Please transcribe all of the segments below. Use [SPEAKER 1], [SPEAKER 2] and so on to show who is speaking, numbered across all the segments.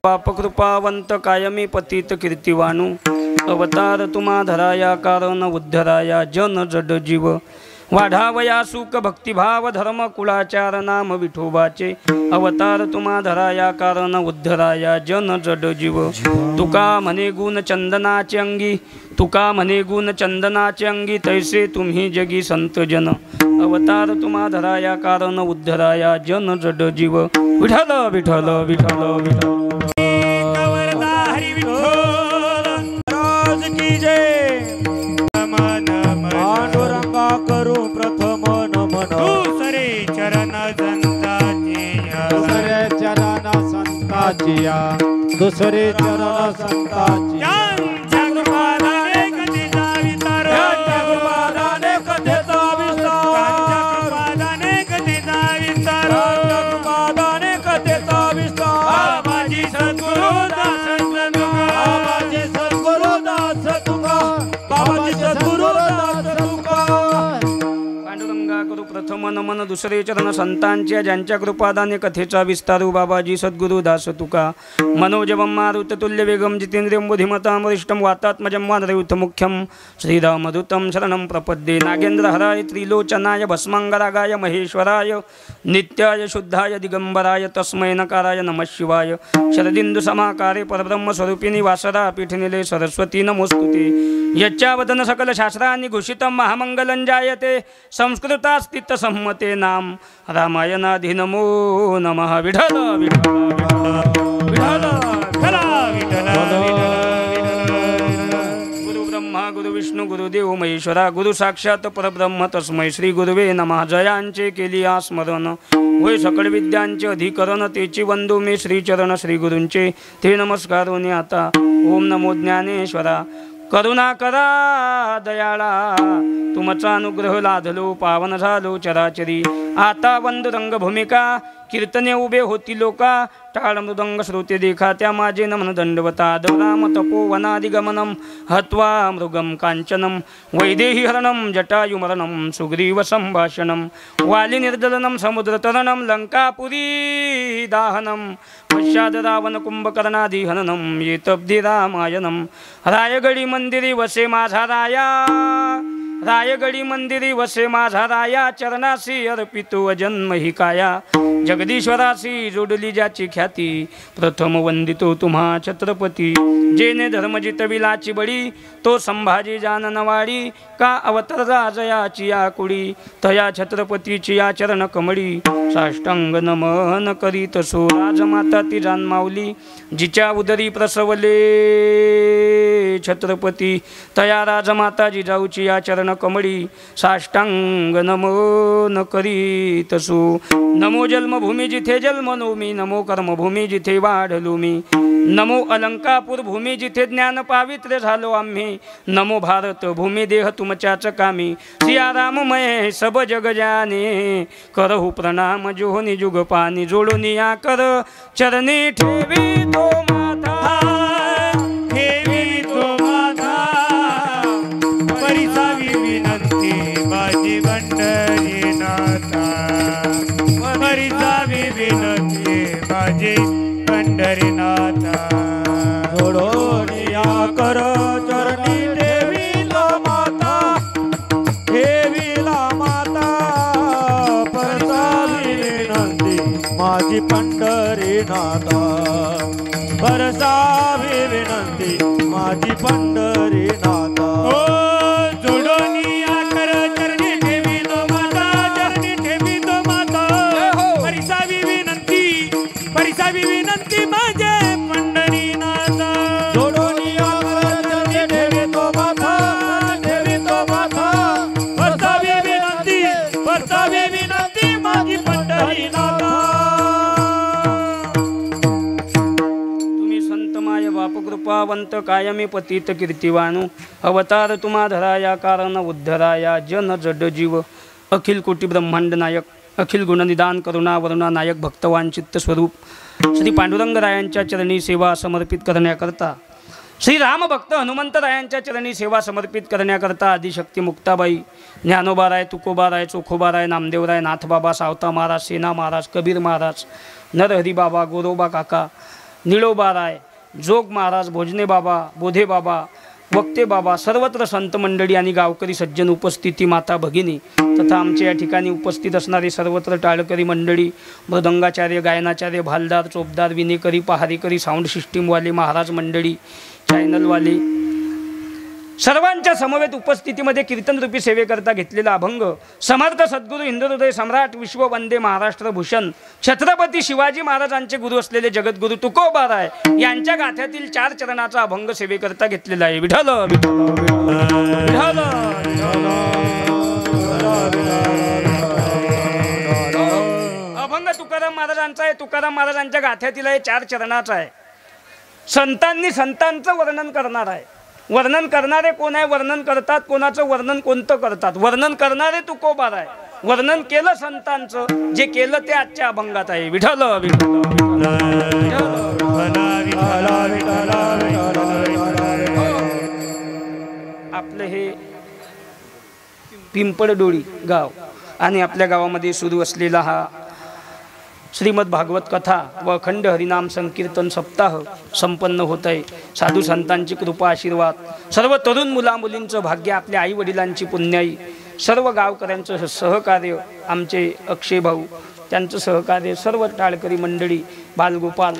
[SPEAKER 1] पापकृपावंत कायमी पतित कीर्तिवाणू अवतार तुम्हा धराया कारण उद्धराया जन जड जीव वाढावया सुख भक्तिभाव धर्म कुळाचार नाम विठोबाचे अवतार तुम्हा धराया कारण उद्धराया जन जड जीव तुका म्हणे गुण चंदनाचे अंगी तुका म्हणे गुण चंदनाचे अंगी तैसे तुम्ही जगी संत जन अवतार तुम्हा धराया कारण उद्धराया जन जड जीव विठ्ठल विठ्ठल विठ्ठल विठ्ठल
[SPEAKER 2] पांडुरंगा करू प्रथम नमन
[SPEAKER 3] दुसरे चरण संताची
[SPEAKER 2] दुसरे चरण संताची
[SPEAKER 1] प्रथम नमन दुसरे चरण संतांच्या ज्यांच्या कृपादाने कथेचा विस्तारू बाबाजी सद्गुरु दास तुका मनोजवम मारुततुल्य वेगम जितेंद्रियम बुद्धिमताम वरिष्ठम वातात्मजम वानरयुथ मुख्यम श्रीरामदूतम शरणं प्रपद्ये नागेंद्र हराय त्रिलोचनाय भस्मांगरागाय महेश्वराय नित्याय शुद्धाय दिगंबराय तस्मै नकाराय नमः शिवाय शरदिंदु समाकारे परब्रह्म स्वरूपिणी वासरा पीठनिले सरस्वती नमोस्तुते यच्चावदन सकल शास्त्राणि घोषितं महामंगलं जायते संस्कृतास्ति सम्मते नाम रामायणाधि नमो नमः विठ्ठल विठ्ठल गुरु ब्रह्मा गुरु विष्णु गुरुदेव महेश्वरा गुरु साक्षात परब्रह्म तस्मै श्री गुरुवे नमः जयांचे केली स्मरण होय सकळ विद्यांचे अधिकरण तेची वंदू मी श्रीचरण श्री गुरूंचे ते नमस्कारोनी आता ओम नमो ज्ञानेश्वरा करुणा करा दयाळा तुमचा अनुग्रह लाधलो पावन झालो चराचरी आता वंद रंगभूमिका कीर्तने उभे होती लोका टाळ मृदंग श्रोते देखा त्या माझे नमन दंडवता दौराम तपो वनादिगमनम हत्वा मृगम कांचनम वैदेही हरणम जटायुमरणम सुग्रीव संभाषणम वाली निर्दलनम समुद्रतरणम लंकापुरी दाहनम पश्चाद रावण कुंभकर्णादि हननम येतब्दि रामायणम रायगडी मंदिरी वसे माझा राया रायगडी मंदिरी वसे माझा राया चरणासी अर्पितो अजन्म ही काया जगदीश्वरासी जोडली ज्याची ख्याती प्रथम वंदितो तुम्हा छत्रपती जेने धर्म जितविलाची बळी तो संभाजी जाननवाडी का अवतर राजयाची या कुडी तया छत्रपतीची या चरण कमळी साष्टांग नमन करीत सो राजमाता ती जानमावली जिच्या उदरी प्रसवले छत्रपती तया राजमाता जिजाऊची या चरण कमळी साष्टांग नमन करीत सो नमो जन्मभूमी जिथे जन्मलो मी नमो कर्मभूमी जिथे वाढलो मी नमो अलंकापूर भूमी जिथे ज्ञान पावित्र्य झालो आम्ही नमो भारत भूमी देह तुमच्याच कामी सियाराममय सब जग जाने करहु प्रणाम जोहनी जुग पानी जोडून या कर चरणी ठेवी तो माथा
[SPEAKER 3] ठेवी तो माथा परिसावी विनंती बाजी भंडारी नाथा परिसावी विनंती बाजी भंडारी नाथा
[SPEAKER 2] जोडून या कर चरणी ठेवीला माता परसावी विनंती माझी पंढरी नाथा परसावी विनंती माझी पंढरी नाथा
[SPEAKER 3] जोडून या कर चरणी ठेवी तो माता चरणी ठेवी तो माता परिसावी विनंती माझे पंढरी नाथा
[SPEAKER 2] जोडून या कर चरणी ठेवी तो माता
[SPEAKER 3] परसावी विनंती माझी पंढरी नाथा
[SPEAKER 1] बापकृपावंत कायमी पतित कीर्तिवाणू अवतार तुम्हा धराया कारण उद्धराया जन जड जीव अखिल कोटी ब्रह्मांड नायक अखिल गुणनिदान करुणा वरुणा नायक भक्तवान चित्त स्वरूप श्री पांडुरंगरायांच्या चरणी सेवा समर्पित करण्याकरता श्री राम भक्त हनुमंतरायांच्या चरणी सेवा समर्पित करण्याकरता आदिशक्ती मुक्ताबाई ज्ञानोबाराय तुकोबाराय चोखोबाराय नामदेवराय नाथबाबा सावता महाराज सेना महाराज कबीर महाराज नरहरी बाबा गोरोबा काका निळोबाराय, जोग महाराज, भोजने बाबा, बोधे बाबा, वक्ते बाबा, सर्वत्र संत मंडळी आणि गावकरी सज्जन उपस्थिती, माता भगिनी तथा आमच्या या ठिकाणी उपस्थित असणारे सर्वत्र टाळकरी मंडळी, मृदंगाचार्य, गायनाचार्य, भालदार, चोपदार, विनेकरी, पहारेकरी, साऊंड सिस्टीमवाले, महाराज मंडळी, चॅनलवाले, सर्वांच्या समवेत उपस्थितीमध्ये कीर्तनरूपी सेवेकरता घेतलेला अभंग समर्थ सद्गुरू हिंदुहृदय सम्राट विश्व वंदे महाराष्ट्र भूषण छत्रपती शिवाजी महाराजांचे गुरु असलेले जगद्गुरु तुकोबाराय यांच्या गाथ्यातील 4 चरणाचा अभंग सेवेकरता घेतलेला आहे. विठ्ठल विठ्ठल विठ्ठल अभंग तुकाराम महाराजांचा आहे. तुकाराम महाराजांच्या गाथ्यातील आहे, 4 चरणाचा आहे. संतांनी संतांचं वर्णन करणार आहे. वर्णन करणारे कोण आहे, वर्णन करतात कोणाचं, वर्णन कोणतं करतात, वर्णन करणारे तुकोबार आहे. वर्णन केलं संतांचं, जे केलं ते आजच्या अभंगात आहे. विठ्ठल विठ्ठल आपलं हे पिंपळडोळी गाव आणि आपल्या गावामध्ये सुरू असलेला हा श्रीमद भागवत कथा व अखंड हरिनाम संकीर्तन सप्ताह संपन्न होत आहे. साधू संतांची कृपा आशीर्वाद, सर्व तरुण मुला मुलींचं भाग्य, आपल्या आई वडिलांची पुण्याई, सर्व गावकऱ्यांचं सहकार्य, आमचे अक्षय भाऊ त्यांचं सहकार्य, सर्व टाळकरी मंडळी, बालगोपाल,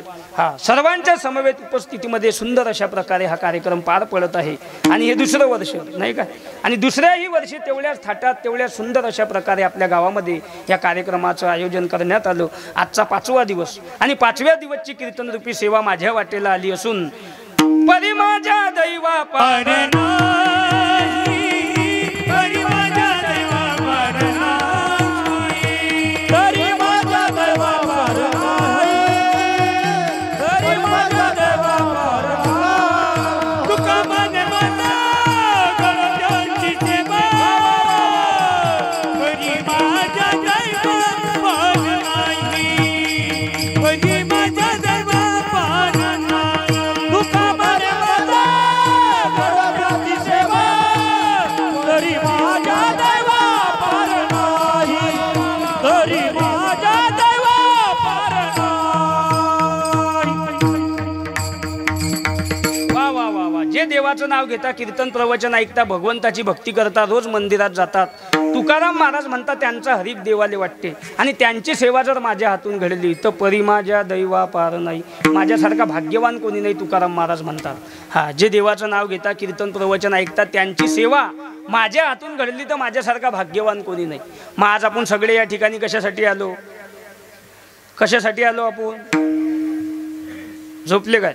[SPEAKER 1] सर्वांच्या समवेत उपस्थितीमध्ये सुंदर अशा प्रकारे हा कार्यक्रम पार पडत आहे. आणि हे दुसरं वर्ष नाही का, आणि दुसऱ्याही वर्षी तेवढ्याच थाटात तेवढ्या सुंदर अशा प्रकारे आपल्या गावामध्ये या कार्यक्रमाचं आयोजन करण्यात आलं. आजचा 5वा दिवस आणि 5व्या दिवसची कीर्तनरूपी सेवा माझ्या वाटेला आली असून परी माझ्या दैवा पार देवाचं नाव घेता, कीर्तन प्रवचन ऐकता, भगवंताची भक्ती करता, रोज मंदिरात जातात. तुकाराम महाराज म्हणतात त्यांचा हरिक देवाले वाटते आणि त्यांची सेवा जर माझ्या हातून घडली तर परी माझ्या दैवा पार नाही. माझ्यासारखा भाग्यवान कोणी नाही, तुकाराम महाराज म्हणतात. जे देवाचं नाव घेता, कीर्तन प्रवचन ऐकतात, त्यांची सेवा माझ्या हातून घडली तर माझ्यासारखा भाग्यवान कोणी नाही. मग आज आपण सगळे या ठिकाणी कशासाठी आलो, कशासाठी आलो आपण? झोपले काय?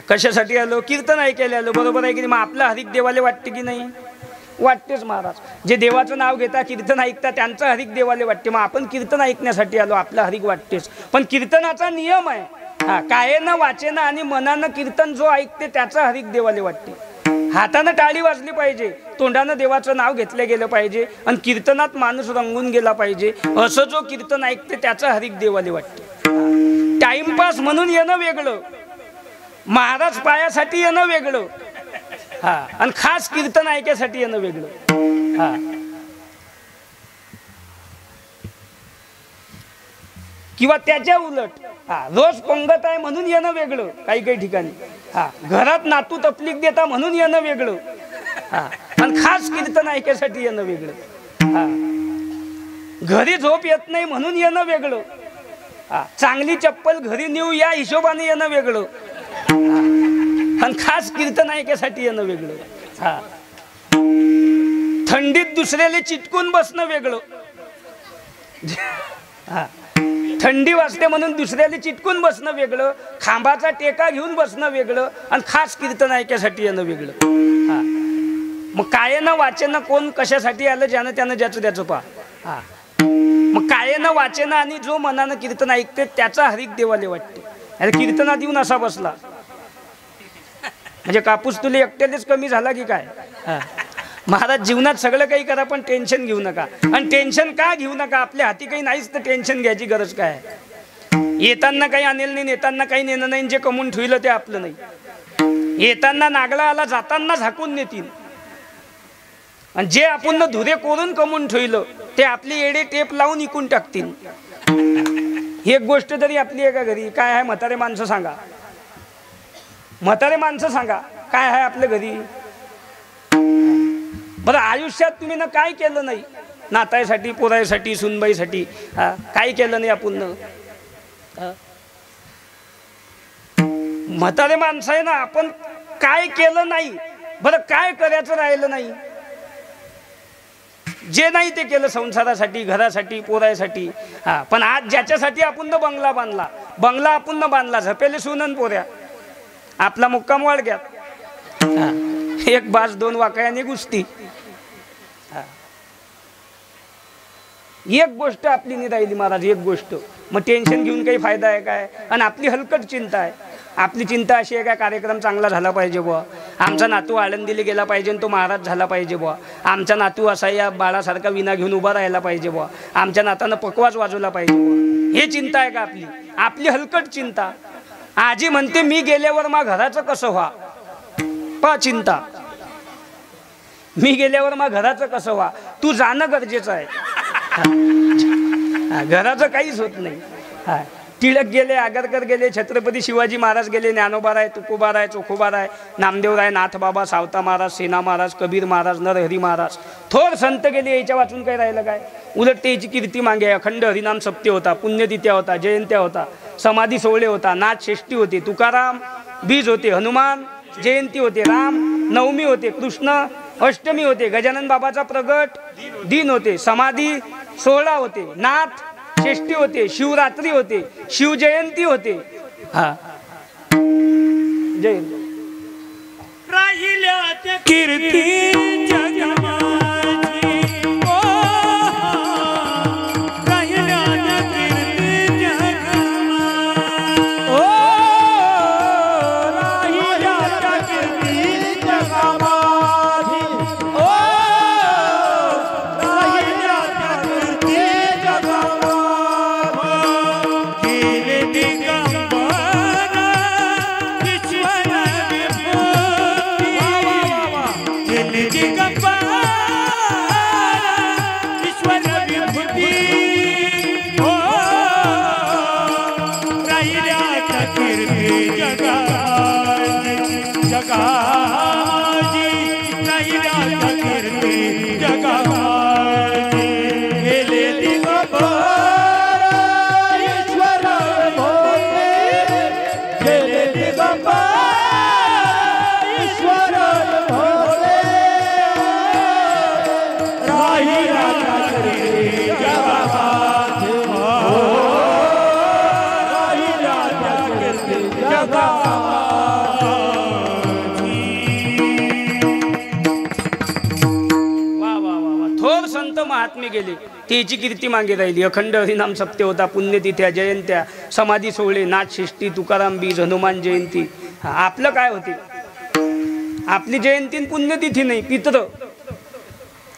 [SPEAKER 1] कशासाठी आलो? कीर्तन ऐकायला आलो, बरोबर आहे की नाही? मग आपलं हरिक देवाले वाटते की नाही? वाटतेच महाराज. जे देवाचं नाव घेता, कीर्तन ऐकता, त्यांचं हरिक देवाले वाटते. मग आपण कीर्तन ऐकण्यासाठी आलो, आपलं हरिक वाटतेच. पण कीर्तनाचा नियम आहे, कायेनं वाचेनं आणि मनानं कीर्तन जो ऐकते त्याचा हरिक देवाले वाटते. हातानं टाळी वाजली पाहिजे, तोंडानं देवाचं नाव घेतलं गेलं पाहिजे आणि कीर्तनात माणूस रंगून गेला पाहिजे. असं जो कीर्तन ऐकते त्याचा हरिक देवाले वाटते. टाइमपास म्हणून येणं वेगळं, महाराज पायासाठी येणं वेगळं, आणि खास कीर्तन ऐकायसाठी येणं वेगळं. किंवा त्याच्या उलट रोज पंगत आहे म्हणून येणं वेगळं, काही काही ठिकाणी घरात नातू तपलीक देता म्हणून येणं वेगळं, आणि खास कीर्तन ऐकायसाठी येणं वेगळं. घरी झोप येत नाही म्हणून येणं वेगळं, चांगली चप्पल घरी नेऊ या हिशोबाने येणं वेगळं, आणि खास कीर्तन ऐकायसाठी येणं वेगळं. थंडीत दुसऱ्याला चिटकून बसणं वेगळं, थंडी वाजते म्हणून दुसऱ्याला चिटकून बसणं वेगळं, खांबाचा टेका घेऊन बसणं वेगळं, आणि खास कीर्तन ऐकायसाठी येणं वेगळं. मग कायेनं वाचेनं कोण कशासाठी आलं, ज्यानं त्यानं ज्याचं त्याचं पहा. मग कायेनं वाचेनं आणि जो मनानं कीर्तन ऐकते त्याचा हरिक देवाले वाटते. अरे कीर्तनात येऊन असा बसला म्हणजे कापूस तुला एकट्यानेच कमी झाला की काय? महाराज जीवनात सगळं काही करा पण टेन्शन घेऊ नका. आणि टेन्शन का घेऊ नका? आपल्या हाती काही नाहीच तर टेन्शन घ्यायची गरज काय? येताना काही आणेल नाही, नेताना काही नेणं नाही, जे कमवून ठेवलं ते आपलं नाही. येताना नागला आला, जाताना झाकून नेतील, आणि जे आपण धुरे कोरून कमवून ठेवलं ते आपली एडे टेप लावून इकून टाकतील. एक गोष्ट तरी आपली आहे का घरी? काय आहे? म्हातारे माणसं सांगा, म्हातारे माणसं सांगा काय आहे आपल्या घरी? बरं आयुष्यात तुम्ही ना काय केलं नाही, नातायसाठी, पोरायसाठी, सुनबाईसाठी काय केलं नाही आपण? म्हातारे माणसं आहे ना, आपण काय केलं नाही. बरं काय करायचं राहिलं नाही? जे नाही ते केलं संसारासाठी, घरासाठी, पोरायसाठी. पण आज ज्याच्यासाठी आपण न बंगला बांधला, बंगला आपण न बांधला, झपेले सुनन पोऱ्या, आपला मुक्काम वाडग्यात, एक बाज दोन वाकयाने गुस्ती. एक गोष्ट आपली नाही राहिली महाराज, एक गोष्ट. मग टेन्शन घेऊन काही फायदा आहे काय? आणि आपली हलकट चिंता आहे. आपली चिंता अशी आहे का कार्यक्रम चांगला झाला पाहिजे बुवा, आमचा नातू आळंदीला गेला पाहिजे आणि तो महाराज झाला पाहिजे बुवा, आमचा नातू असा या बाळासारखा विना घेऊन उभा राहायला पाहिजे बुवा, आमच्या नातानं पकवाज वाजवला पाहिजे बुवा. हे चिंता आहे का आपली? आपली हलकट चिंता. आजी म्हणते मी गेल्यावर मग घराचं कसं व्हा, पा चिंता. मी गेल्यावर मग घराचं कसं व्हा. तू जाणं गरजेचं आहे. घराचं काहीच होत नाही. टिळक गेले, आगरकर गेले, छत्रपती शिवाजी महाराज गेले, ज्ञानोबाराय, तुकोबाराय, चोखोबाराय, नामदेवराय, नाथबाबा, सावता महाराज, सेना महाराज, कबीर महाराज, नरहरी महाराज, थोर संत गेले. याच्या वाचून काय राहिलं काय? उलट त्याची कीर्ती मागे. अखंड हरिनाम सप्ते होता, पुण्यतिथ्या होता, जयंत्या होता, समाधी सोहळे होता, नाथ षष्ठी होती, तुकाराम बीज होते, हनुमान जयंती होते, राम नवमी होते, कृष्ण अष्टमी होते, गजानन बाबाचा प्रगट दिन होते, समाधी सोहळा होते, नाथ षष्ठी होते, शिवरात्री होते, शिवजयंती होते. जयंती
[SPEAKER 3] राहिल्या त्या कीर्ती जगमाची, ओ राहिल्या त्या कीर्ती जगमाची, ओ राहिल्या त्या कीर्ती जगमाची, ओ राहिल्या त्या कीर्ती जगमाची. गेले दिगंबर ईश्वर विभूती, गेले दिगंबर ईश्वर विभूती, ओ राहिल्या त्या कीर्ती जगाची, जगाची राहिल्या त्या कीर्ती जगाची. गेले दिगंबर ईश्वर विभूती, गेले दिगंबर ईश्वर विभूती, राहिल्या त्या कीर्ती जगाची, ओ राहिल्या त्या कीर्ती जगाची.
[SPEAKER 1] वा वा वा वा. थोर संत महात्मे गेले, त्याची कीर्ती मागे राहिली. अखंड हरिनाम सप्ते होता, पुण्यतिथ्या, जयंत्या, समाधी सोहळे, नाथ षष्ठी, तुकाराम बीज, हनुमान जयंती. आपलं काय होते? आपली जयंती आणि पुण्यतिथी नाही, पित्र.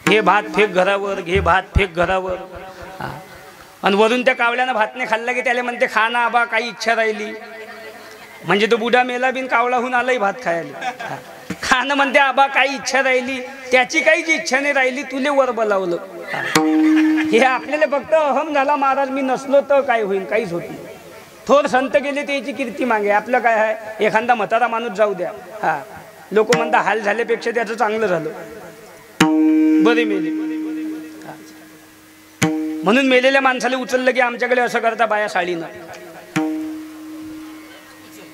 [SPEAKER 1] हे भात फेक घरावर, घे भात फेक घरावर. आणि वरून त्या कावळ्यानं भात नाही खाल्ला की त्याला म्हणते खा ना आबा, काही इच्छा राहिली. म्हणजे तो बुडा मेला बिन कावळाहून आलाही भात खायला. खाणं म्हणते आबा काही इच्छा राहिली, त्याची काहीच इच्छा नाही राहिली, तुले वर बोलावलं. हे आपल्याला फक्त अहम झाला महाराज, मी नसलो तर काय होईल, काहीच होत नाही. थोर संत गेले त्याची कीर्ती मागे. आपलं काय आहे? एखादा म्हातारा माणूस जाऊ द्या, लोक म्हणता हाल झाल्यापेक्षा त्याचं चांगलं झालं, बरे मेले. म्हणून मेलेल्या माणसाला उचललं की आमच्याकडे असं करता बाया साडीनं,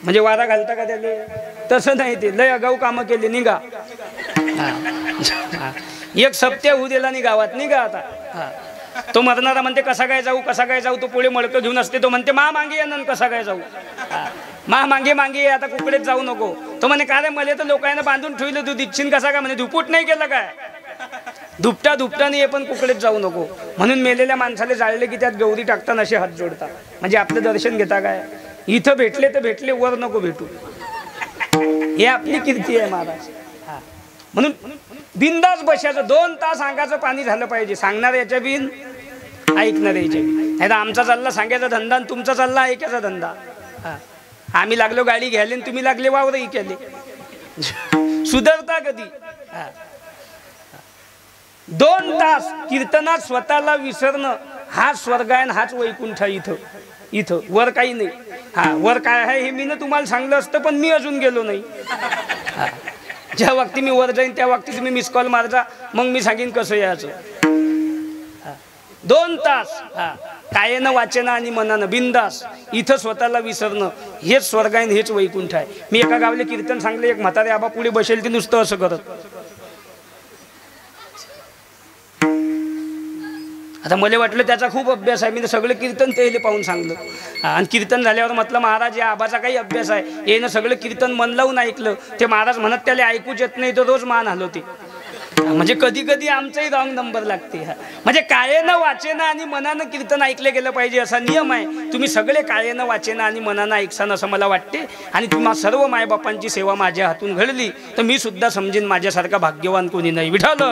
[SPEAKER 1] म्हणजे वारा घालता का त्याले? तसं नाही, ते लय अगाऊ कामं केली, निघा. एक सप्त्या होऊ दिला नाही गावात, निघा आता. तो मरणारा म्हणते कसा काय जाऊ, कसा काय जाऊ. तो पुढे मडकं घेऊन असते, तो म्हणते मा मागे या, कसा काय जाऊ, मा मागे मागे आता कुकडेच जाऊ नको. तो म्हणे काय मला तर लोकांना बांधून ठेवलं, तू दिच्छीन कसा काय? म्हणे धुपूट नाही केलं काय, धुपटा धुपटा नाही, पण कुकडेच जाऊ नको. म्हणून मेलेल्या माणसाला जाळले की त्यात गौरी टाकताना असे हात जोडता, म्हणजे आपलं दर्शन घेता काय? इथं भेटले तर भेटले, वर नको भेटू. हे आपली कीर्ती आहे महाराज. म्हणून बिंदास बसायचं. 2 तास अंगाचं पाणी झालं पाहिजे, सांगणार याच्या बिन, ऐकणार याच्या बिन. नाही तर आमचा चालला सांगायचा धंदा आणि तुमचा चालला ऐकायचा धंदा. आम्ही लागलो गाडी घ्यायला, तुम्ही लागले वावरही केले. सुधारता कधी? 2 तास कीर्तनात स्वतःला विसरणं, हाच स्वर्ग आहे, हाच वैकुंठ इथं. इथं वर काही नाही. हा वर काय आहे हे मी ना तुम्हाला सांगलं असतं, पण मी अजून गेलो नाही. ज्या वक्ती मी वर जाईन त्या वक्ती तुम्ही मिस कॉल मारजा, मग मी सांगेन कसं यायचं. 2 तास कायेनं वाचेनं आणि मनानं बिंदास इथं स्वतःला विसरणं हेच स्वर्ग आहे, हेच वैकुंठ आहे. मी एका गावले कीर्तन सांगले, एक म्हातारे आबा पुढे बसेल, ते नुसतं असं करत. आता मला वाटलं त्याचा खूप अभ्यास आहे, मी तर सगळं कीर्तन त्याला पाहून सांगलं. आणि कीर्तन झाल्यावर म्हटलं महाराज या आबाचा काही अभ्यास आहे, येणं सगळं कीर्तन मन लावून ऐकलं. ते महाराज म्हणत त्याला ऐकूच येत नाही, तर रोज मान हलवते. म्हणजे कधी कधी आमचाही रॉंग नंबर लागते. म्हणजे कायेनं वाचेनं आणि मनानं कीर्तन ऐकलं गेलं पाहिजे असा नियम आहे. तुम्ही सगळे कायेनं वाचेनं आणि मनानं ऐकसान असं मला वाटते. आणि तुम्हा सर्व मायबापांची सेवा माझ्या हातून घडली तर मी सुद्धा समजेन माझ्यासारखा भाग्यवान कोणी नाही. विठ्ठल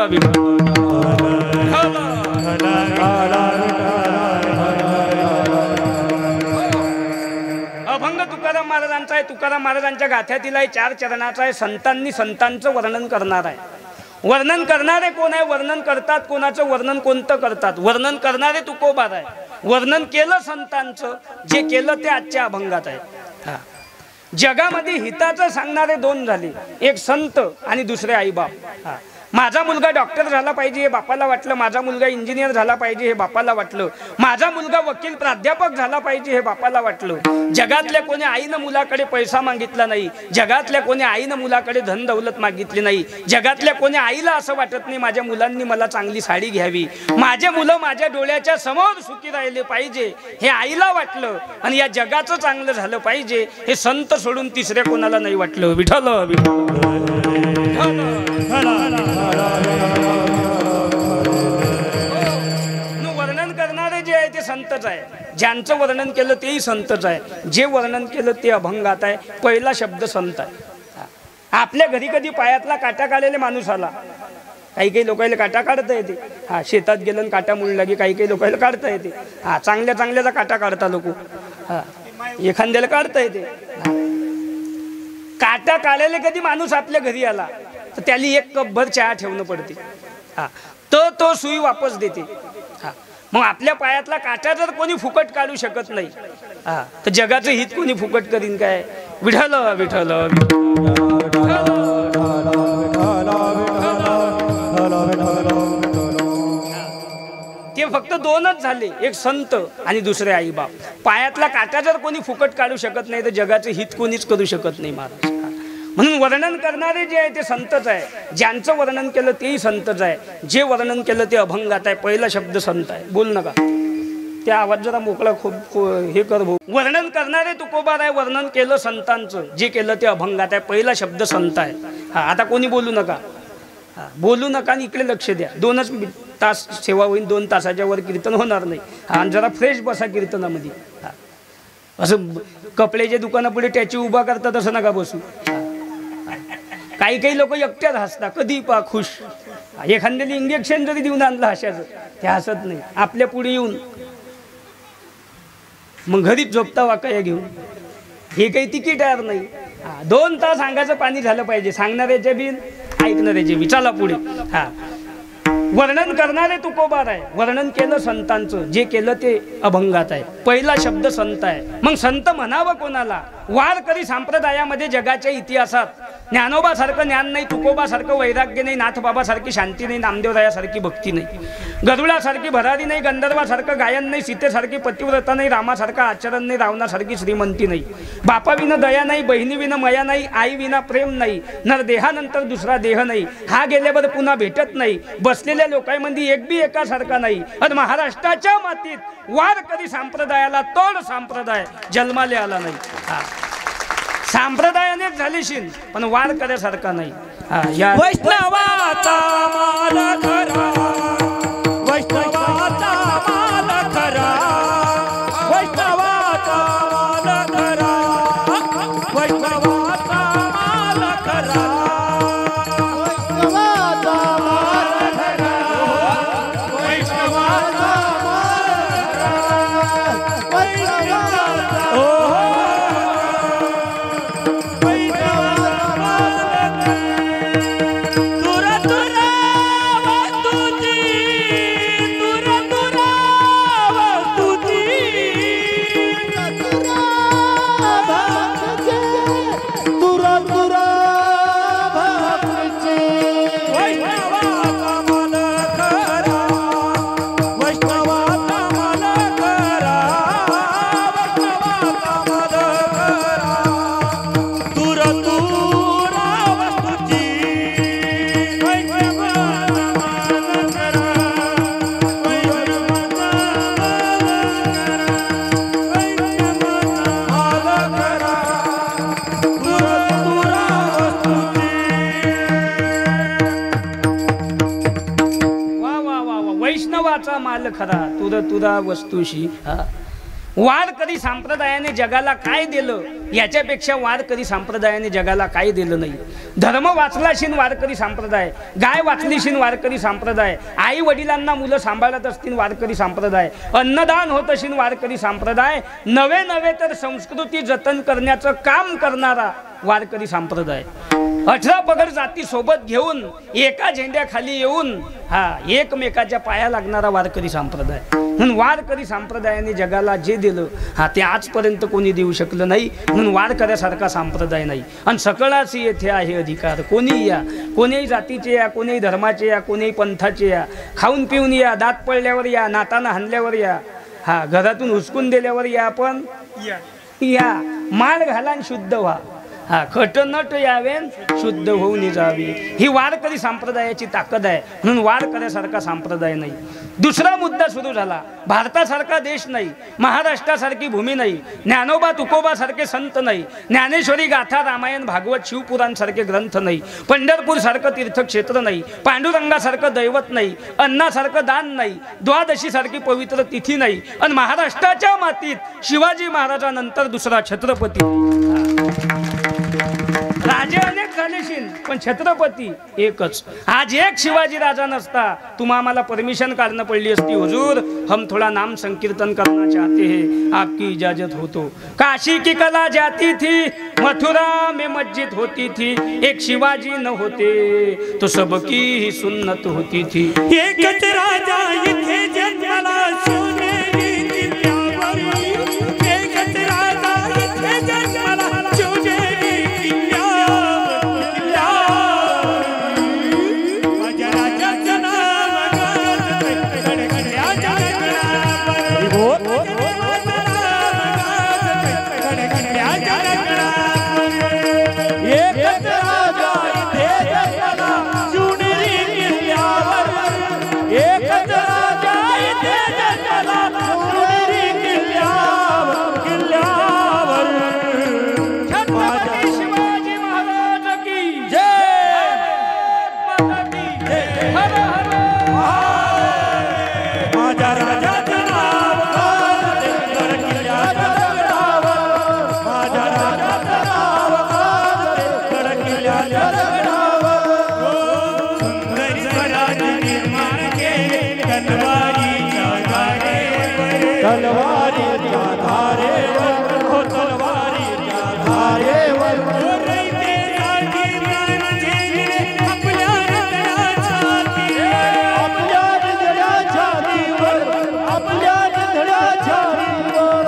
[SPEAKER 1] अभंग तुकाराम महाराजांचा आहे. तुकाराम महाराजांच्या गाथ्यातील आहे, 4 चरणाचा आहे. संतांनी संतांचं वर्णन करणार आहे. वर्णन करणारे कोण आहे, वर्णन करतात कोणाचं, वर्णन कोणतं करतात. वर्णन करणारे तुकोबार आहे. वर्णन केलं संतांचं, जे केलं ते आजच्या अभंगात आहे. जगामध्ये हिताचं सांगणारे 2 झाले, एक संत आणि दुसरे आईबाप. माझा मुलगा डॉक्टर झाला पाहिजे हे बापाला वाटलं, माझा मुलगा इंजिनियर झाला पाहिजे हे बापाला वाटलं, माझा मुलगा वकील प्राध्यापक झाला पाहिजे हे बापाला वाटलं. जगातल्या कोणी आईनं मुलाकडे पैसा मागितला नाही, जगातल्या कोणी आईनं मुलाकडे धन दौलत मागितली नाही, जगातल्या कोणी आईला असं वाटत नाही माझ्या मुलांनी मला चांगली साडी घ्यावी, माझे मुलं माझ्या डोळ्याच्या समोर सुखी राहिले पाहिजे हे आईला वाटलं. आणि या जगाचं चांगलं झालं पाहिजे हे संत सोडून तिसऱ्या कोणाला नाही वाटलं. विठ्ठल वर्णन करणारे जे आहे ते संतच आहे. ज्यांचं वर्णन केलं तेही संतच आहे. जे वर्णन केलं ते अभंगात आहे. पहिला शब्द संत आहे. आपल्या घरी कधी पायातला काटा काढलेले माणूस आला, काही लोकांना काटा काढता येते. शेतात गेलं काटा मुळला की काही लोकांना काढता येते. चांगल्या चांगल्याचा काटा काढता लोक, एखाद्याला काढता येते. काटा काढलेले कधी माणूस आपल्या घरी आला तर त्याला 1 कपभर चहा ठेवणं पडते. तो सुई वापस देते. मग आपल्या पायातला काटा जर कोणी फुकट काढू शकत नाही तर जगाचं हित कोणी फुकट करीन काय. विठ्ठल विठ्ठल ते फक्त 2च झाले, एक संत आणि दुसरे आईबाप. पायातला काटा जर कोणी फुकट काढू शकत नाही तर जगाचं हित कोणीच करू शकत नाही महाराज. म्हणून वर्णन करणारे जे आहे ते संतच आहे. ज्यांचं वर्णन केलं तेही संतच आहे. जे वर्णन केलं ते अभंगात आहे. पहिला शब्द संत आहे. बोल नका, त्या आवाज जरा मोकळा खूप हे कर भाऊ. वर्णन करणारे तुकोबार आहे. वर्णन केलं संतांचं, जे केलं ते अभंगात आहे. पहिला शब्द संत आहे. आता कोणी बोलू नका, बोलू नका आणि इकडे लक्ष द्या. 2च तास सेवा होईल, 2 तासाच्या वर कीर्तन होणार नाही. आणि जरा फ्रेश बसा कीर्तनामध्ये. असं कपड्याच्या दुकानापुढे त्याची उभा करतात असं नका बसू. काही लोक एकट्यात हसतात, कधी पा खुश. एखाद्याला इंजेक्शन जरी देऊन आणलं हशाचं ते हसत नाही. आपल्या पुढे येऊन मग घरीच झोपता वाकाया घेऊन. हे काही तिकीट आहे नाही. 2 तास अंगाचं पाणी झालं पाहिजे. सांगणाऱ्याचे बी ऐकणाऱ्याचे बी. चला पुढे. वर्णन करणारे तुकोबार आहे. वर्णन केलं संतांचं, जे केलं ते अभंगात आहे. पहिला शब्द संत आहे. मग संत म्हणावं कोणाला. वारकरी संप्रदायामध्ये जगाच्या इतिहासात ज्ञानोबासारखं ज्ञान नाही, तुकोबासारखं वैराग्य नाही, नाथबाबासारखी शांती नाही, नामदेवरायासारखी भक्ती नाही, गरुडासारखी भरारी नाही, गंधर्वासारखं गायन नाही, सीतेसारखी पतिव्रता नाही, रामासारखं आचरण नाही, रावणासारखी श्रीमंती नाही, बापाविना दया नाही, बहिणीविना मया नाही, आईविना प्रेम नाही, नर देहानंतर दुसरा देह नाही, हा गेल्यावर पुन्हा भेटत नाही, बसलेल्या लोकांमध्ये एक बी एकासारखा नाही. आणि महाराष्ट्राच्या मातीत वारकरी संप्रदायाला तोड संप्रदाय जन्माले आला नाही. संप्रदायानेच झालीशील पण वारकऱ्यासारखा नाही. या
[SPEAKER 3] वैष्णवाचा माल खरा, वैष्णवाचा माल खरा, वैष्णवाचा माल खरा, वैष्णवाचा माल खरा, वैष्णवाचा माल खरा, वैष्णवाचा माल खरा.
[SPEAKER 1] तुझाचा माल खरा तुझा वस्तूशी. वारकरी संप्रदायाने जगाला काय दिलं याच्यापेक्षा वारकरी संप्रदायाने जगाला काय दिलं नाही. धर्म वाचलाशीन वारकरी संप्रदाय, गाय वाचलीशीन वारकरी संप्रदाय, आई वडिलांना मुलं सांभाळत असतील वारकरी संप्रदाय, अन्नदान होत असेल वारकरी संप्रदाय, नवे नवे तर संस्कृती जतन करण्याचं काम करणारा वारकरी संप्रदाय. 18 पगड जाती सोबत घेऊन एका झेंड्याखाली येऊन एकमेकाच्या पाया लागणारा वारकरी संप्रदाय. म्हणून वारकरी संप्रदायाने जगाला जे दिलं ते आजपर्यंत कोणी देऊ शकलं नाही. म्हणून वारकऱ्यासारखा संप्रदाय नाही. आणि सकळाच येथे आहे अधिकार. कोणी या, कोणीही जातीचे या, कोणीही धर्माचे या, कोणीही पंथाचे या, खाऊन पिऊन या, दात पडल्यावर या, नातानं हाणल्यावर या, घरातून हुसकून दिल्यावर या, पण या माळ घाला आणि शुद्ध व्हा. खटनट यावेन शुद्ध होऊन जावी. ही वारकरी संप्रदायाची ताकद आहे. म्हणून वारकऱ्यासारखा संप्रदाय नाही. दुसरा मुद्दा सुरू झाला. भारतासारखा देश नाही, महाराष्ट्रासारखी भूमी नाही, ज्ञानोबा तुकोबा सारखे संत नाही, ज्ञानेश्वरी गाथा रामायण भागवत शिवपुराण सारखे ग्रंथ नाही, पंढरपूर सारखं तीर्थक्षेत्र नाही, पांडुरंगासारखं दैवत नाही, अन्नासारखं दान नाही, द्वादशी सारखी पवित्र तिथी नाही. आणि महाराष्ट्राच्या मातीत शिवाजी महाराजांनंतर दुसरा छत्रपती. राजे अनेक झालेशील पण छत्रपती एकच. आज एक शिवाजी राजा नसता तुम्हा आम्हाला परमिशन काढणं पडली असती. हुजूर हम थोड़ा नाम संकीर्तन करना चाहते हैं, आपकी इजाजत हो तो. काशी की कला जाती थी, मथुरा में मस्जिद होती थी, एक शिवाजी न होते तो सबकी ही सुन्नत होती थी.
[SPEAKER 3] एकच राजा इथे जन्माला सोनेरी किल्ल्यावर, एकच राजा इथे जन्माला सोनेरी किल्ल्यावर. माझ्या राजाचं नाव गडगड्या जगण्यावर, गडगड्या जगण्यावर.
[SPEAKER 2] एकच राजा इथे जन्माला सोनेरी किल्ल्यावर, एकच राजा इथे जन्माला सोनेरी किल्ल्यावर, किल्ल्यावर.
[SPEAKER 1] छत्रपती शिवाजी महाराज की
[SPEAKER 2] जय.
[SPEAKER 1] माता की जय. हर हर
[SPEAKER 3] माझ्या राजाचं नाव
[SPEAKER 2] गड किल्ल्याच्या दगडावर, माझ्या राजाचं नाव गड किल्ल्याच्या दगडावर.
[SPEAKER 3] सुंदर स्वराज्य निर्माण केले तलवारीच्या धारेवर,
[SPEAKER 2] तलवारीच्या धारेवर, हो तलवारीच्या धारेवर.
[SPEAKER 3] रयतेसाठी प्राण ठेवले आपल्या रक्ताच्या तीरावर.
[SPEAKER 2] आपल्या निधड्याच्या छातीवर, आपल्या निधड्याच्या छातीवर.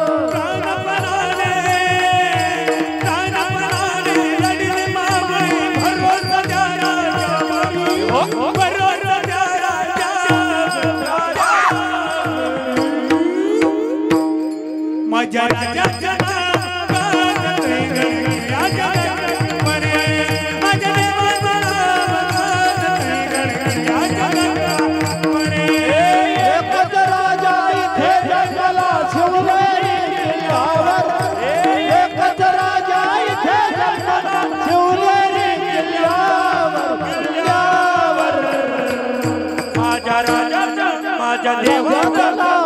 [SPEAKER 3] प्राणपणाने लढले मावळे, भरवसा द्या राजावर, भरवसा द्या राजावर. माझ्या राजाचं नाव गाजतंय गडगड्या जगण्यावर, माझ्या देवाचं नाव गाजतंय गडगड्या जगण्यावर.
[SPEAKER 2] एकच राजा इथे जन्माला शिवनेरी किल्ल्यावर, एकच राजा इथे जन्माला शिवनेरी किल्ल्यावर, किल्ल्यावर.
[SPEAKER 3] माझ्या राजाचं माझ्या देवाचं नाव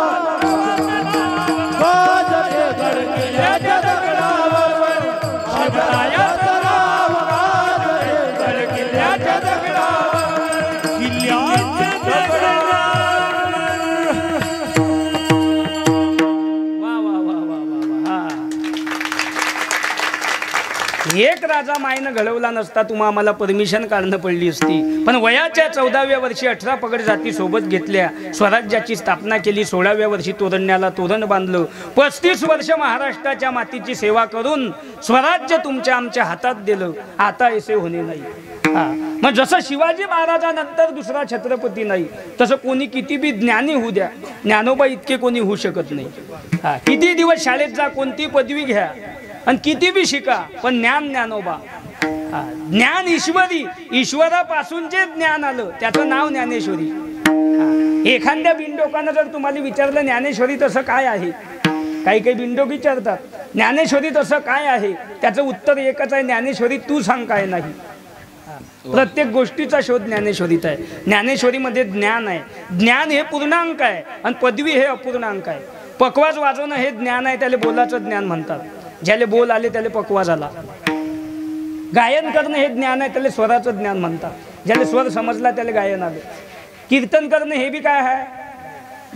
[SPEAKER 2] गाजते गड किल्ल्याच्या दगडावर, शिवरायाचं नाव गाजते गड किल्ल्याच्या दगडावर,
[SPEAKER 3] किल्ल्याच्या दगडावर.
[SPEAKER 1] वा वा वा वा वा वा. एक राजा मायनं घडवला नसता तुम्हा आम्हाला परमिशन काढणं पडली असती. पण वयाच्या 14व्या वर्षी 18 पगड जाती सोबत घेतल्या, स्वराज्याची स्थापना केली. 16व्या वर्षी तोरण्याला तोरण बांधलं. 35 वर्ष महाराष्ट्राच्या मातीची सेवा करून स्वराज्य तुमच्या आमच्या हातात दिलं. आता ऐसे होणे नाही. मग जसं शिवाजी महाराजानंतर दुसरा छत्रपती नाही, तसं कोणी किती बी ज्ञानी होऊ द्या, ज्ञानोबा इतके कोणी होऊ शकत नाही. किती दिवस शाळेत जा, कोणती पदवी घ्या आणि किती बी शिका, पण ज्ञानोबा. ज्ञान ईश्वरी, ईश्वरापासून जे ज्ञान आलं त्याचं नाव ज्ञानेश्वरी. एखाद्या बिंडोकानं जर तुम्हाला विचारलं ज्ञानेश्वरी तसं काय आहे, काही बिंडोक विचारतात ज्ञानेश्वरी तसं काय आहे, त्याचं उत्तर एकच आहे, ज्ञानेश्वरी तू सांग काय नाही. प्रत्येक गोष्टीचा शोध ज्ञानेश्वरीत आहे. ज्ञानेश्वरीमध्ये ज्ञान आहे. ज्ञान हे पूर्णांक आहे आणि पदवी हे अपूर्णांक आहे. पकवाज वाजवणं हे ज्ञान आहे, त्याला बोलाचं ज्ञान म्हणतात. ज्याला बोल आले त्याला पकवाज आला. गायन करणं हे ज्ञान आहे, त्याला स्वराचं ज्ञान म्हणतात. ज्याला स्वर समजला त्याला गायन आले. कीर्तन करणं हे बी काय आहे?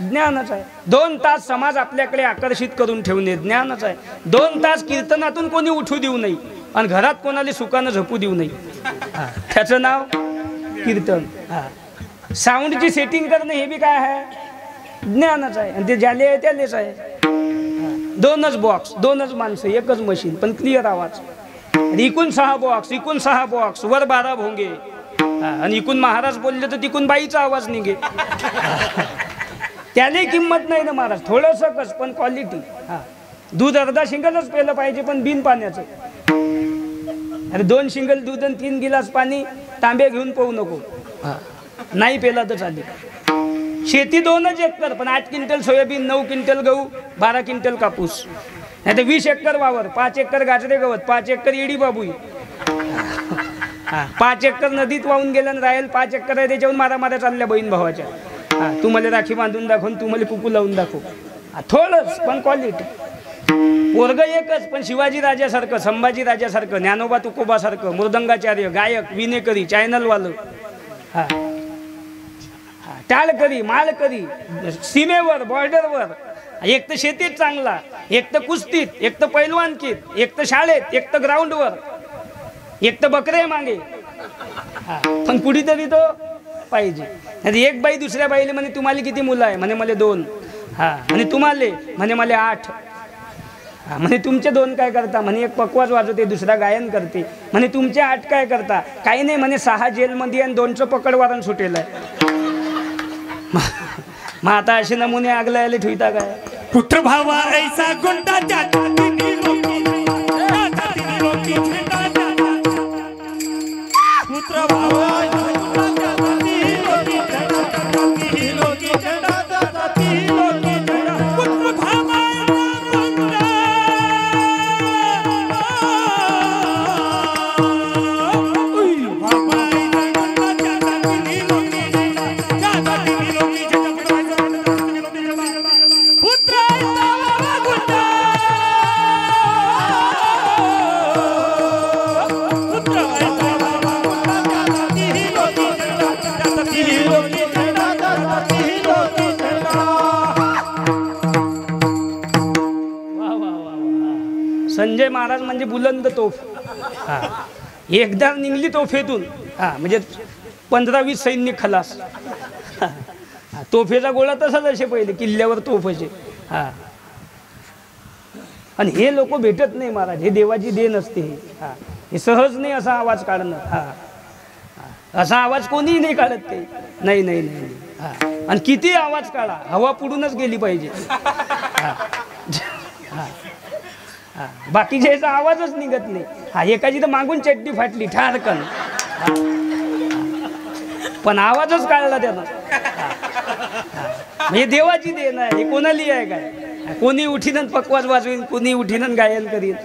[SPEAKER 1] ज्ञानच आहे. 2 तास समाज आपल्याकडे आकर्षित करून ठेवणे ज्ञानच आहे. 2 तास कीर्तनातून कोणी उठू देऊ नये आणि घरात कोणाला सुखानं झोपू देऊ नये, त्याचं नाव कीर्तन. साऊंडची सेटिंग करणं हे बी काय आहे? ज्ञानच आहे. आणि ते ज्याले आहे त्यालेच आहे. 2च बॉक्स, 2च माणसं, एकच मशीन, पण क्लिअर आवाज. इकून 6 बॉक्स, इकून 6 बॉक्स, वर 12 भोंगे, आणि इकून महाराज बोलले तर तिकून बाईचा आवाज निघे. त्याला किंमत नाही ना महाराज. थोडंसं कस पण क्वालिटी. दूध अर्धा शिंगलच पेलं पाहिजे, पण बिन पाण्याचं. अरे 2 शिंगल दूध आणि 3 गिलास पाणी तांबे घेऊन पाहू नको. नाही पेला तर चालेल. शेती 2च एकर, पण 8 क्विंटल सोयाबीन, 9 क्विंटल गहू, 12 क्विंटल कापूस. नाही तर 20 एकर वावर, 5 एकर गाजरे गवत, 5 एकर येडी बाबुई, 5 एकर नदीत वाहून गेलं आणि राहील 5 एकर आहे, त्याच्याहून मारामाऱ्या चालल्या बहीण भावाच्या. तू मला राखी बांधून दाखव, तू मला कुकू लावून दाखव. थोडंच पण क्वालिटी. पोरग एकच, पण शिवाजी राजासारखं, संभाजी राजासारखं, ज्ञानोबा तुकोबासारखं, मृदंगाचार्य, गायक, विनेकरी, चॅनलवालं, टाळकरी, माळकरी, सीमेवर, बॉर्डरवर. एक तर शेतीत चांगला, एक तर कुस्तीत, एक तर पैलवानकीत, एक तर शाळेत, एक तर ग्राउंडवर, एक तर बकरे मागे. पण कुठेतरी तो पाहिजे. एक बाई दुसऱ्या बाईले म्हणे तुम्हाला किती मुलं आहे? म्हणे मला 2. आणि तुम्हाला? म्हणे मला 8. म्हणे तुमचे 2 काय करता? म्हणे एक पकवाज वाजवते, दुसरा गायन करते. म्हणे तुमचे 8 काय करता? काही नाही म्हणे 6 जेलमध्ये आणि 2चं पकड वारण सुटेल आहे. मग आता असे नमुने आगलायला ठेवता काय?
[SPEAKER 3] पुत्र भावा ऐसा गुंडा जाता तिनी लोकी जाता तिनी लोकी छेटा पुत्र भावा
[SPEAKER 1] संजय महाराज म्हणजे बुलंद तोफ. एकदा निघली तोफेतून म्हणजे 15-20 सैनिक खलास. तोफेचा गोळा तसाच असे पहिले किल्ल्यावर तोफाचे. आणि हे लोक भेटत नाही महाराज. हे देवाची देण असते. हे सहज नाही असा आवाज काढणं. असा आवाज कोणीही नाही काढत ते. नाही नाही नाही. आणि किती आवाज काढा, हवा पुढूनच गेली पाहिजे. बाकीच्या याचा आवाजच निघत नाही. एकाची तर मागून चड्डी फाटली ठारकन, पण आवाजच काढला त्यानं. हे देवाची देण आहे. हे कोणाली आहे काय? कोणी उठीनं पकवाज वाजवीन, कोणी उठीनं गायन करीन.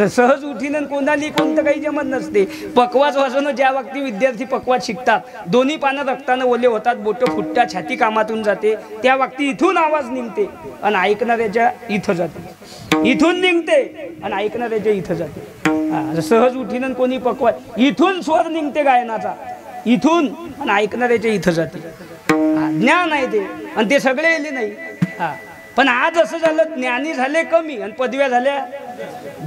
[SPEAKER 1] सहज उठीनं कोणाली कोणतं काही जमत नसते. पकवाज वाजवणं ज्या वक्ती विद्यार्थी पकवाज शिकतात, दोन्ही पानं रक्तानं ओले होतात, बोटं फुटतात, छाती कामातून जाते, त्या वक्ती इथून आवाज निघते आणि ऐकणाऱ्याच्या इथं जाते. इथून निघते आणि ऐकणाऱ्याच्या इथं जाते. सहज उठीनं कोणी पकवाज इथून स्वर निघते गायनाचा, इथून आणि ऐकणाऱ्याच्या इथं जाते. ज्ञान आहे ते. आणि ते सगळे येले नाही. पण आज असं झालं, ज्ञानी झाले कमी आणि पदव्या झाल्या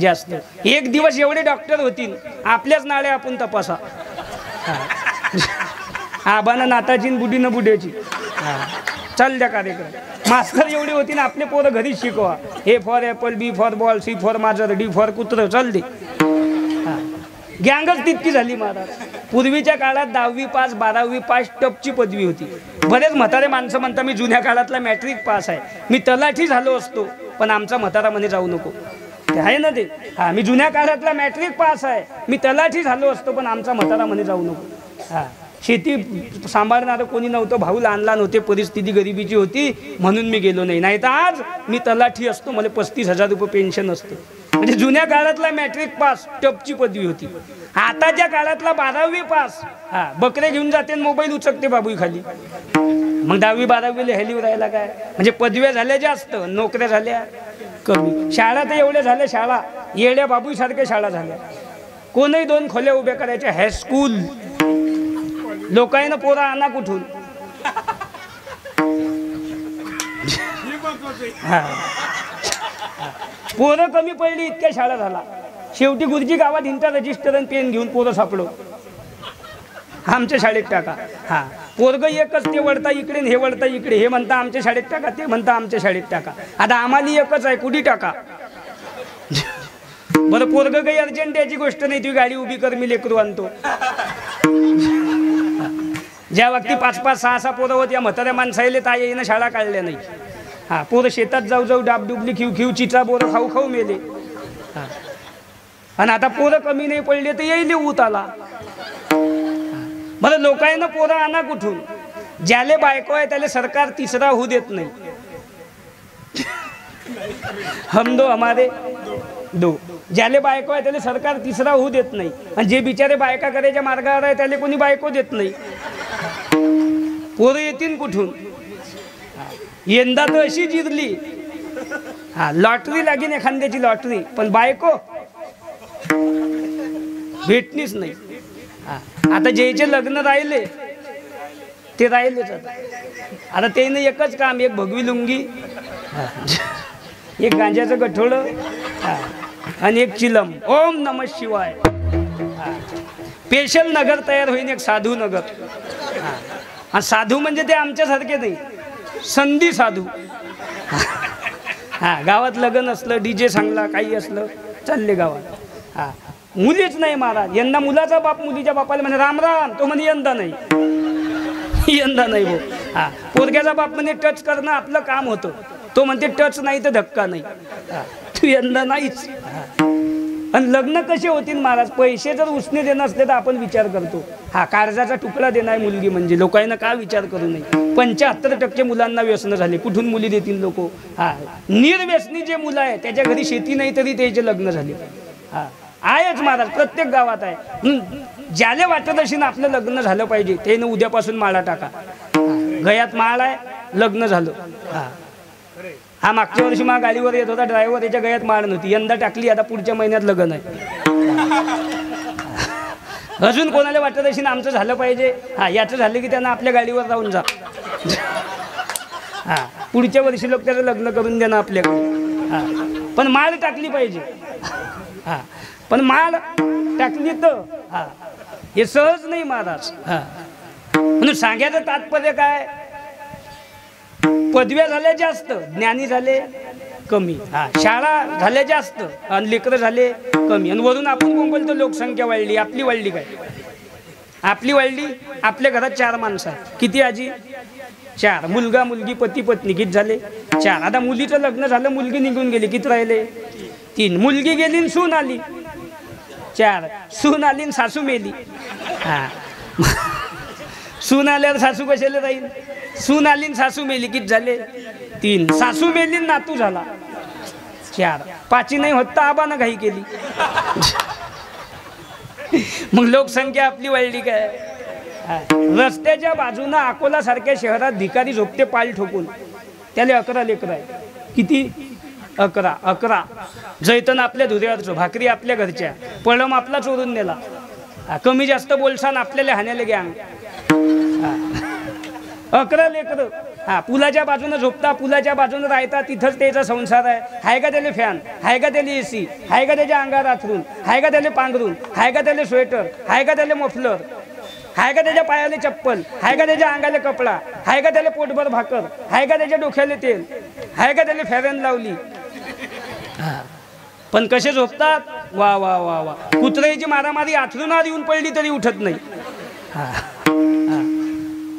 [SPEAKER 1] जास्त. एक दिवस एवढे डॉक्टर होतील, आपल्याच नाळ्या आपण तपासा. आबानं नाताची बुडीनं बुड्याची. चाल द्या कार्यक्रम. मास्तर एवढे होती ना, आपले पोरं घरीच शिकवा. A for apple, B for ball, C for माजर, डी फॉर कुत्र. चाल दे. गँगच तितकी झाली महाराज. पूर्वीच्या काळात 10वी पास, 12वी पास टपची पदवी होती. बरेच म्हातारे माणसं म्हणता मी जुन्या काळातला मॅट्रिक पास आहे, मी तलाठी झालो असतो, पण आमचा म्हातारा म्हणे जाऊ नको. ते आहे ना ते. मी जुन्या काळातला मॅट्रिक पास आहे, मी तलाठी झालो असतो, पण आमचा म्हातारा म्हणे जाऊ नको. शेती सांभाळणारं कोणी नव्हतं, भाऊ लहान लहान होते, परिस्थिती गरिबीची होती म्हणून मी गेलो नाही. नाही तर आज मी तलाठी असतो, मला 35,000 रुपये पेन्शन असते. म्हणजे जुन्या काळातला मॅट्रिक पास टपची पदवी होती. आताच्या काळातला 12वी पास बकरे घेऊन जाते, मोबाईल उचकते बाबू खाली. मग 10वी 12वीला हेलीवर राहिला काय? म्हणजे पदव्या झाल्या जास्त, नोकऱ्या झाल्या कमी. शाळा तर एवढ्या झाल्या, शाळा येड्या बाबू सारख्या शाळा झाल्या. कोणही 2 खोल्या उभ्या करायच्या. हायस्कूल लोकांना पोरं आणा कुठून? पोरं कमी पडली इतक्या शाळा झाला. शेवटी गुरुजी गावात हिंटा रजिस्टर आणि पेन घेऊन पोरं सापडो, आमच्या शाळेत टाका. पोरग एकच, ते वळता इकडे हे वळता इकडे, हे म्हणता आमच्या शाळेत टाका, ते म्हणता आमच्या शाळेत टाका. आता आम्हाला एकच आहे, कुठे टाका? बरं पोरग काही अर्जंट याची गोष्ट नाही, तुम्ही गाडी उभी कर, मी लेकरू आणतो. ज्या व्यक्ती 5-5, 6-6 पोरं होत, या म्हाताऱ्या माणसाईले ताईनं शाळा काढल्या नाही. पोरं शेतात जाऊ जाऊ डाबडुबली खिव चिचा बोरं खाऊ खाऊ मेले. आणि आता पोरं कमी नाही पडले तर येईल ऊत आला. बरं लोकांना पोरं आणा कुठून? ज्याले बायको आहे त्याला सरकार तिसरा होऊ देत नाही. हम दो हमारे दो. ज्याले बायको आहे त्याला सरकार तिसरा होऊ देत नाही. आणि जे बिचारे बायका करायच्या मार्गावर आहे त्याला कोणी बायको देत नाही. पोरं येतील कुठून? यंदा तर अशी जिरली, लॉटरी लागीन एखाद्याची लॉटरी, पण बायको भेटणीच नाही. आता ज्याचे लग्न राहिले ते राहिलेच. आता त्यानं एकच काम, एक भगवी लुंगी, एक गांजाचं गठोडं आणि एक चिलम. ओम नमः शिवाय. स्पेशल नगर तयार होईन, एक साधू नगर. आणि साधू म्हणजे ते आमच्यासारखे नाही, संधी साधू. गावात लग्न असलं, डीजे सांगला, काही असलं, चालले गावात. मुलीच नाही महाराज. यंदा मुलाचा बाप मुलीच्या बापाला म्हणे राम राम, तो म्हणे यंदा नाही, यंदा नाही भाऊ. पोरग्याचा बाप म्हणे टच करणं आपलं काम होतं, तो म्हणते टच नाही तर धक्का नाही, तू यंदा नाहीच. आणि लग्न कसे होतील महाराज? पैसे जर उसने देणं असले तर आपण विचार करतो, काळजाचा तुकडा देणार मुलगी म्हणजे. लोकांना का विचार करू नये? 75% मुलांना व्यसन झाले, कुठून मुली देतील लोक? निर्व्यसनी जे मुलं आहे त्याच्या घरी शेती नाही तरी त्याचे लग्न झाले. आहेच महाराज, प्रत्येक गावात आहे. ज्याला वाटत अशी ना आपलं लग्न झालं पाहिजे त्यानं उद्यापासून माळा टाका. गयात माळ आहे, लग्न झालं. मागच्या वर्षी मा गाडीवर येत होता ड्रायव्हर, त्याच्या गयात माळ नव्हती, यंदा टाकली. आता पुढच्या महिन्यात लग्न आहे. अजून कोणाला वाटत अशी ना आमचं झालं पाहिजे, याचं झालं की त्यांना आपल्या गाडीवर जाऊन जा. पुढच्या वर्षी लोक त्याचं लग्न करून देणं आपल्याकडे. पण माळ टाकली पाहिजे. पण माळ टाकली तर हे सहज नाही महाराज. म्हणून सांगायचं तात्पर्य काय? पदव्या झाल्या जास्त, ज्ञानी झाले कमी. शाळा झाल्या जास्त आणि लेकरं झाले कमी. आणि वरून आपण कोण बोलतो लोकसंख्या वाढली. आपली वाढली काय? आपली वाढली. आपल्या घरात 4 माणसं आहेत. किती आजी? 4. मुलगा मुलगी पती पत्नी किती झाले? 4. आता मुलीचं लग्न झालं, मुलगी निघून गेली, किती राहिले? 3. मुलगी गेली आणि सून आली, 4. सून आली आणि सासू मेली. सून आल्यावर सासू कशाला राहील? सून आली आणि सासू मेली, किती झाले? 3. सासू मेली आणि नातू झाला, 4. 5 नाही होत तर आबानं घाई केली. मग लोकसंख्या आपली वाढली काय? रस्त्याच्या बाजूनं अकोला सारख्या शहरात भिकारी झोपते पाल ठोकून, त्याला 11 लेकरं आहे. किती? 11. जैतन आपल्या धुऱ्यावरचं, भाकरी आपल्या घरच्या, पळम आपला चोरून नेला. कमी जास्त बोलसान आपल्याला हाण्याला गँग. 11 लेकरं. पुलाच्या बाजूनं झोपता, पुलाच्या बाजूनं राहता, तिथंच त्याचा संसार आहे. हाय का त्याला फॅन? हाय का त्याला AC? हाय का त्याच्या अंगावर आथरून? हाय का त्याला पांघरून? हाय का त्याला स्वेटर? हाय का त्याला मफलर? हाय का त्याच्या पायाला चप्पल? हाय का त्याच्या अंगाला कपडा? हाय का त्याला पोटभर भाकर? हाय का त्याच्या डोक्याला तेल? हाय का त्याला फॅरन लावली? पण कसे झोपतात? वा वा वा वा. कुत्र्याची मारामारी आथरुणावर येऊन पडली तरी उठत नाही.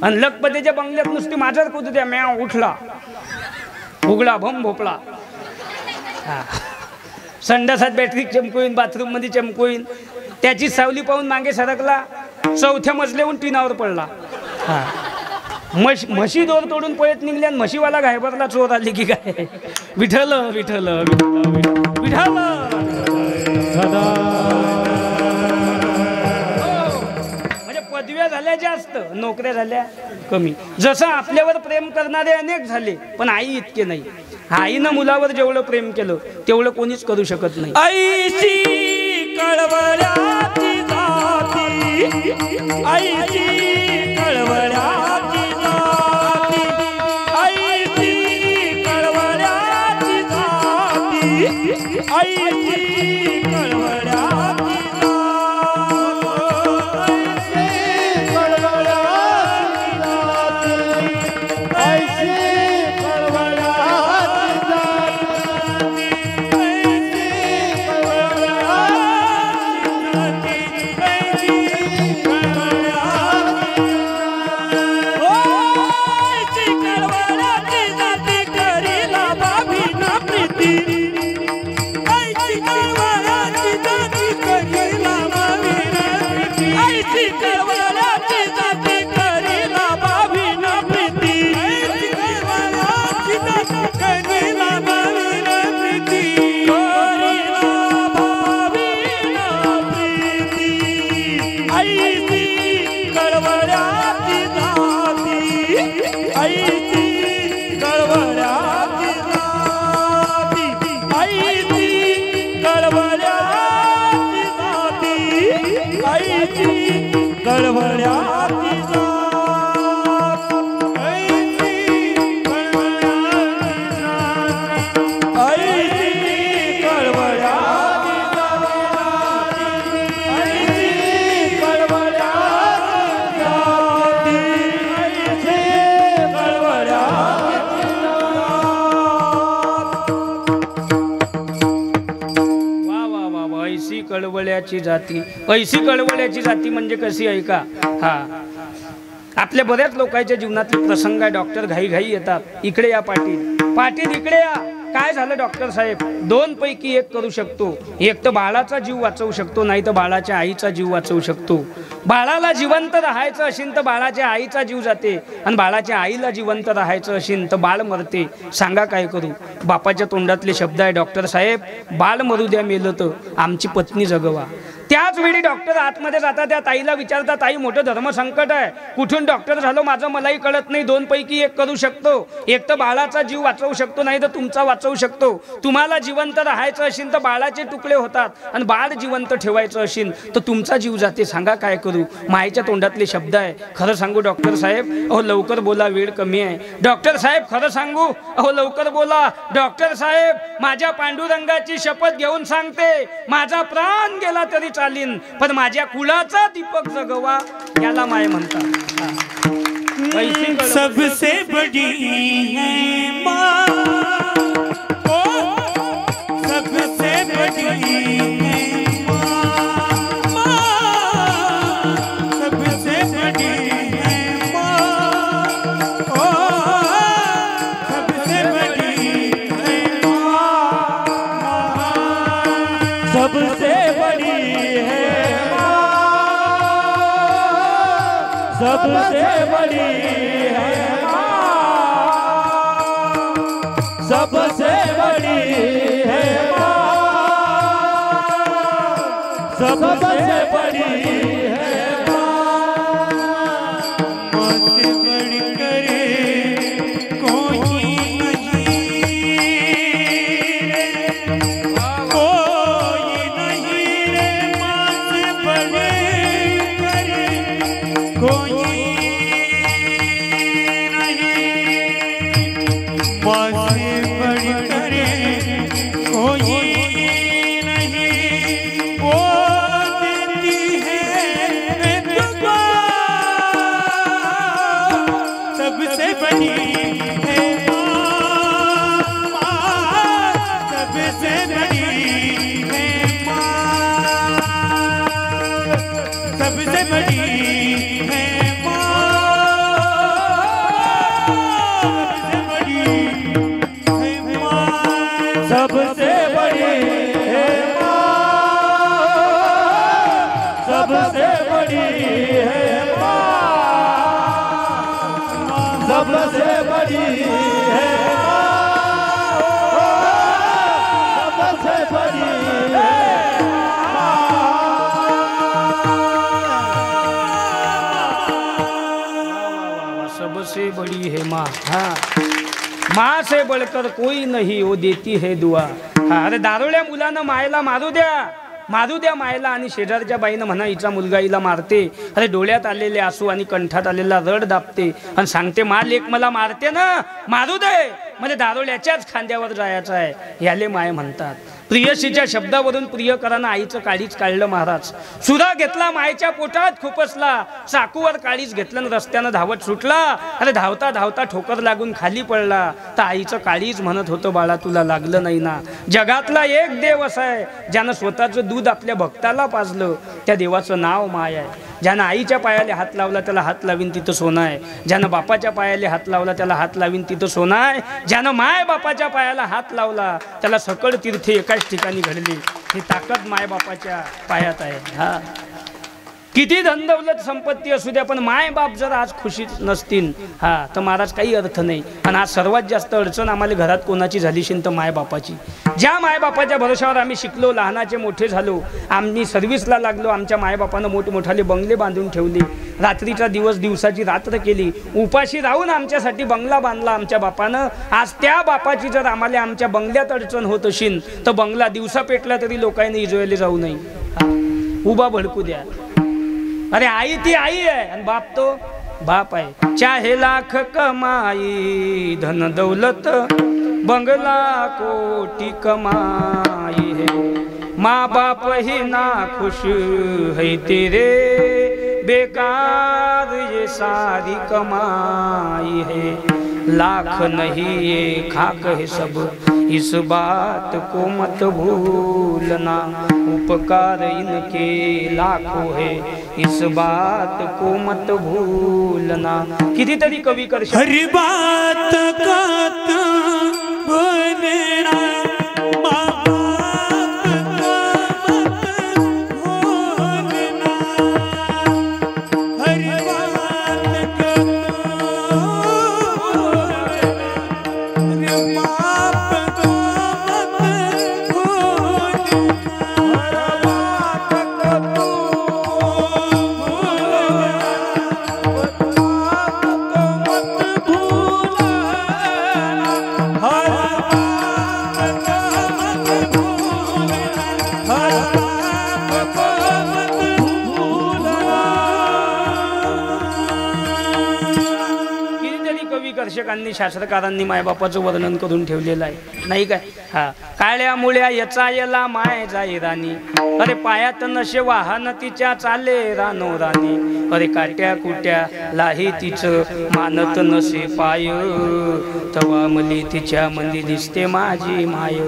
[SPEAKER 1] आणि लखपतीच्या बंगल्यात नुसती माझाच कुत्र्या द्या, म्याव उठला, उघडा भम भोपळा. संडासात बॅटरी चमकोईन, बाथरूम मध्ये चमकोईन. त्याची सावली पाहून मागे सरकला, चौथ्या मजल्याहून टिनावर पडला. हा म्हशी दोर तोडून पळत निघल्या आणि म्हशीवाला घायबरला चोर आली की काय. विठ्ठल विठ्ठल विठ्ठल विठ्ठल. म्हणजे पदव्या झाल्या जास्त, नोकऱ्या झाल्या कमी. जसं आपल्यावर प्रेम करणारे अनेक झाले, पण आई इतके नाही. आईनं मुलावर जेवढं प्रेम केलं तेवढं कोणीच करू शकत नाही.
[SPEAKER 3] आईची कळवळ्याची जाती, आईची कळवळ्याची जाती, आईची कळवळ्याची जाती, आईची कळवळ्याची
[SPEAKER 1] कळवळ्याची जाती. ऐशी कळवळ्याची जाती म्हणजे कशी ऐका. हा आपल्या बऱ्याच लोकांच्या जीवनातले प्रसंग आहे. डॉक्टर घाई घाई येतात, इकडे या पाटील, पाटील इकडे या. काय झालं डॉक्टर साहेब? दोन पैकी एक करू शकतो. एक तर बाळाचा जीव वाचवू शकतो, नाही तर बाळाच्या आईचा जीव वाचवू शकतो. बाळाला जिवंत राहायचं असेल तर बाळाच्या आईचा जीव जाते, आणि बाळाच्या आईला जिवंत राहायचं असेल तर बाळ मरते. सांगा काय करू? बापाच्या तोंडातले शब्द आहे, डॉक्टर साहेब बाळ मरू द्या, मेलं तर आमची पत्नी जगवा. त्याच वेळी डॉक्टर आतमध्ये जातात, त्या ताईला विचारतात, ताई मोठं धर्मसंकट आहे, कुठून डॉक्टर झालो माझं मलाही कळत नाही. दोन पैकी एक करू शकतो. एक तर बाळाचा जीव वाचवू शकतो, नाही तर तुमचा वाचवू शकतो. तुम्हाला जिवंत राहायचं असेल तर बाळाचे तुकडे होतात, आणि बाळ जिवंत ठेवायचं असेल तर तुमचा जीव जाते. सांगा काय करू? मायेच्या तोंडातले शब्द आहे. खरं सांगू डॉक्टर साहेब? अहो लवकर बोला, वेळ कमी आहे. डॉक्टर साहेब खरं सांगू? अहो लवकर बोला. डॉक्टर साहेब माझ्या पांडुरंगाची शपथ घेऊन सांगते, माझा प्राण गेला तरी चालीन, पण माझ्या कुळाचा दीपक जगवा, याला माय म्हणतात.
[SPEAKER 3] सबसे बड़ी है माँ, सबसे बड़ी है माँ, सबसे बड़ी है माँ, सबसे बड़ी है माँ, सबसे बड़ी है माँ, सबसे बड़ी है माँ, सबसे बड़ी है माँ, सबसे बड़ी है माँ, मुझसे बढ़कर कोई नहीं, कोई नहीं रे, माँ से बढ़कर कोई सबसे बड़ी
[SPEAKER 2] सबसे बड़ी है सबसे बड़ी है
[SPEAKER 1] सबसे बड़ी है माँ। हाँ, माँ से बढ़कर कोई नहीं, वो देती है दुआ। हा, अरे दारुड्या मुलानं मायला मारू द्या मायला, आणि शेजारच्या बाईनं म्हणा हिचा मुलगा हिला मारते. अरे डोळ्यात आलेले आसू आणि कंठात आलेला रड दाबते आणि सांगते मा लेक मला मारते ना, मारू दे, म्हणजे दारुड्याच्याच खांद्यावर जायचं आहे. याले माय म्हणतात. प्रियसीच्या शब्दावरून प्रियकरानं आईचं काळीच काढलं महाराज. सुरा घेतला मायेच्या पोटात खुपसला, चाकूवर काळीच घेतलं आणि रस्त्यानं धावत सुटला. अरे धावता धावता ठोकर लागून खाली पडला. तर आईचं काळीच म्हणत होतं बाळा तुला लागलं नाही ना. जगातला एक देव असा आहे ज्यानं स्वतःचं दूध आपल्या भक्ताला पाजलं, त्या देवाचं नाव माय आहे. ज्यानं आईच्या पायाले हात लावला त्याला हात लावीन तिथं सोनं आहे. ज्यानं बापाच्या पायाले हात लावला त्याला हात लावीन तिथं सोनं आहे. ज्यानं माय बापाच्या पायाला हात लावला त्याला सकळ तीर्थे एकाच ठिकाणी घडली. ही ताकद माय बापाच्या पायात आहे. हा, किती धन दौलत संपत्ती असू द्या, पण माय बाप जर आज खुशीत नसतील हा तर महाराज काही अर्थ नाही. आणि आज सर्वात जास्त अडचण आम्हाला घरात कोणाची झालीशील तर माय बापाची. ज्या माय बापाच्या भरोशावर आम्ही शिकलो, लहानाचे मोठे झालो, आम्ही सर्व्हिसला लागलो, आमच्या मायबापानं मोठमोठाले बंगले बांधून ठेवले, रात्रीचा दिवस दिवसाची रात्र केली, उपाशी राहून आमच्यासाठी बंगला बांधला आमच्या बापानं. आज त्या बापाची जर आम्हाला आमच्या बंगल्यात अडचण होत असेल तर बंगला दिवसा पेटला तरी लोकांनी इजवायला जाऊ नये. उभा भडकू द्या. अरे आई ती आई आहे आणि बाप तो बाप आहे. चाहे लाख कमाई धन दौलत बंगला कोटी कमाई है, माँ बाप ही ना खुश है तेरे, बेकार ये सारी कमाई है. लाख नहीं ये खाक है सब, इस बात को मत भूलना, उपकार इनके लाखों है, इस बात को मत भूलना. कितीतरी कवी कर
[SPEAKER 3] हर बात का बोलना, माँ बाप का मत भूलना. हर बात का
[SPEAKER 1] दर्शकांनी शास्त्रकारांनी मायबापाचं वर्णन करून ठेवलेलं आहे नाही काय. हा, काळ्या मुळ्या याचा याला माय जाई राणी, अरे पायात नशे वाहन तिच्या चाले रानो राणी, अरे काट्या कुट्या लाही तिचं मानत नसे पाय, तवा मली तिच्या मंदी दिसते माझी माय.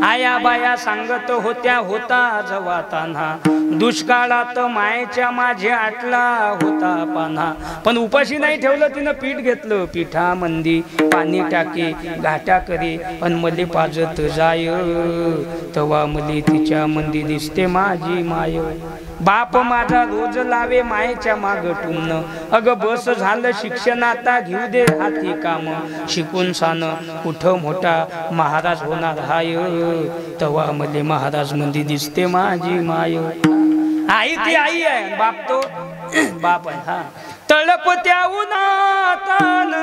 [SPEAKER 1] आया बाया सांगत होत्या होता जवाताना, दुष्काळात मायेच्या माझे आटला होता पाना. पण उपाशी नाही ठेवलं तिनं, पीठ घेतलं, पिठा मंदी पाणी टाके घाटा करे अन मले पाजत जाय, तवा मले तिच्या मंदी दिसते माझी माय. बाप माझा रोज लावे मायेच्या माग टुमन, अग बस झालं शिक्षण आता घेऊ दे हाती काम, शिकून सान कुठं मोठा महाराज होणार हाय, तवा मले महाराज मंदी दिसते माझी माय. आई ती आई आहे, बाप तो बाप आहे. हा, तळप त्या उन्हातान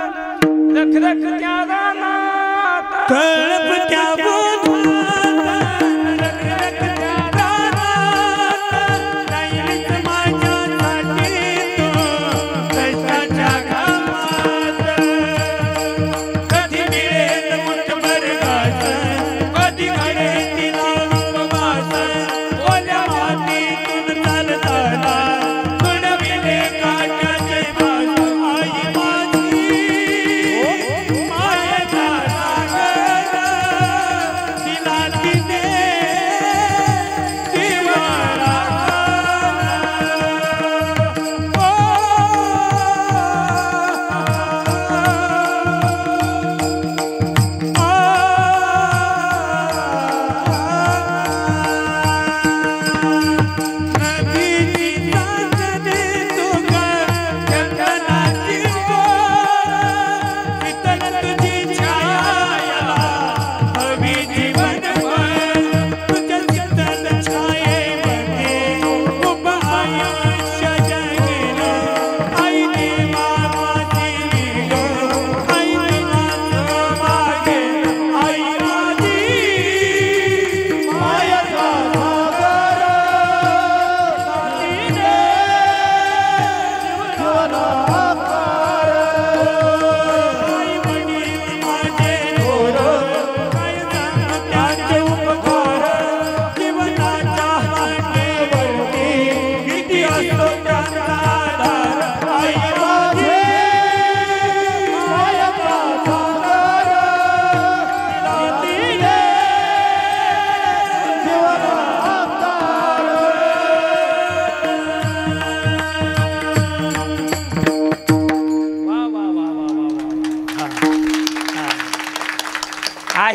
[SPEAKER 1] रखरख त्या रानात,
[SPEAKER 3] तळप त्या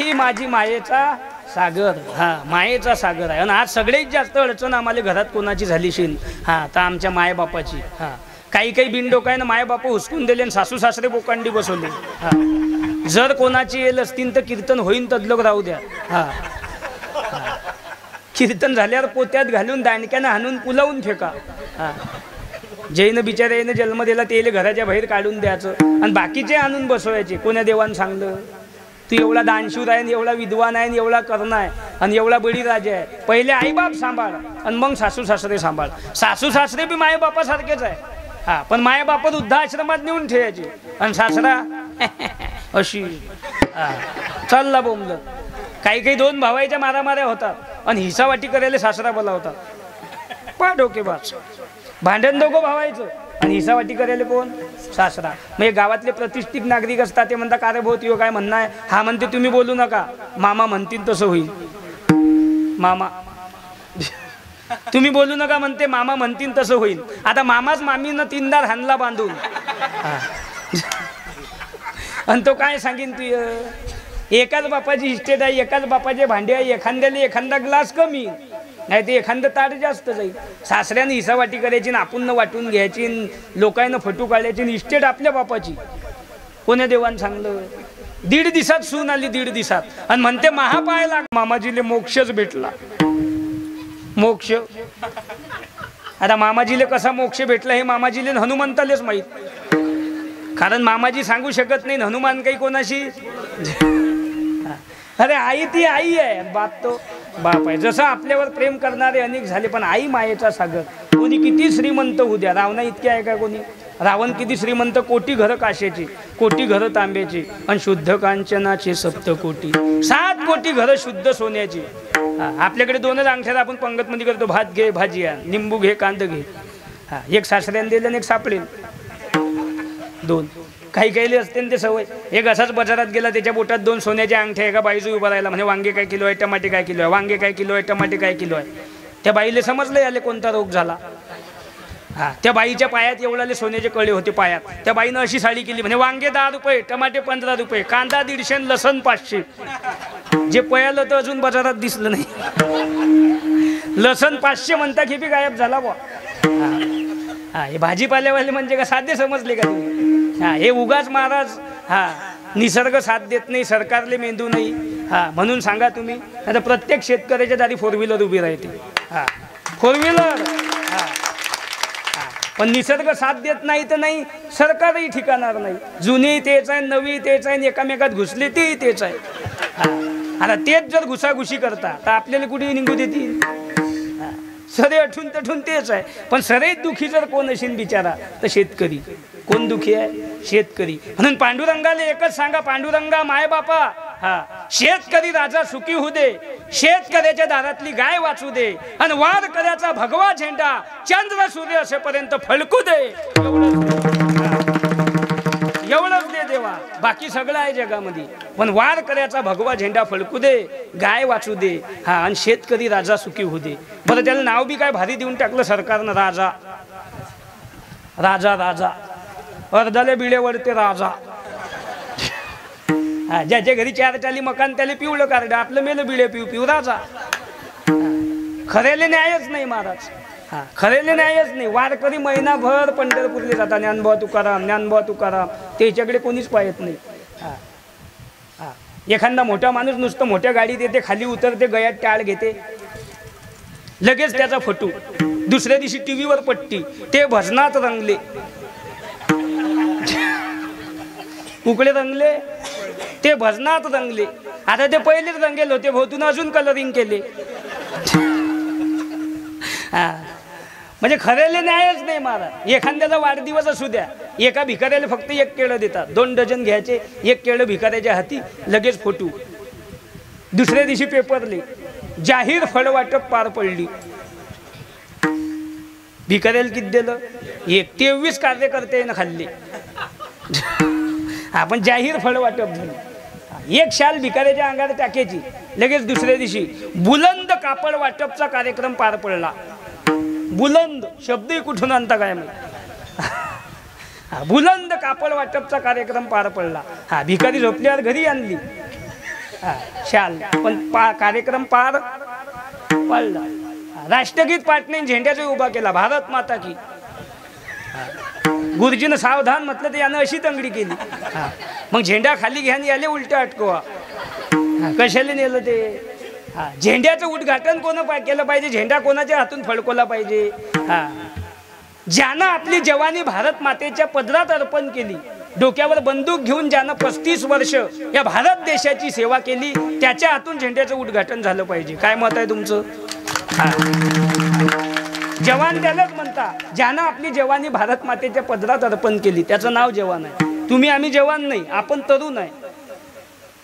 [SPEAKER 1] आई माझी मायेचा सागर, हा मायेचा सागर आहे. आणि आज सगळ्यात जास्त अडचण आम्हाला घरात कोणाची झाली शिन, हा तर आमच्या मायबापाची. हा काही काही बिनडोकायनं मायबापा हुसकून दिले आणि सासू सासरे बोकांडी बसवले. हा जर कोणाची येल असतील तर कीर्तन होईन तदलोक राहू द्या. हा कीर्तन झाल्यावर पोत्यात घालून दांडक्यानं हाणून पुलावून फेका. हा जैन बिचाऱ्यानं जन्म दिला त्याला घराच्या बाहेर काढून द्यायचं आणि बाकीचे आणून बसवायचे. कोण्या देवानं सांगलं तू एवढा दानशूर आहे, एवढा विद्वान आहे, एवढा कर्ण आहे आणि एवढा बळीराजा आहे. पहिले आईबाप सांभाळ आणि मग सासू सासरे सांभाळ. सासू सासरे बी मायबापासारखेच आहे. हा पण मायबापा वृद्धाश्रमात नेऊन ठेवायचे आणि सासरा अशी चालला बोंबलं. काही काही दोन भावाच्या मारामाऱ्या होतात आणि हिसावाटी करायला सासरा बोलावतात. पा डोके बाच भांडण दोघं भावायचं आणि हिसावाटी करायला कोण? सासरा. म्हणजे गावातले प्रतिष्ठित नागरिक असतात ते म्हणतात का रे भाऊ तुझं काय म्हणणं आहे? हा म्हणते तुम्ही बोलू नका, मामा म्हणतील तसं होईल. मामा तुम्ही बोलू नका म्हणते, मामा म्हणतील तसं होईल. आता मामाच मामीनं तीनदार हाणला बांधून आणि तो काय सांगेन तू? एकाच बापाची इस्टेट आहे, एकाच बापाचे भांडे आहे, एखाद्याला एखादा ग्लास कमी नाही ते एखादं ताट जास्त जाईल. सासऱ्याने हिसावाटी करायची ना आपण वाटून घ्यायची, लोकांना फटू काढायची. इस्टेट आपल्या बापाची. कोण्या देवानं सांगलं? 1.5 दिवसात सून आली, 1.5 दिवसात आणि म्हणते महापायला मामाजीले मोक्षच भेटला. मोक्ष आता मामाजीले कसा मोक्ष भेटला हे मामाजीले हनुमंतालेच माहीत. कारण मामाजी सांगू शकत नाही, हनुमान काही कोणाशी. अरे आई ती आई आहे, बाप तो बाप आहे. जसं आपल्यावर प्रेम करणारे अनेक झाले पण आई मायेचा सागर. कोणी किती श्रीमंत होऊ द्या, रावणा इतके आहे का कोणी? रावण किती श्रीमंत, कोटी घरं काशेची, कोटी घरं तांब्याची आणि शुद्ध कांचनाचे 7 कोटी, 7 कोटी घरं शुद्ध सोन्याची. आपल्याकडे 2च अंगठ्यात आपण पंगतमध्ये करतो, भात घे, भाजी आण, निंबू घे, कांद घे. हा एक सासऱ्याने दिलं आणि एक सापडेल. 2 काही काही असते ते सवय. एक असाच बाजारात गेला, त्याच्या बोटात 2 सोन्याचे अंगठे. एका बाईजू उभा राहिला, म्हणजे वांगे काय किलो आहे, टमाटे काय किलो आहे, वांगे काय किलो आहे, टमाटे काय किलो आहे. त्या बाईले समजलं याले कोणता रोग झाला. हा त्या बाईच्या पायात एवढाले सोन्याचे कळे होते पायात. त्या बाईनं अशी साडी केली, म्हणजे वांगे 10 रुपये, टमाटे 15 रुपये, कांदा 150, लसण 500. जे पयालं तर अजून बाजारात दिसलं नाही. लसण 500 म्हणता की बी गायब झाला बा. हा हे भाजीपाल्यावाले म्हणजे का साध्य समजले का तुम्ही? हा हे उगाच महाराज. हा निसर्ग साथ देत नाही, सरकारले मेंदू नाही. हा म्हणून सांगा तुम्ही, आता प्रत्येक शेतकऱ्याच्या दारी 4 व्हीलर उभी राहते. हा 4 व्हीलर. हा पण निसर्ग साथ देत नाही तर नाही, सरकारही ठिकाणार नाही. जुनी तेच आहे, नवी तेच आहे, एकामेकात घुसले तेही तेच आहे. आता तेच जर घुसाघुशी करता तर आपल्याला कुठे निघू देतील? सरे अठून तठून तेच आहे. पण सरे दुखी जर कोण असेल बिचारा तर शेतकरी. कोण दुखी आहे? शेतकरी. म्हणून पांडुरंगाला एकच सांगा, पांडुरंगा माय बापा, हा शेतकरी राजा सुखी होऊ दे, शेतकऱ्याच्या दारातली गाय वाचू दे आणि वारकऱ्याचा भगवा झेंडा चंद्र सूर्य असेपर्यंत फडकू दे. एवढंच दे देवा, बाकी सगळं आहे जगामध्ये. पण वारकऱ्याचा भगवा झेंडा फडकू दे, गाय वाचू दे, हा आणि शेतकरी राजा सुखी होऊ दे. बरं त्याला नाव बी काय भारी देऊन टाकलं सरकारनं, राजा. राजा राजा अर्धाले बिळे वडते राजा. हा ज्याच्या घरी 4 चाली मकान त्याला पिवलं कार्ड, आपलं मेलं बिळे पिऊ पिऊ राजा. खरेले न्यायच नाही महाराज. हा खरेले न्यायच नाही. वारकरी महिनाभर पंढरपूरले जातात, ज्ञानबा तुकाराम, ज्ञानबा तुकाराम, त्याच्याकडे कोणीच पाहत नाही. हा हा एखादा मोठा माणूस नुसतं मोठ्या गाडीत येते, खाली उतरते, गळ्यात टाळ घेते, लगेच त्याचा फोटो. दुसऱ्या दिवशी टीव्हीवर पट्टी, ते भजनात रंगले. उकडे रंगले, ते भजनात रंगले. आता ते पहिलेच रंगेल होते, भोवतून अजून कलरिंग केले. हा म्हणजे खरेले न्यायच नाही महाराज. एखाद्याचा वाढदिवस असू द्या, एका भिकाऱ्याला फक्त 1 केळं देतात, 2 डझन घ्यायचे, 1 केळं भिकाऱ्याच्या हाती, लगेच फोटो. दुसऱ्या दिवशी पेपरले जाहीर फळ वाटप पार पडली. भिकाऱ्याला किती दिलं? 1. 23 कार्यकर्ते ना खाल्ले. आपण जाहीर फळ वाटप झालं. 1 शाल भिकाऱ्याच्या अंगावर टाकायची, लगेच दुसऱ्या दिवशी बुलंद कापड वाटपचा कार्यक्रम पार पडला. बुलंद शब्दही कुठून आणता काय माहिती. बुलंद कापड वाटपचा कार्यक्रम पार पडला. हा भिकारी झोपल्यावर घरी आणली. शाल पण कार्यक्रम पार पडला. राष्ट्रगीत पाठ नाही, झेंड्याचा उभा केला, भारत माता की. गुरुजीनं सावधान म्हटलं तर यानं अशी तंगडी केली. मग झेंडा खाली घ्या आणि याले उलट अटकवा. कशाला नेलं ते? झेंड्याचं उद्घाटन कोण केलं पाहिजे? झेंडा कोणाच्या हातून फडकवला पाहिजे? ज्यानं आपली जवानी भारत मातेच्या पदरात अर्पण केली, डोक्यावर बंदूक घेऊन ज्यानं 35 वर्ष या भारत देशाची सेवा केली, त्याच्या हातून झेंड्याचं उद्घाटन झालं पाहिजे. काय मत आहे तुमचं? जवान त्यालाच म्हणता ज्यानं आपली जवानी भारत मातेच्या पदरात अर्पण केली, त्याचं नाव जवान आहे. तुम्ही आम्ही जवान नाही, आपण तरुण आहे.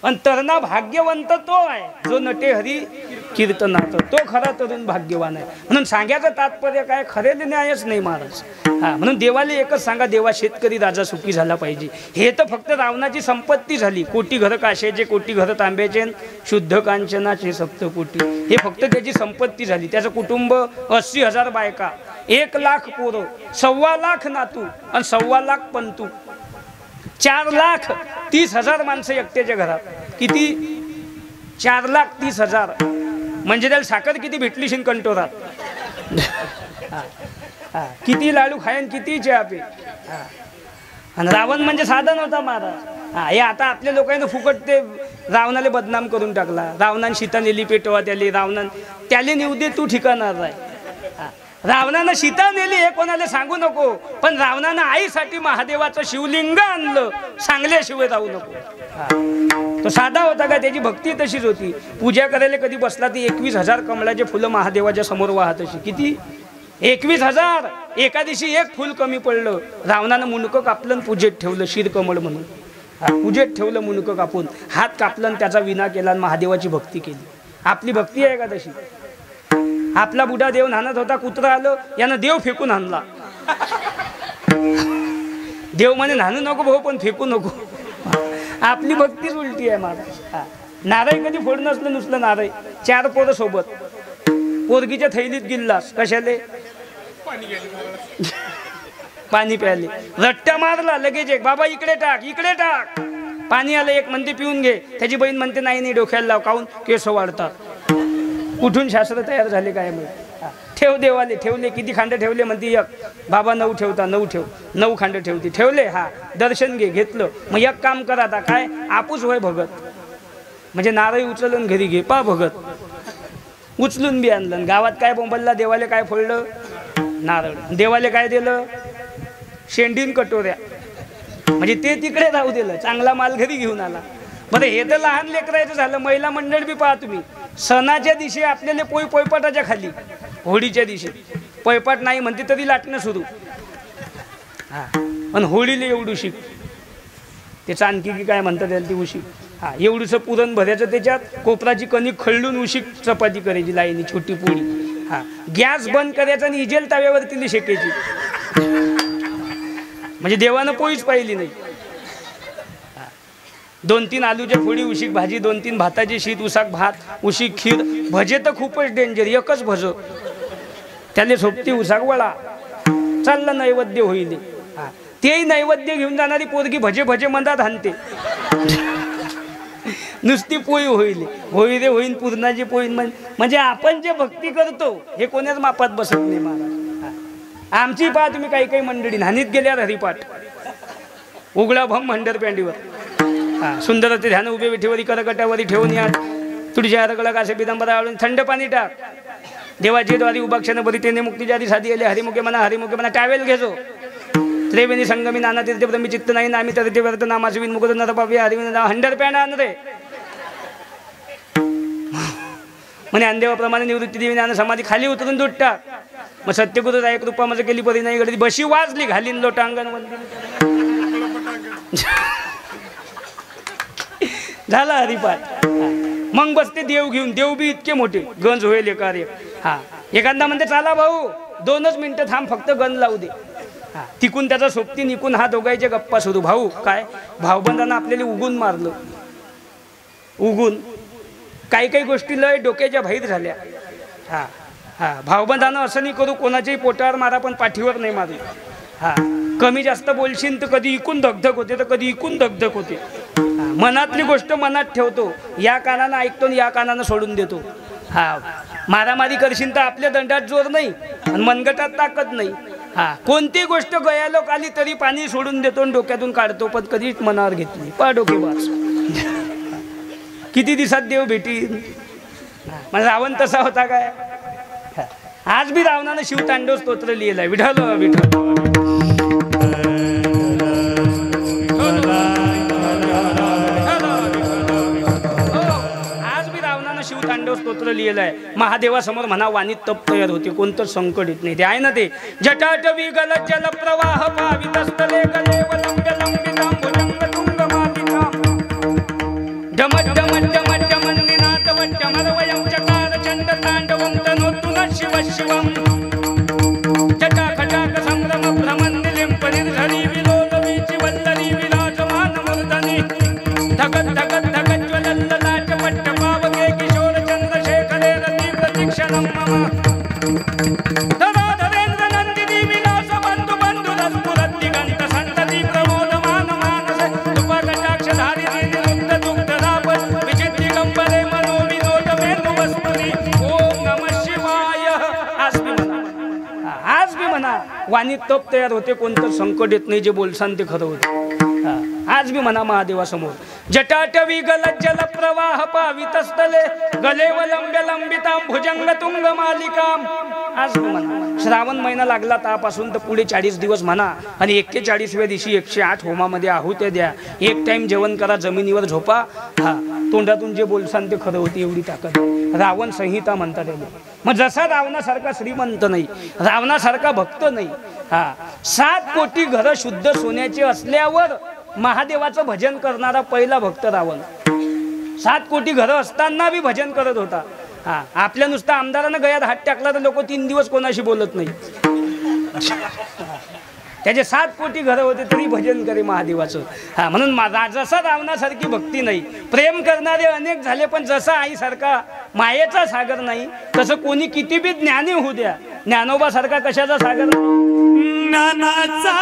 [SPEAKER 1] पण तरुणा भाग्यवंत तो आहे जो नटे हरी कीर्तनात, तो खरा तरुण भाग्यवान आहे. म्हणून सांगायचं तात्पर्य काय? खरेदी न्यायच नाही महाराज. म्हणून देवाला एकच सांगा, देवा शेतकरी राजा सुखी झाला पाहिजे. हे तर फक्त रावणाची संपत्ती झाली. कोटी घर काशेचे, कोटी घर तांब्याचे, शुद्ध कांचनाचे सप्तकोटी, हे फक्त त्याची संपत्ती झाली. त्याचं कुटुंब 80,000 बायका, 1,00,000 पोरं, 1,25,000 नातू आणि 1,25,000 पंतू, 4,30,000 माणसं एकट्याच्या घरात. किती? 4,30,000. म्हणजे त्याला साखर किती भेटली शिन कंटोरात? किती लाडू खायन, किती चहा पे. आणि रावण म्हणजे साधा नव्हता महाराज. हे आता आपल्या लोकांना फुकट ते रावणाला बदनाम करून टाकला. रावणाने सीता नेली पेटवा त्याले, रावणाने त्याले नेऊ दे, तू ठिकाणार आहे. रावणानं सीता नेली हे कोणाला सांगू नको, पण रावणानं आईसाठी महादेवाचं शिवलिंग आणलं, सांगल्याशिवाय राहू नको. तो साधा होता का? त्याची भक्ती तशीच होती. पूजा करायला कधी बसला ती 21,000 कमळाचे फुलं महादेवाच्या समोर वाहत अशी. किती? 21,000. एका दिवशी एक फुल कमी पडलं, रावणानं मुंडकं कापलं, पूजेत ठेवलं शिरकमळ म्हणून. पूजेत ठेवलं मुंडकं कापून, हात कापलं, त्याचा विना केला, महादेवाची भक्ती केली. आपली भक्ती आहे का तशी? आपला बुडा देव नाहत होता, कुत्रा आलं, यानं देव फेकून आणला. देव म्हणे नाहू नको भाऊ, पण फेकू नको. आपली भक्तीच उलटी आहे महाराज. नारळ कधी फोड नसलं, नुसलं नारळ. 4 पोरं सोबत, पोरगीच्या थैलीत गिल्लास, कशाले? पाणी प्याले. रट्टा मारला लगेच, एक बाबा इकडे टाक, इकडे टाक. पाणी आलं, एक म्हणते पिऊन घे, त्याची बहीण म्हणते नाही नाही, डोक्याला लाव, काऊन? केस वाढतात. कुठून शास्त्र तयार झाले काय माहिती? ठेव देवाले, ठेवले. किती खांड ठेवले? म्हणते 1. बाबा 9 ठेवता, 9 ठेव. 9 खांड ठेवते, ठेवले. दर्शन घे, घेतलं. मग एक काम करा आता, काय? आपूच होय भगत, म्हणजे नारळ उचलून घरी घे, पा भगत. उचलून बी आणलं. गावात काय बोंबलला, देवाले काय फोडलं? नारळ. देवाले काय दिलं? शेंडीन कटोऱ्या. म्हणजे ते तिकडे राहू दिलं, चांगला माल घरी घेऊन आला. बरं, हे तर लहान लेकरायचं झालं. महिला मंडळ बी पहा तुम्ही, सणाच्या दिवशी आपल्याला पोयपाटाच्या खाली, होळीच्या दिवशी पोयपाट नाही म्हणते तरी लाटणं सुरू. पण होळीला एवढू शिक, ते चाणकी की काय म्हणतात त्याला, ती उशीक. एवढूसं पुरण भरायचं, त्याच्यात कोपराची कणिक खळून उशीक चपाती करायची, लाईनी छोटी पोळी. गॅस बंद करायचा आणि इजेल तव्यावर तिला शेकायची. म्हणजे देवानं पोळीच पाहिली नाही. 2-3 आलूच्या फोडी उशीक भाजी, 2-3 भाताची शीत, उसाक भात, उशीक खीर. भजे तर खूपच डेंजर, एकच भज, त्याला सोबती उसाक वळा, चाललं नैवेद्य होईल. तेही नैवेद्य घेऊन जाणारी पोरगी भजे भजे मंदात हाणते. नुसती पोळी होईल, होई रे होईन पूर्णाची पोळी. म्हणजे आपण जे भक्ती करतो हे कोणाच मापात बसत नाही महाराज. आमची पहा तुम्ही, काही काही मंडळी नानीत गेल्या हरिपाठ, उघडा भम भंडर पॅंडीवर. सुंदर ते ध्यान उभे विठेवरी करकटावरी ठेवून या, तुझ्या रगळा कासे पितांबरा आवळून थंड पाणी टाक. देवाची द्वारी उभाक्षण बरी तेने मुक्तीच्या आधी साधी आले. हरिमुखे म्हणा टावेल घेजो. त्रिवेणी संगमी नाना तीर्थ ब्रह्मी चित्त नाही नामी तर ते व्रत नामाचे विन मुकुद नर पावी हरिविन 100 पॅन्ड आण रे. म्हणे अंदेवाप्रमाणे निवृत्ती देवी ज्ञान समाधी खाली उतरून दूध टाक. मग सत्यगुरु राय कृपा माझं केली परी नाही गडी बशी वाजली घालीन लोटांगण झाला हरिपाठ. मग बसते देव घेऊन, देव बी इतके मोठे गंज होईल कार्य. एखादा म्हणते चला भाऊ 2च मिनिटं थांब, फक्त गंज लावू दे. तिकून त्याचा सोबती निकून हा दोघांच्या गप्पा सुरू. भाऊ काय भाऊबंदांना आपल्याला उगून मारलं, उगून काही काही गोष्टी लय डोक्याच्या बाहेर झाल्या. भाऊबंदांना असं नाही करू, कोणाच्याही पोटावर मारा पण पाठीवर नाही मारू. कमी जास्त बोलशील तर कधी इकून धगधग होते तर कधी इकून धगधग होते. मनातली गोष्ट मनात ठेवतो, या कानानं ऐकतो आणि या कानानं सोडून देतो. हा, मारामारी करशील तर आपल्या दंडात जोर नाही आणि मनगटात ताकद नाही. हा, कोणती गोष्ट गयालोक आली तरी पाणी सोडून देतो आणि डोक्यातून काढतो, पण कधीच मनावर घेत नाही. पा डोकेबाज. किती दिवसात देव भेटील. म्हणजे रावण तसा होता काय. आज बी रावणानं शिवतांडव स्तोत्र लिहिलंय. विठ्ठल विठ्ठल. आज बी रावणानं शिवतांडव स्तोत्र लिहिलंय. महादेवासमोर म्हणा वाणीत तप तयार होते, कोणतं संकट येत नाही. ते आहे ना ते जटाटवी गल जल प्रवाह पावितस्थले गले वलंब लंबितां भुजंग तुंग मातिकां डमट डमट डमट डमन्निनाथ वट्टमरवयं चकार चंड तांडवं तनोतु नः शिव शिवं जटाखटाक संभ्रम भ्रमन्निलिम्प निर्झरी विलोल वीचि वल्लरी विराजमान मूर्धनि धगत धगत धगत ज्वलल्ललाट पट्ट पावके किशोर चंद्रशेखरे रति प्रतीक्षणं मम धराधरेन्द्र नंदिनी विलास बंधु बंधु रसपुरत् दिगंत संतति प्रमोदमान मानस उपकटाक्षधारी निरुद्ध दुग्ध रापद विचित दिगंबरे मनो विनोद मेंदु वस्तुनि ओम नमः शिवाय. आज बी म्हणा वाणी तप तयार होते, कोणतं संकट येत नाही. जे बोलसान ते खरं होते. आज बी म्हणा महादेवासमोर जटाटवी गल जल प्रवाह पावितस्थले गले वलंब्य लंबितां भुजंग तुंग मालिकां. आज बी म्हणा श्रावण महिना लागला तापासून तर पुढे 40 दिवस म्हणा आणि 41व्या दिवशी 108 होमामध्ये आहुत्या द्या. एक टाइम जेवण करा, जमिनीवर झोपा. हा, तोंडातून जे बोलसान ते खरं होते, एवढी ताकद. रावण संहिता म्हणतात त्याला. मग जसा रावणासारखा श्रीमंत नाही, रावणासारखा भक्त नाही. हा, 7 कोटी घरं शुद्ध सोन्याचे असल्यावर महादेवाचं भजन करणारा पहिला भक्त रावण. 7 कोटी घरं असताना बी भजन करत होता. हा, आपल्या नुसतं आमदारानं गयात हात टाकला तर लोक 3 दिवस कोणाशी बोलत नाही. त्याचे 7 कोटी घरं होते तरी भजन करे महादेवाचं. हा, म्हणून जसा रावणासारखी भक्ती नाही. प्रेम करणारे अनेक झाले, पण जसा आईसारखा मायेचा सागर नाही. तसं कोणी किती बी ज्ञानी होऊ द्या, ज्ञानोबा सारखा कशाचा सागर
[SPEAKER 3] ज्ञानाचा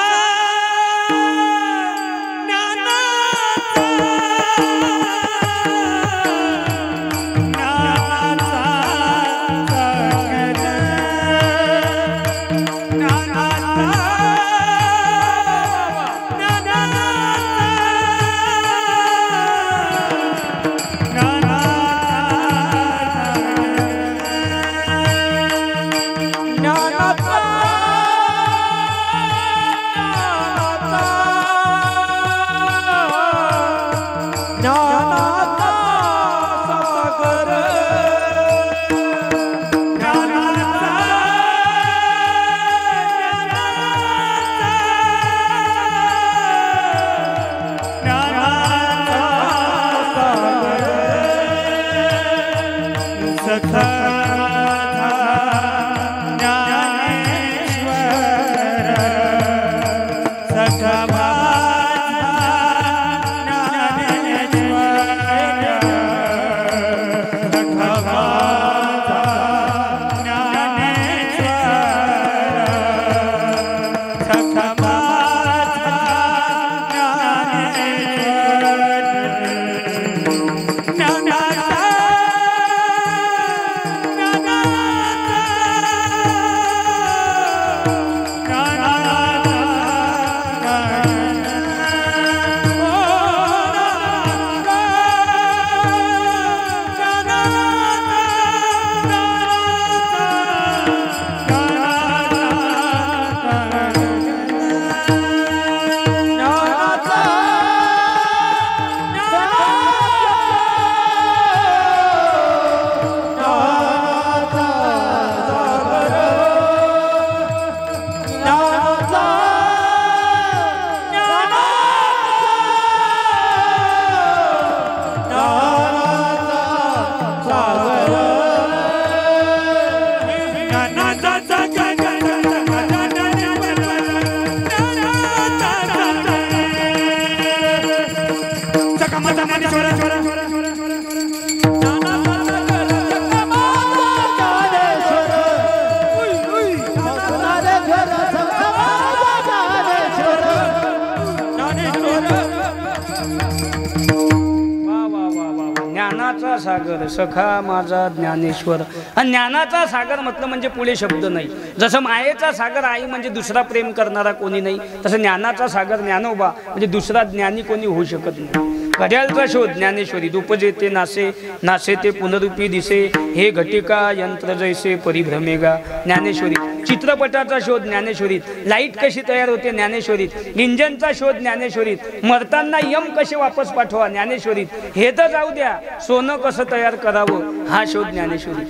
[SPEAKER 1] सागर सखा माझा ज्ञानेश्वर. आणि ज्ञानाचा सागर म्हटलं म्हणजे पुढे शब्द नाही. जसं मायेचा सागर आई म्हणजे दुसरा प्रेम करणारा कोणी नाही, तसं ज्ञानाचा सागर ज्ञानोबा म्हणजे दुसरा ज्ञानी कोणी होऊ शकत नाही. घड्याळचा शोध ज्ञानेश्वरी. रूपजेते नासे नासे ते पुनरुपी दिसे, हे घटिका यंत्र जैसे परिभ्रमेगा ज्ञानेश्वरी. चित्रपटाचा शोध ज्ञानेश्वरीत. लाईट कशी तयार होते ज्ञानेश्वरीत. इंजनचा शोध ज्ञानेश्वरीत. मरताना यम कसे वापस पाठवा ज्ञानेश्वरीत. हे तर जाऊ द्या, सोनं कसं तयार करावं हा शोध ज्ञानेश्वरीत.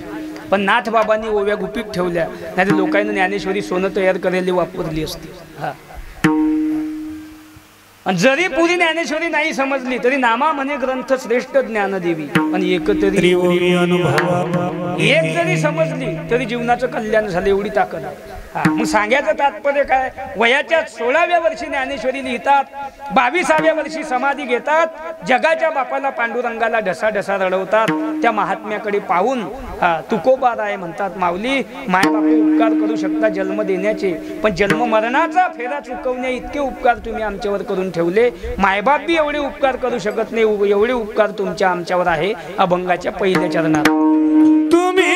[SPEAKER 1] पण नाथबाबांनी ओव्या गुपित ठेवल्या, नाही तर लोकांनी ज्ञानेश्वरी सोनं तयार करायला वापरली असती. हा, जरी पुरी ज्ञानेश्वरी नाही समजली तरी नामा म्हणे ग्रंथ श्रेष्ठ ज्ञानदेवी. पण एक तरी एक जरी समजली तरी जीवनाचं कल्याण झालं, एवढी ताकद आहे. मग सांगायचं तात्पर्य काय, वयाच्या 16व्या वर्षी ज्ञानेश्वरी लिहितात, 22व्या वर्षी समाधी घेतात, जगाच्या बापाला पांडुरंगाला ढसा ढसा रडवतात. त्या महात्म्याकडे पाहून तुकोबा राय म्हणतात, माऊली मायबापू उपकार करू शकता जन्म देण्याचे, पण जन्म मरणाचा फेरा चुकवण्या इतके उपकार तुम्ही आमच्यावर करून ठेवले. मायबाप बी एवढे उपकार करू शकत नाही, एवढे उपकार तुमच्या आमच्यावर आहे. अभंगाच्या पहिल्या चरणात
[SPEAKER 3] तुम्ही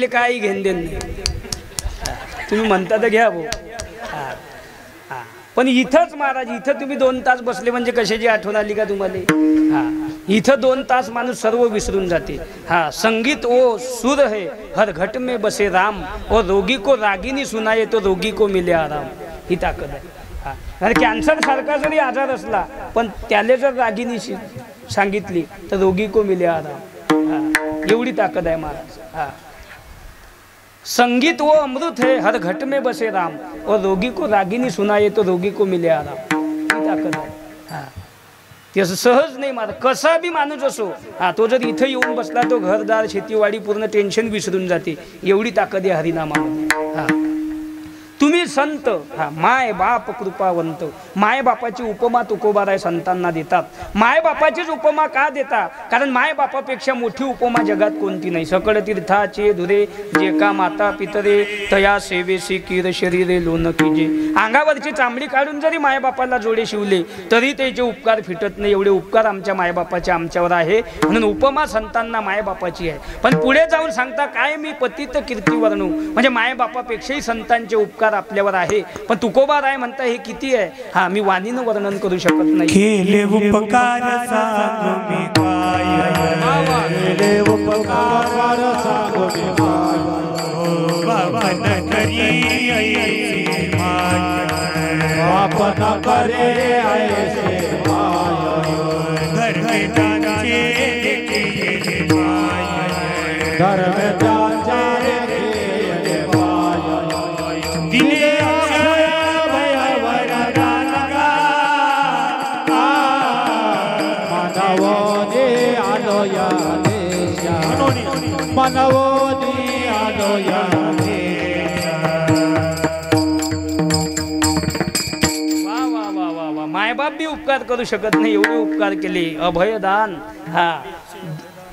[SPEAKER 1] त्याला काही घेण देण नाही. तुम्ही म्हणता तर घ्या भाऊ. हा पण इथंच महाराज, इथं तुम्ही 2 तास बसले म्हणजे कशाची आठवण आली का तुम्हाला? हा इथं 2 तास माणूस सर्व विसरून जाते. हा संगीत ओ सुर है हर घट में बसे राम, और रोगी को रागिनी सुनाये तो रोगी को मिले आराम. ही ताकद आहे. हा आणि कॅन्सर सारखा जरी आजार असला पण त्याला जर रागिनी सांगितली तर रोगी को मिले आराम. हा एवढी ताकद आहे महाराज. हा संगीत वो अमृत है हर घट में बसे राम, और रोगी को रागिनी सुनाये तो रोगी को मिले आराम. ही ताकद आहे. हा ते असं सहज नाही महाराज. कसा बी माणूस असो, हा तो जर इथं येऊन बसला तो घरदार शेतीवाडी पूर्ण टेन्शन विसरून जाते. एवढी ताकद आहे हरिनामामध्ये. हा तुम्ही संत, हा माय बाप कृपावंत. माय बापाची उपमा तुकोबाराय संतांना देतात. माय बापाचीच उपमा का देता? कारण माय बापापेक्षा मोठी उपमा जगात कोणती नाही. सकळ तीर्थाचे धुरे जे का माता पितरे, तया सेवेसी किर शरीरे लोन कीजे. अंगावरची चांबडी काढून जरी माय बापाला जोडे शिवले तरी त्याचे उपकार फिटत नाही. एवढे उपकार आमच्या मायबापाचे आमच्यावर आहे. म्हणून उपमा संतांना मायबापाची आहे. पण पुढे जाऊन सांगता काय मी पतित कीर्तिवर्णू, म्हणजे मायबापापेक्षाही संतांचे उपकार आपल्यावर आहे. पण तुकोबाराय म्हणता हे किती आहे, हा मी वाणीनं वर्णन करू शकत नाही.
[SPEAKER 3] केले उपकार सांगू मी काय,
[SPEAKER 2] केले उपकार सांगू मी काय,
[SPEAKER 3] बाबा न करी ऐसे माय,
[SPEAKER 2] बाप न करे ऐसे माय,
[SPEAKER 3] धर्मदानचे केले माय,
[SPEAKER 2] धर्मदानचे केले माय,
[SPEAKER 3] दिले भयावर रानगा,
[SPEAKER 2] मानवोनी आलो या देशा, मानवोनी आलो या देशा.
[SPEAKER 1] वा वा वा वा वा. मायबाप बी उपकार करू शकत नाही एवढे उपकार केले. अभयदान हा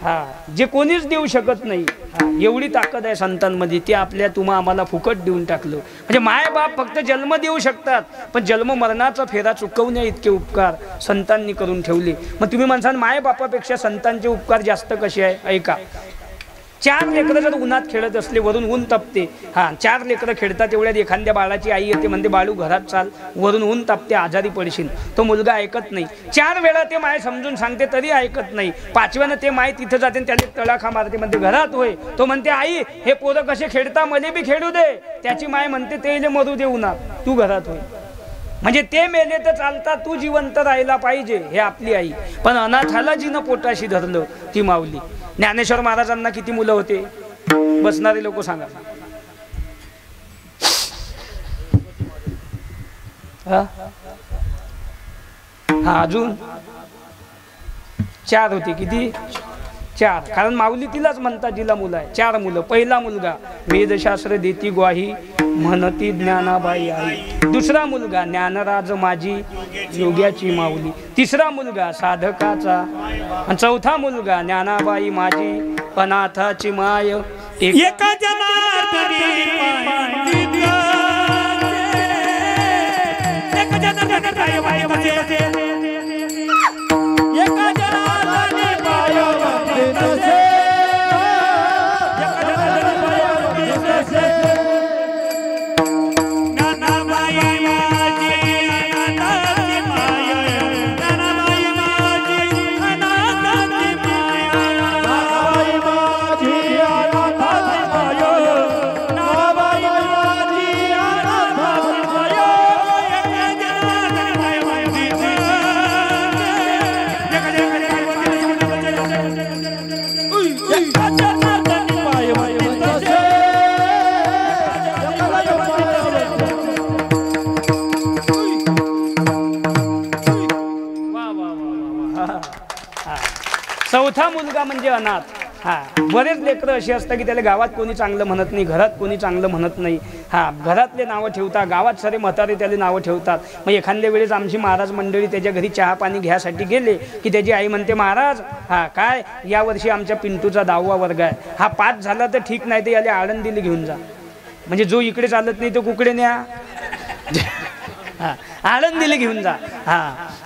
[SPEAKER 1] हा जे कोणीच देऊ शकत नाही. हा एवढी ताकद आहे संतांमध्ये. ते आपल्या तुम्हा आम्हाला फुकट देऊन टाकलं. म्हणजे मायबाप फक्त जन्म देऊ शकतात, पण जन्म मरणाचा फेरा चुकवण्या इतके उपकार संतांनी करून ठेवले. मग तुम्ही म्हणसाल मायबापापेक्षा संतांचे उपकार जास्त कसे आहे? ऐका. 4 लेकरं जर उन्हात खेळत असले, वरून ऊन तपते. हा 4 लेकरं खेळतात तेवढ्यात एखाद्या बाळाची आई येते, म्हणते बाळू घरात चाल, वरून ऊन तपते, आजारी पडशील. तो मुलगा ऐकत नाही. 4 वेळा ते माय समजून सांगते तरी ऐकत नाही. 5व्यानं ते माय तिथं जाते आणि त्याला तळाखा मारते, म्हणते घरात होय. तो म्हणते आई हे पोरं कसे खेळता, मले बी खेळू दे. त्याची माय म्हणते ते इले मरू दे उन्हात, तू घरात होय. म्हणजे ते मेले तर चालता, तू जिवंत राहायला पाहिजे. हे आपली आई. पण अनाथाला जिनं पोटाशी धरलं ती माऊली. ज्ञानेश्वर महाराजांना किती मुलं होते? बसणारे लोक सांगा. हा अजून 4 होते. किती? 4. कारण माऊली तिलाच म्हणतात जिला मुलं आहे. 4 मुलं. पहिला मुलगा वेदशास्त्र देती ग्वाही, म्हणती ज्ञानाबाई आई. दुसरा मुलगा ज्ञानराज माझी योग्याची माऊली. तिसरा मुलगा साधकाचा. आणि चौथा मुलगा ज्ञानाबाई माझी अनाथाची माय.
[SPEAKER 3] एका जनार्दनी पंडित, एका जनार्दनी पाय वंदित,
[SPEAKER 2] एका जनार्दनी पाय वंदित से, एका जनार्दनी पाय वंदित से.
[SPEAKER 3] ज्ञानाबाई माझी अनाथाची माय, ज्ञानाबाई माझी अनाथाची माय,
[SPEAKER 2] नाबाई माझी अनाथाची माय, नाबाई माझी अनाथाची माय.
[SPEAKER 3] एका जनार्दनी पाय वंदित, एका जनार्दनी
[SPEAKER 2] एका जनार्दनी पाय वंदित से, एका जनार्दनी पाय
[SPEAKER 1] वा वा वा वा वा. हा. चौथा मुलगा म्हणजे अनाथ. हा बरेच लेकरं अशी असतात की त्याला गावात कोणी चांगलं म्हणत नाही, घरात कोणी चांगलं म्हणत नाही. हा घरातले नावं ठेवतात, गावात सारे म्हातारे त्याला नावं ठेवतात. मग एखाद्या वेळेस आमची महाराज मंडळी त्याच्या घरी चहा पाणी घ्यासाठी गेले की त्याची आई म्हणते महाराज हा काय यावर्षी आमच्या पिंटूचा 10वा वर्ग आहे. हा 5 झाला तर ठीक, नाही तर याला आळंदीला घेऊन जा. म्हणजे जो इकडे चालत नाही तो कुकडे न्या. हा आळंदीला घेऊन जा. हा,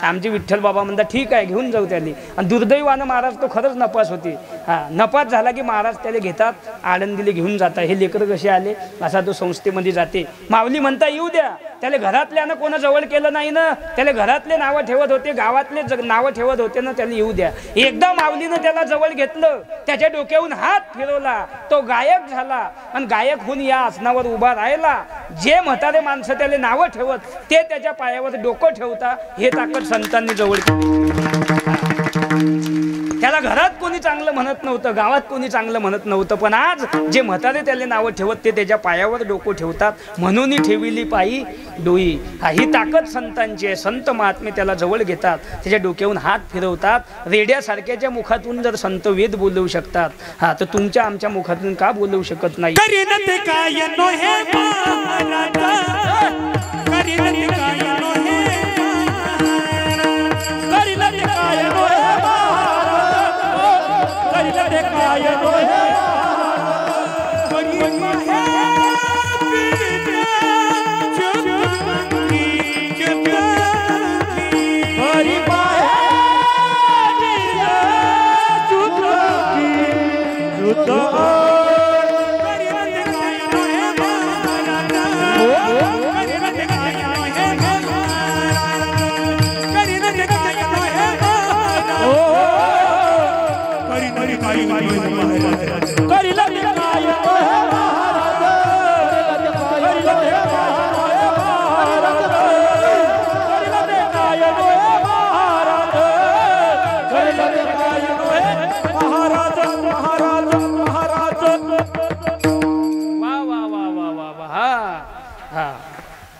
[SPEAKER 1] आमचे विठ्ठल बाबा म्हणतात ठीक आहे घेऊन जाऊ त्याला. आणि दुर्दैवानं महाराज तो खरंच नपास होते. हा, नपास झाला की महाराज त्याला घेतात आळंदीला घेऊन जातात. हे लेकरं कसे आले असा तो संस्थेमध्ये जाते. माऊली म्हणता येऊ द्या. त्याला घरातल्यानं कोणा जवळ केलं नाही ना, त्याला घरातले नावं ठेवत होते, गावातले नावं ठेवत होते ना, त्याला येऊ द्या. एकदा माऊलीनं त्याला जवळ घेतलं, त्याच्या डोक्याहून हात फिरवला, तो गायक झाला. आणि गायक होऊन या आसनावर उभा राहिला. जे म्हातारे माणसं त्याला नावं ठेवत ते त्याच्या पायावर डोकं ठेवता. हे ताकद संतांनी जवळ केली. त्याला घरात कोणी चांगलं म्हणत नव्हतं, गावात कोणी चांगलं म्हणत नव्हतं, पण आज जे म्हातारे त्याला नावं ठेवत ते त्याच्या पायावर डोकं ठेवतात. म्हणून ठेविली पायी डोई. ही ताकद संतांची आहे. संत महात्मे त्याला जवळ घेतात, त्याच्या डोक्यावरून हात फिरवतात. रेड्यासारख्याच्या मुखातून जर संत वेद बोलवू शकतात, हा, तर तुमच्या आमच्या मुखातून का बोलवू शकत नाही?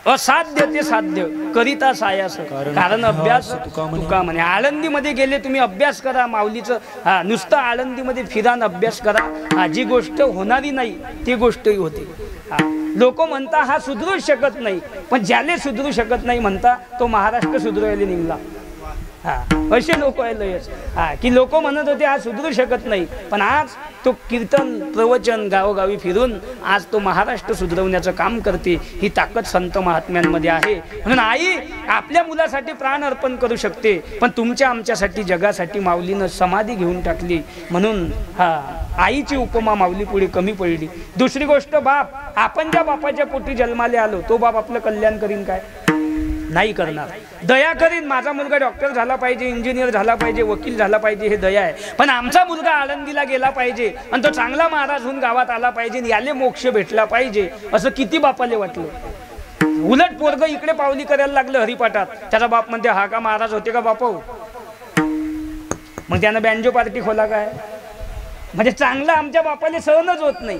[SPEAKER 1] असाध्य ते साध्य करिता सायास कारण अभ्यास तुका म्हणे. आळंदीमध्ये गेले तुम्ही अभ्यास करा माऊलीचं. हा, नुसतं आळंदीमध्ये फिरान अभ्यास करा. हा, जी गोष्ट होणारी नाही ती गोष्टही होते. हा, लोक म्हणता हा सुधरू शकत नाही, पण ज्याले सुधरू शकत नाही म्हणता तो महाराष्ट्र सुधरायला निघला. हा, असे लोक आहे लयच. हा, की लोक म्हणत होते हा सुधरू शकत नाही, पण आज तो कीर्तन प्रवचन गावोगावी फिरून आज तो महाराष्ट्र सुधरवण्याचं काम करते. ही ताकद संत महात्म्यांमध्ये आहे. म्हणून आई आपल्या मुलासाठी प्राण अर्पण करू शकते, पण तुमच्या आमच्यासाठी जगासाठी माऊलीनं समाधी घेऊन टाकली. म्हणून हा, आईची उपमा माऊली पुढे कमी पडली. दुसरी गोष्ट, बाप, आपण ज्या बापाच्या पोटी जन्माला आलो तो बाप आपलं कल्याण करीन काय? नाही करणार. दया करीन, माझा मुलगा डॉक्टर झाला पाहिजे, इंजिनियर झाला पाहिजे, वकील झाला पाहिजे, हे दया आहे. पण आमचा मुलगा आळंदीला गेला पाहिजे आणि तो चांगला महाराज होऊन गावात आला पाहिजे, याले मोक्ष भेटला पाहिजे, असं किती बापाले वाटलं. उलट पोरग इकडे पावली करायला लागलं हरिपाठात. त्याचा बाप म्हणते हा का महाराज होते का बापू? मग त्यानं बँजो पार्टी खोला काय? म्हणजे चांगलं आमच्या बापाले सहनच होत नाही.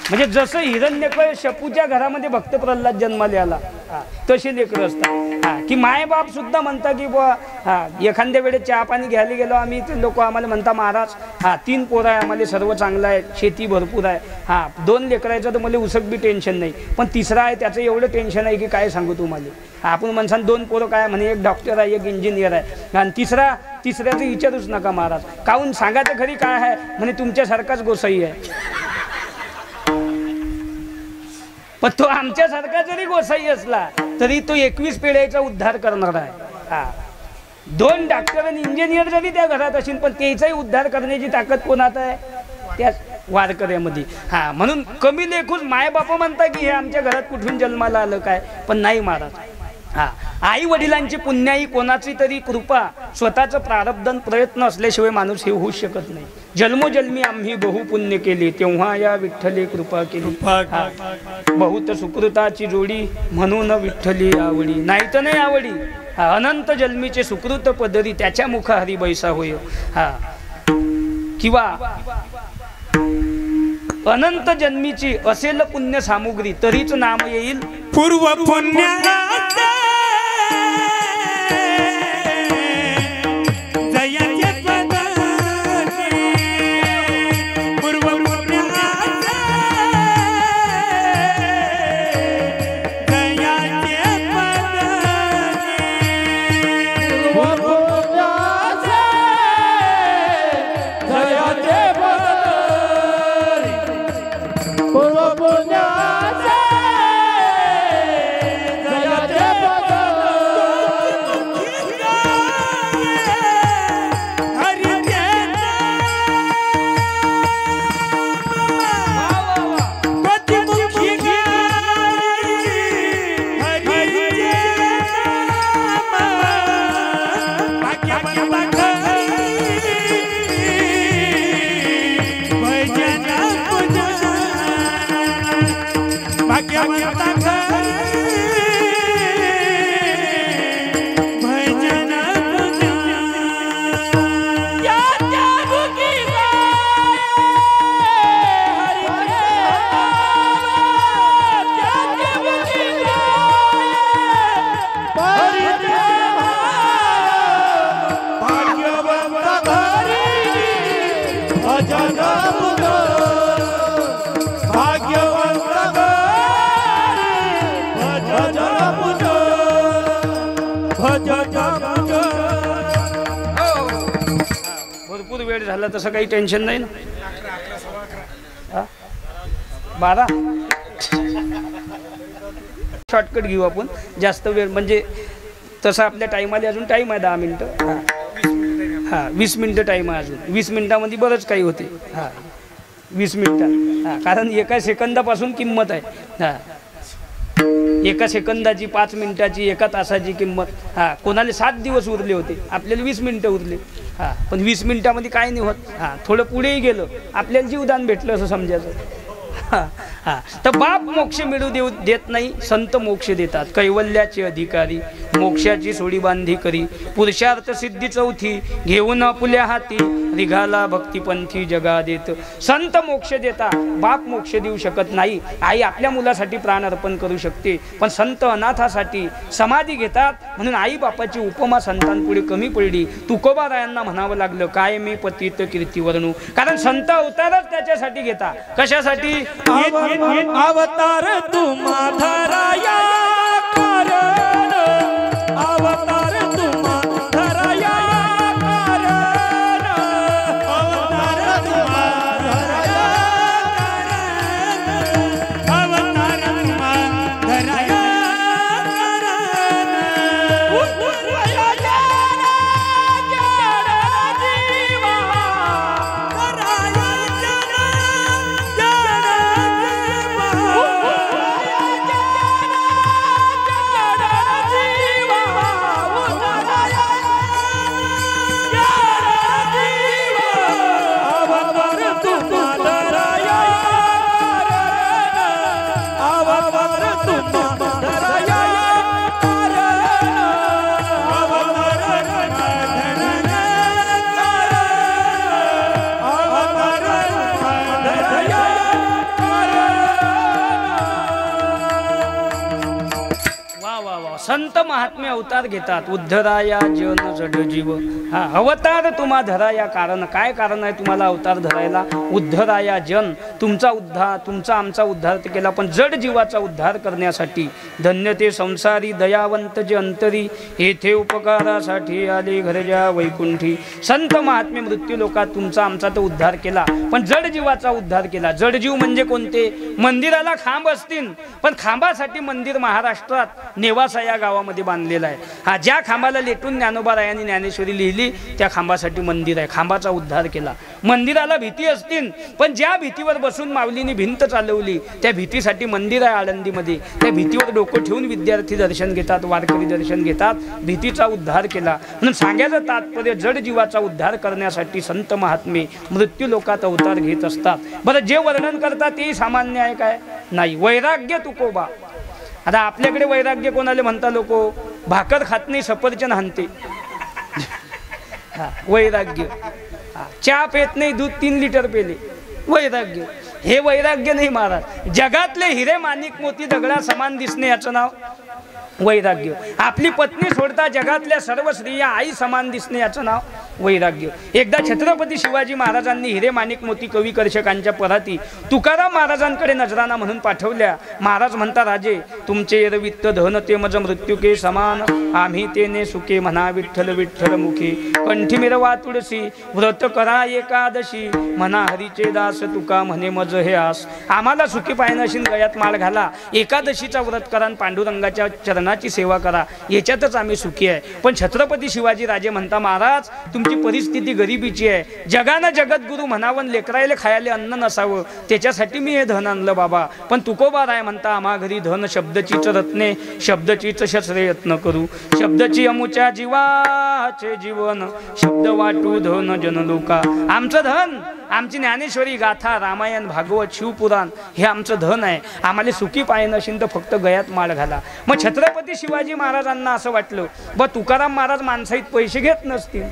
[SPEAKER 1] म्हणजे जसं हिरण्यकय शपूच्या घरामध्ये भक्त प्रल्हाद जन्माला आला, तशी लेकरं असतात. की मायबाप सुद्धा म्हणता की बुवा एखाद्या वेळेस चहा पाणी घ्यायला गेलो आम्ही, ते लोक आम्हाला म्हणता महाराज 3 पोरं आहे, आम्हाला सर्व चांगलं आहे, शेती भरपूर आहे. 2 लेकरायचं तर मला उसक बी टेन्शन नाही, पण तिसरा आहे त्याचं एवढं टेन्शन आहे की काय सांगू तुम्हाला. आपण म्हणसान 2 पोरं काय म्हणे, एक डॉक्टर आहे, एक इंजिनियर आहे, आणि तिसऱ्याचं विचारूच नका महाराज. काहून सांगायचं खरी काय आहे म्हणे, तुमच्यासारखाच गोसाई आहे. पण तो आमच्यासारखा जरी गोसाई असला तरी तो 21 पिढ्याचा उद्धार करणार आहे. 2 डॉक्टर आणि इंजिनियर जरी त्या घरात असेल, पण त्याचाही उद्धार करण्याची ताकद कोणात आहे? त्या वारकऱ्यामध्ये. म्हणून कमी लेखून मायबाप म्हणता की हे आमच्या घरात कुठून जन्माला आलं काय, पण नाही महाराज. आई वडिलांची पुण्याई कोणाची तरी कृपा, स्वतःचं प्रारब्धन प्रयत्न असल्याशिवाय माणूस हे होऊ शकत नाही. जन्मोजन्मी आम्ही बहु पुण्य केले, तेव्हा या विठ्ठले कृपा केली. बहुत सुकृताची जोडी, म्हणून विठ्ठली आवडी. नाही तर नाही आवडी, अनंत जन्मीचे सुकृत पदरी, त्याच्या मुख हरी बैसा होय. किंवा अनंत जन्मीची असेल पुण्य सामुग्री, तरीच नाम येईल पूर्व पुण्य.
[SPEAKER 3] भजन
[SPEAKER 1] भरपूर वेळ झाला तसं काही टेन्शन नाही ना. हा? 12 शॉर्टकट घेऊ आपण. जास्त वेळ म्हणजे तसं आपल्या टाईमाला अजून टाईम आहे 10 मिनटं. हां 20 मिनटं टाईम आहे अजून. 20 मिनटामध्ये बरंच काही होते. हां 20 मिनटं. हां कारण एका सेकंदापासून किंमत आहे. हां एका सेकंदाची 5 मिनिटाची 1 तासाची किंमत. हां कोणाला 7 दिवस उरले होते, आपल्याला 20 मिनटं उरले. हां पण 20 मिनटामध्ये काय नाही होत. हां थोडं पुढेही गेलं आपल्याला जीवदान भेटलं असं समजायचं. हां हां तर बाप मोक्ष मिळू देत नाही, संत मोक्ष देतात. कैवल्याचे अधिकारी मोक्षाची सोडी बांधी करी. पुरुषार्थ सिद्धी चौथी घेऊन आपुल्या हाती. निघाला भक्तिपंथी जगा देत. संत मोक्ष देता, बाप मोक्ष देऊ शकत नाही. आई आपल्या मुलासाठी प्राण अर्पण करू शकते, पण संत अनाथासाठी समाधी घेतात. म्हणून आई बापाची उपमा संतांपुढे कमी पडली. तुकोबारायांना म्हणावं लागलं काय मी पतित कीर्ती वर्णू. कारण संत अवतारच त्याच्यासाठी घेता. कशासाठी?
[SPEAKER 3] अवतार तुम्हा धराया कारण. अवतार तुम्हा धराया कारण. अवतार तुम्हा धराया कारण. अवतार तुम्हा धराया कारण. उतराया जाना जाना जीवा. धराया जाना
[SPEAKER 1] संत महात्मे अवतार घेतात. उद्धराया जन जड जीव. हा अवतार तुम्हा धराया कारण. काय कारण आहे तुम्हाला अवतार धरायला? उद्धराया जन तुमचा उद्धार, तुमचा आमचा उद्धार तर केला, पण जड जीवाचा उद्धार करण्यासाठी. धन्य ते संसारी दयावंत जे अंतरी. येथे उपकारासाठी आले घरच्या वैकुंठी. संत महात्मे मृत्यू लोकात तुमचा आमचा तो उद्धार केला, पण जड जीवाचा उद्धार केला. जड जीव म्हणजे कोणते? मंदिराला खांब असतील, पण खांबासाठी मंदिर महाराष्ट्रात नेवासा या गावामध्ये बांधलेला आहे. हा ज्या खांबाला लेटून ज्ञानोबारायांनी ज्ञानेश्वरी लिहिली त्या खांबासाठी मंदिर आहे. खांबाचा उद्धार केला. मंदिराला भीती असतील, पण ज्या भीतीवर बसून माऊलीने भिंत चालवली त्या भीतीसाठी मंदिर आहे आळंदीमध्ये. त्या भीतीवर डोकं ठेवून विद्यार्थी दर्शन घेतात, वारकरी दर्शन घेतात. भीतीचा उद्धार केला. म्हणून सांगायचं तात्पर्य जड जीवाचा उद्धार करण्यासाठी संत महात्मे मृत्यू लोकात अवतार घेत असतात. बरं जे वर्णन करतात तेही सामान्य आहे काय? नाही. वैराग्य तुकोबा. आता आपल्याकडे वैराग्य कोणाला म्हणता लोक? भाकर खात नाही सफरचंद हाणते. हा वैराग्य. चहा पेत नाही, दूध 3 लिटर पेले. वैराग्य. हे वैराग्य नाही महाराज. जगातले हिरे माणिक मोती दगडा समान दिसणे याचं नाव वैराग्य. आपली पत्नी सोडता जगातल्या सर्व स्त्रिया आई समान दिसणे याचं नाव वैराग्य. एकदा छत्रपती शिवाजी महाराजांनी हिरे माणिक मोती कवी कर्षकांच्या पराती तुकाराम महाराजांकडे नजराना म्हणून पाठवल्या. महाराज म्हणता राजे तुमचे एरवित्त धन ते मज मृत्यू के समान. आम्ही तेने सुखे म्हणा विठ्ठल विठ्ठल मुखी. कंठी मिरवा तुळशी व्रत करा एकादशी. म्हणा हरीचे दास तुका म्हणे मज हे आस. आम्हाला सुखी पायनाशीन गळ्यात माळ घाला. एकादशीचा व्रत करा, पांडुरंगाच्या चरणात धनाची सेवा करा, याच्यातच आम्ही सुखी आहे. पण छत्रपती शिवाजी राजे म्हणता, महाराज तुमची परिस्थिती गरिबीची आहे, जगानं जगद्गुरु म्हणावं, लेकरायले खायला अन्न नसावं, त्याच्यासाठी मी हे धन आणलं बाबा. पण तुकोबा राय म्हणता, आम्हा घरी धन शब्दचीच रत्ने, शब्दचीच शस्त्रे यत्न करू, शब्दची अमुच्या जीवाचे जीवन, शब्द वाटू धन जनलोका. आमचं धन, आमची ज्ञानेश्वरी गाथा, रामायण, भागवत, शिवपुराण हे आमचं धन आहे. आम्हाला सुखी पाय नशील तर फक्त गयात माळ घाला. मग छत्रपती शिवाजी महाराजांना असं वाटलं, तुकाराम महाराज माणसाईत पैसे घेत नसतील.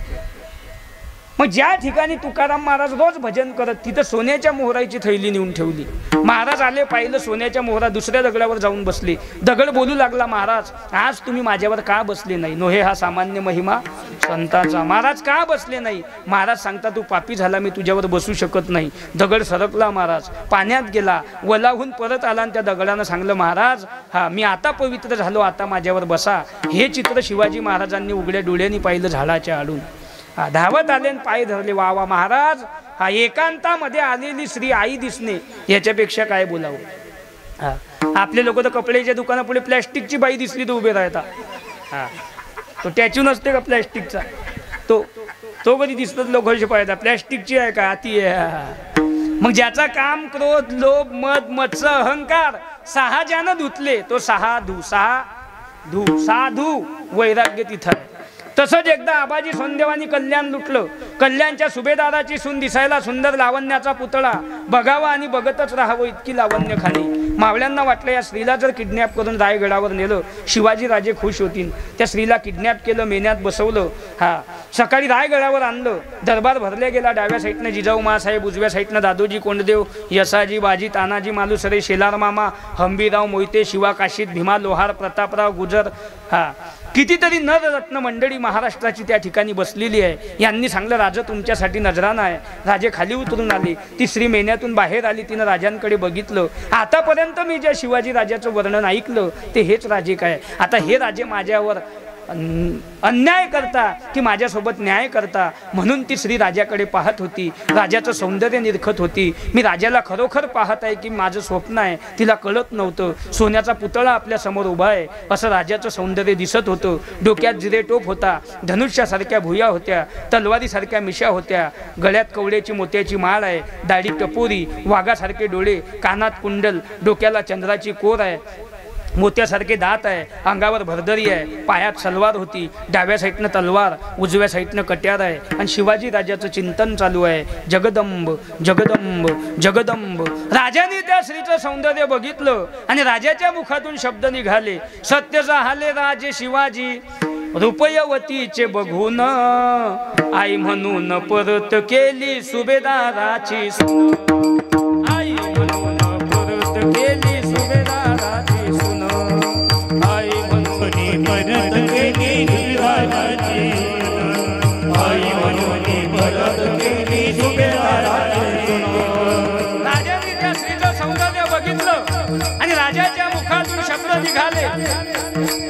[SPEAKER 1] मग ज्या ठिकाणी तुकाराम महाराज रोज भजन करत, तिथं सोन्याच्या मोहराची थैली नेऊन ठेवली. महाराज आले, पाहिलं सोन्याच्या मोहरा, दुसऱ्या दगडावर जाऊन बसले. दगड बोलू लागला, महाराज आज तुम्ही माझ्यावर का बसले नाही? नोहे हा सामान्य महिमा संताचा. महाराज का बसले नाही? महाराज सांगता, तू पापी झाला, मी तुझ्यावर बसू शकत नाही. दगड सरकला, महाराज पाण्यात गेला, वलाहून परत आला आणि त्या दगडानं सांगलं, महाराज हा मी आता पवित्र झालो, आता माझ्यावर बसा. हे चित्र शिवाजी महाराजांनी उघड्या डोळ्यांनी पाहिलं झाडाच्या आडून. धावत आले आणि पाय धरले. वा वा महाराज, हा एकांतामध्ये आलेली श्री आई दिसणे, याच्यापेक्षा काय बोलावं. आपले लोक तर कपड्याच्या दुकानापुढे प्लॅस्टिकची बाई दिसली तर उभे राहतात. तो टॅच्यू नसते का प्लॅस्टिकचा, तो कधी दिसतात लोकांचे पाहिजे, प्लॅस्टिकची आहे का, ती आहे. मग ज्याचा काम, क्रोध, लोभ, मद, मत्स्य, अहंकार सहा ज्यानं धुतले, तो साधू वैराग्य तिथं आहे. तसंच एकदा आबाजी सोंदेवानी कल्याण लुटलं. कल्याणच्या सुभेदाराची सून दिसायला सुंदर, लावण्याचा पुतळा, बघावा आणि बघतच राहावं इतकी लावण्य खाली. मावळ्यांना वाटलं या स्त्रीला जर किडनॅप करून रायगडावर नेलं, शिवाजी राजे खुश होतील. त्या स्त्रीला किडनॅप केलं, मेन्यात बसवलं. सकाळी रायगडावर आणलं. दरबार भरल्या गेला. डाव्या साईडनं जिजाऊ मासाहेब, उजव्या साईडनं दादोजी कोंडदेव, यसाजी, बाजी, तानाजी मालुसरे, शेलार मामा, हंबीराव मोहिते, शिवा काशीद, भीमा लोहार, प्रतापराव गुजर, कितीतरी नररत्न मंडळी महाराष्ट्राची त्या ठिकाणी बसलेली आहे. यांनी सांगलं, राजा तुमच्यासाठी नजराना आहे. राजे खाली उतरून आले. ती स्त्री मेन्यातून बाहेर आली. तिनं राजांकडे बघितलं. आतापर्यंत मी ज्या शिवाजी राजाचं वर्णन ऐकलं ते हेच राजे काय. आता हे राजे माझ्यावर अन्याय करता की माझ्यासोबत न्याय करता, म्हणून ती स्त्री राजाकडे पाहत होती, राजाचं सौंदर्य निरखत होती. मी राजाला खरोखर पाहत आहे की माझं स्वप्न आहे, तिला कळत नव्हतं. सोन्याचा पुतळा आपल्या समोर उभा आहे असं राजाचं सौंदर्य दिसत होतं. डोक्यात जिरेटोप होता, धनुष्यासारख्या भुया होत्या, तलवारीसारख्या मिशा होत्या, गळ्यात कवड्याची मोत्याची माळ आहे, दाढी टपोरी, वाघासारखे डोळे, कानात कुंडल, डोक्याला चंद्राची कोर आहे, मोत्यासारखे दात आहे, अंगावर भरदरी आहे, पायात सलवार होती, डाव्या साईडनं तलवार, उजव्या साईडनं कट्यार आहे. आणि शिवाजी राजाचं चिंतन चालू आहे, जगदंब जगदंब जगदंब. राजाने त्या स्त्रीचं सौंदर्य बघितलं आणि राजाच्या मुखातून शब्द निघाले, सत्य जाहले राजे शिवाजी, रुपयवतीचे बघून आई म्हणून परत केली सुभेदाराची सून. आई म्हणून परत केली सुभेदाराची सून. आई म्हणून
[SPEAKER 3] परत केली सुभेदाराची, आई म्हणून परत केली सुभेदाराची सून.
[SPEAKER 1] राजाने त्या स्त्रीचं सौंदर्य बघितलं आणि राजाच्या मुखातून शब्द निघाले,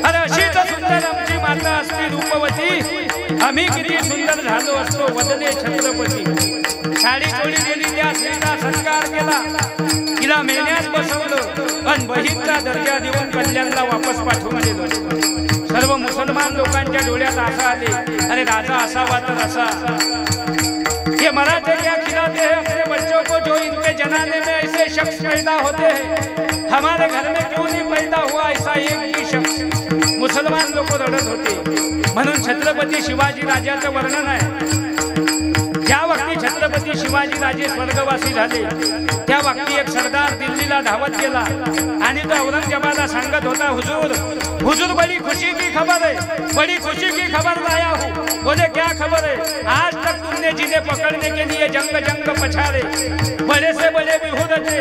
[SPEAKER 1] अरे अशीच सुंदर आमची माता असती रूपवती, आम्ही किती सुंदर झालो असतो वदने छत्रपती. साडी चोळी गेली, त्या स्त्रीचा सत्कार केला, तिला मेन्यात बसवलं आणि बहीणचा दर्जा देऊन कल्याणला वापस पाठवून दिलं. सर्व मुसलमान लोकांच्या डोळ्यात आशा आले, अरे राजा असावा तर असा. ये मराठे क्या खिलाते हैं अपने बच्चों को जो इनके जनाने में ऐसे शख्स पैदा होते हैं, हमारे घर में क्यों नहीं पैदा हुआ ऐसा एक भी शख्स. मुसलमान लोक रडत होते. म्हणून छत्रपती शिवाजी राजाचं वर्णन आहे. ज्या वक्ती छत्रपती शिवाजी राजे स्वर्गवासी झाले, त्या वक्ती एक सरदार दिल्लीला धावत गेला आणि तो औरंगजेबाला सांगत होता, हुजूर हुजूर बड़ी खुशी की खबर है, बड़ी खुशी की खबर लाया हूँ. बोले क्या खबर है? आज तक तुमने जिन्हें पकड़ने के लिए जंग जंग पछाड़े, बड़े से बड़े विहुद थे,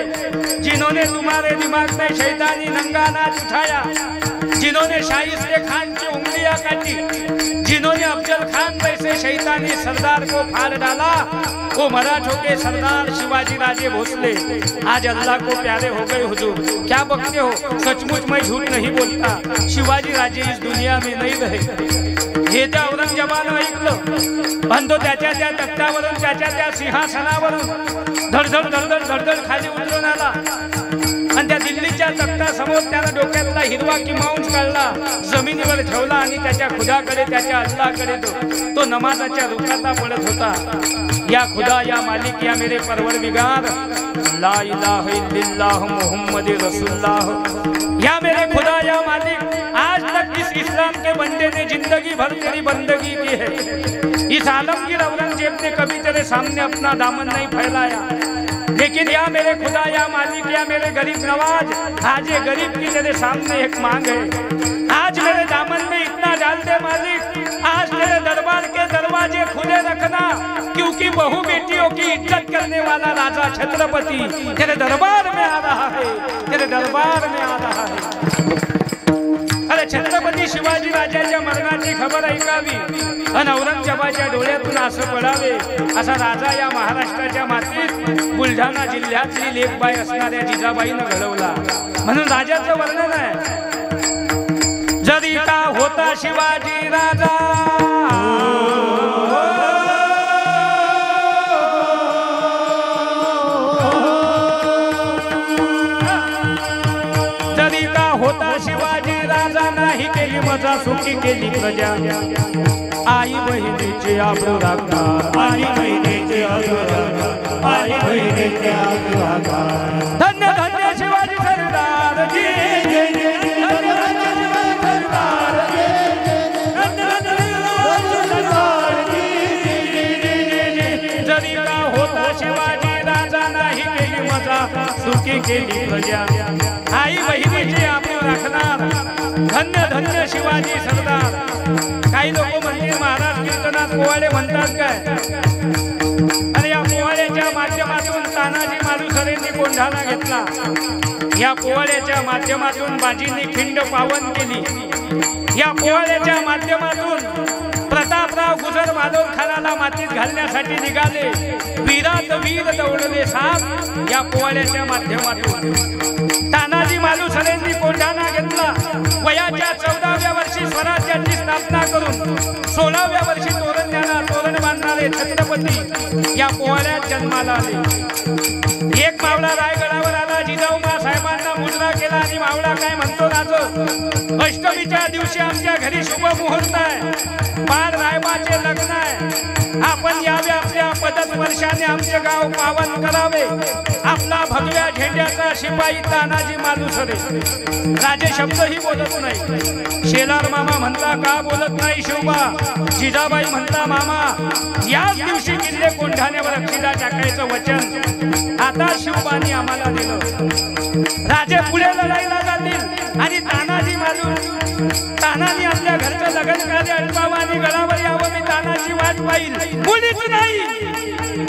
[SPEAKER 1] जिन्होंने तुम्हारे दिमाग में शैतानी नंगा नाच उठाया, जिन्होंने शाइस्ते खान की उंगलियां काटी, जिन्होंने अफजल खान जैसे शैतानी सरदार को फाड़ डाला, वो मराठों के सरदार शिवाजी राजे भोसले आज अल्लाह को प्यारे हो गए. हुजूर क्या बकते हो? सचमुच मैं झूठ नहीं बोलता. शिवाजी राजे इस दुनिया में नहीं रहे. हे त्या औरंगजेबानं ऐकलं आणि तो त्याच्या त्या तख्तावरून, त्याच्या त्या सिंहासनावरून धडधड धडधड धडधड खाली उतरून आला आणि त्या दिल्लीच्या देवीच्या तख्तासमोर त्यानं डोक्यातला हिरवा किमांश काढला, जमिनीवर ठेवला आणि त्याच्या खुदाकडे, त्याच्या अल्लाहकडे तो नमाजाच्या रुखाता पडत होता. या खुदा, या मालिक, या मेरे परवरदिगार, ला इलाहा इल्लल्लाह मुहम्मद रसूलुल्लाह. या मेरे खुदा, या मालिक, आज तक इस इस्लाम के बंदे ने जिंदगी भर तेरी बंदगी की है. इस आलमगीर औरंगजेब ने कभी तेरे सामने अपना दामन नहीं फैलाया, लेकिन या मेरे खुदा, या मालिक, या मेरे गरीब नवाज, आज ये गरीब की तेरे सामने एक मांग है. आज मेरे दामन में इतना डाल दे मालिक, आज तेरे दरबार के दरवाजे खुले रखना, क्योंकि बहु बेटियों की इज्जत करने वाला राजा छत्रपति तेरे दरबार में आ रहा है, तेरे दरबार में आ रहा है. अरे छत्रपती शिवाजी राजाच्या मरणाची खबर ऐकावी आणि औरंगजेबाच्या डोळ्यातून असं पडावे, असा राजा या महाराष्ट्राच्या मातीत बुलढाणा जिल्ह्यातली लेखबाई असणाऱ्या जिजाबाईनं घडवला. म्हणून राजाचं वर्णन आहे, जरी का होता शिवाजी राजा, जरी का होता शिवाजी राजा, नाही केली मजा सुखी केली प्रजा. आई बहिणीचे आबरू राखणार,
[SPEAKER 3] आई बहिणीचे आबरू राखणार, आई बहिणीचे आबरू राखणार.
[SPEAKER 1] धन्य धन्य शिवाजी सरदार जी,
[SPEAKER 3] जय जय जय धन्य धन्य शिवाजी सरदार जी, धन्य धन्य शिवाजी सरदार जी.
[SPEAKER 1] जरी का होता शिवाजी राजा, नाही केली मजा सुखी केली प्रजा. आई बहिणीचे आबरू राखणार, धन्य धन्य शिवाजी सरदार. काही लोक म्हणतील महाराज कीर्तनात पोवाडे म्हणतात काय, आणि या पोवाड्याच्या माध्यमातून तानाजी मालुसरेंनी कोंढाणा घेतला. या पोवाड्याच्या माध्यमातून बाजींनी खिंड पावन केली. या पोवाड्याच्या माध्यमातून प्रतापराव गुजर माधव खानाला मातीत घालण्यासाठी निघाले. वीरात वीर दौडले साप या पोवाड्याच्या माध्यमातून. तानाजी मालुसरेंनी कोंढाणा घेतला. वयाच्या 14व्या वर्षी स्वराज्याची स्थापना करून 16व्या वर्षी तोरण बांधणारे छत्रपती या पोवाड्यात जन्माला आले. एक मावळा रायगडावर आला, जिजाऊमा साहेबांना मुजरा केला आणि मावळा काय म्हणतो, राजो अष्टमीच्या दिवशी आमच्या घरी शुभ मुहूर्त आहे, बाळ रायबाचे लग्न आहे, आपण यावे, आपल्या पदस्पर्शाने आमचे गाव पावन करावे. आपला भगव्या झेंड्याचा शिपाई तानाजी मालुसरे. राजे शब्दही बोलत नाही. शेलार मामा म्हणता का बोलत नाही शिवबा. जिजाबाई म्हणता मामा, याच दिवशी किल्ले कोंढाण्यावर अक्षिदा टाकायचं वचन आता शिवबानी आम्हाला दिलं. राजे पुढे लढाईला जातील आणि तानाजी आपल्या घरचं लग्न कार्य अडवावं आणि गडावर यावं, मी तानाची वाट पाहिल. मुलीच नाही,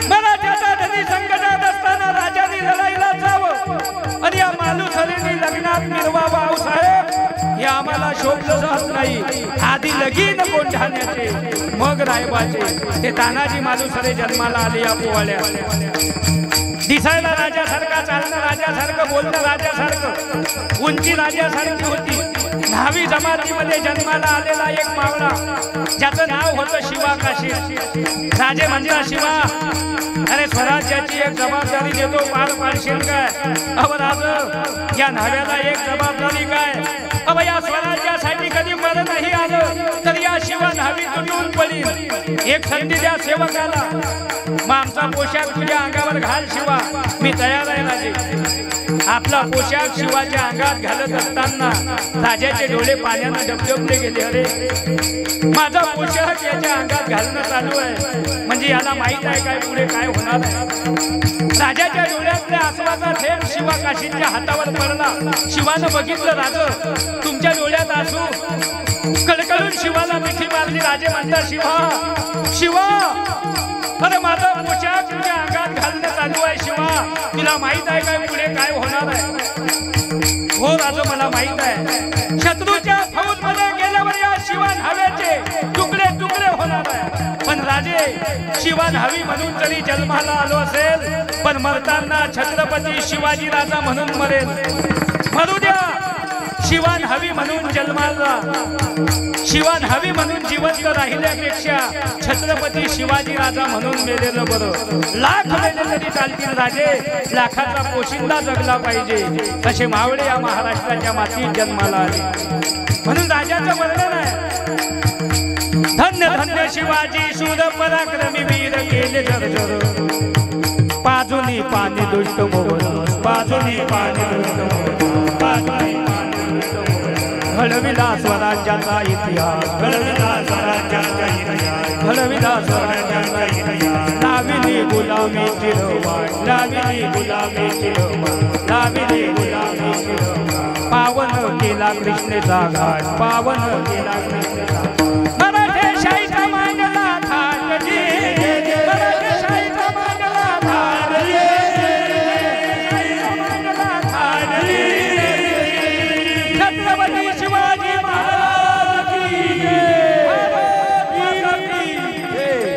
[SPEAKER 1] मराठ्याचा धनी संकटात असताना राजाने लढाईला जावं आणि या मालुसरेंनी लग्नात मिरवावं. आऊसाहेब, हे आम्हाला शोभलं जात नाही. आधी लगीन कोंढाण्याचे, मग रायबाचे. ते तानाजी मालुसरे जन्माला आले या पोवाड्यात. दिसायला राजासारखा, चालणं राजासारखं, बोलणं राजासारखं, उंची राजासारखी होती. 10वी जमातीमध्ये जन्माला आलेला एक मावळा, ज्याचं नाव होतं शिवा काशी. राजे म्हणता, शिवा, अरे स्वराज्याची एक जबाबदारी देतो, पार पाडशील काय? अव राज, या न्हाव्याला एक जबाबदारी काय? अव या स्वराज्यासाठी कधी मर नाही आलं तर या शिवा न्हावी तुटून पडील. एक संधी द्या सेवकाला, मग आमचा पोशाख तुझ्या अंगावर घाल शिवा. मी तयार आहे राजे. आपला पोशाख शिवाच्या अंगात घालत असताना राजाचे डोळे पाण्यानं डबडबले गेले. अरे, माझा पोशाख याच्या अंगात घालणं चालू आहे, म्हणजे याला माहित आहे काय पुढे काय होणार आहे. राजाच्या डोळ्यातल्या आसवाचा थेंब शिवा काशीच्या हातावर पडला. शिवानं बघितलं, राज तुमच्या डोळ्यात आसू. कडकडून शिवाला मिठी मारली. राजे म्हणतात, शिवा, शिवा, अरे माझा पोशाख तुझ्या अंगात घालणं चालू आहे. शिवा, तुला माहित आहे काय पुढे काय होणार आहे? हो राज, मला माहित आहे. शत्रूच्या फौज मध्ये गेल्यावर या शिवा न्हाव्याचे तुकडे तुकडे होणार आहे. पण राजे, शिवा न्हावी म्हणून जरी जन्माला आलो असेल, पण मरताना छत्रपती शिवाजी राजा म्हणून मरेल. मरू द्या. शिवान हवी म्हणून जन्माला, शिवान हवी म्हणून जिवंत राहिल्यापेक्षा छत्रपती शिवाजी राजा म्हणून मेलेलं बरं. लाख मेले तरी चालतील राजे, लाखाचा पोशिंदा जगला पाहिजे. तसे मावळे या महाराष्ट्राच्या मातीत जन्माला आले म्हणून राजाचं वर्णन आहे. धन्य धन्य शिवाजी शूर पराक्रमी वीर केले जर्जर. बाजूनी पाणी दुष्ट मोहन, बाजूनी पाणी दुष्ट मोहन, बाजूनी घडविला स्वराज्याचा इतिहास, घडविला स्वराज्याचा इतिहास, घडविला स्वराज्याचा इतिहास. लाविली गुलामीची रवाट, लाविली गुलामीची रवाट, लाविली गुलामीची रवाट. पावन केला कृष्णेचा घाट, पावन केला कृष्णेचा घाट. मराठेशाहीचा मांडला थाट जी, मराठेशाहीचा मांडला थाट जी, मांडला थाट जी. छत्रपती शिवाजी महाराज की जय.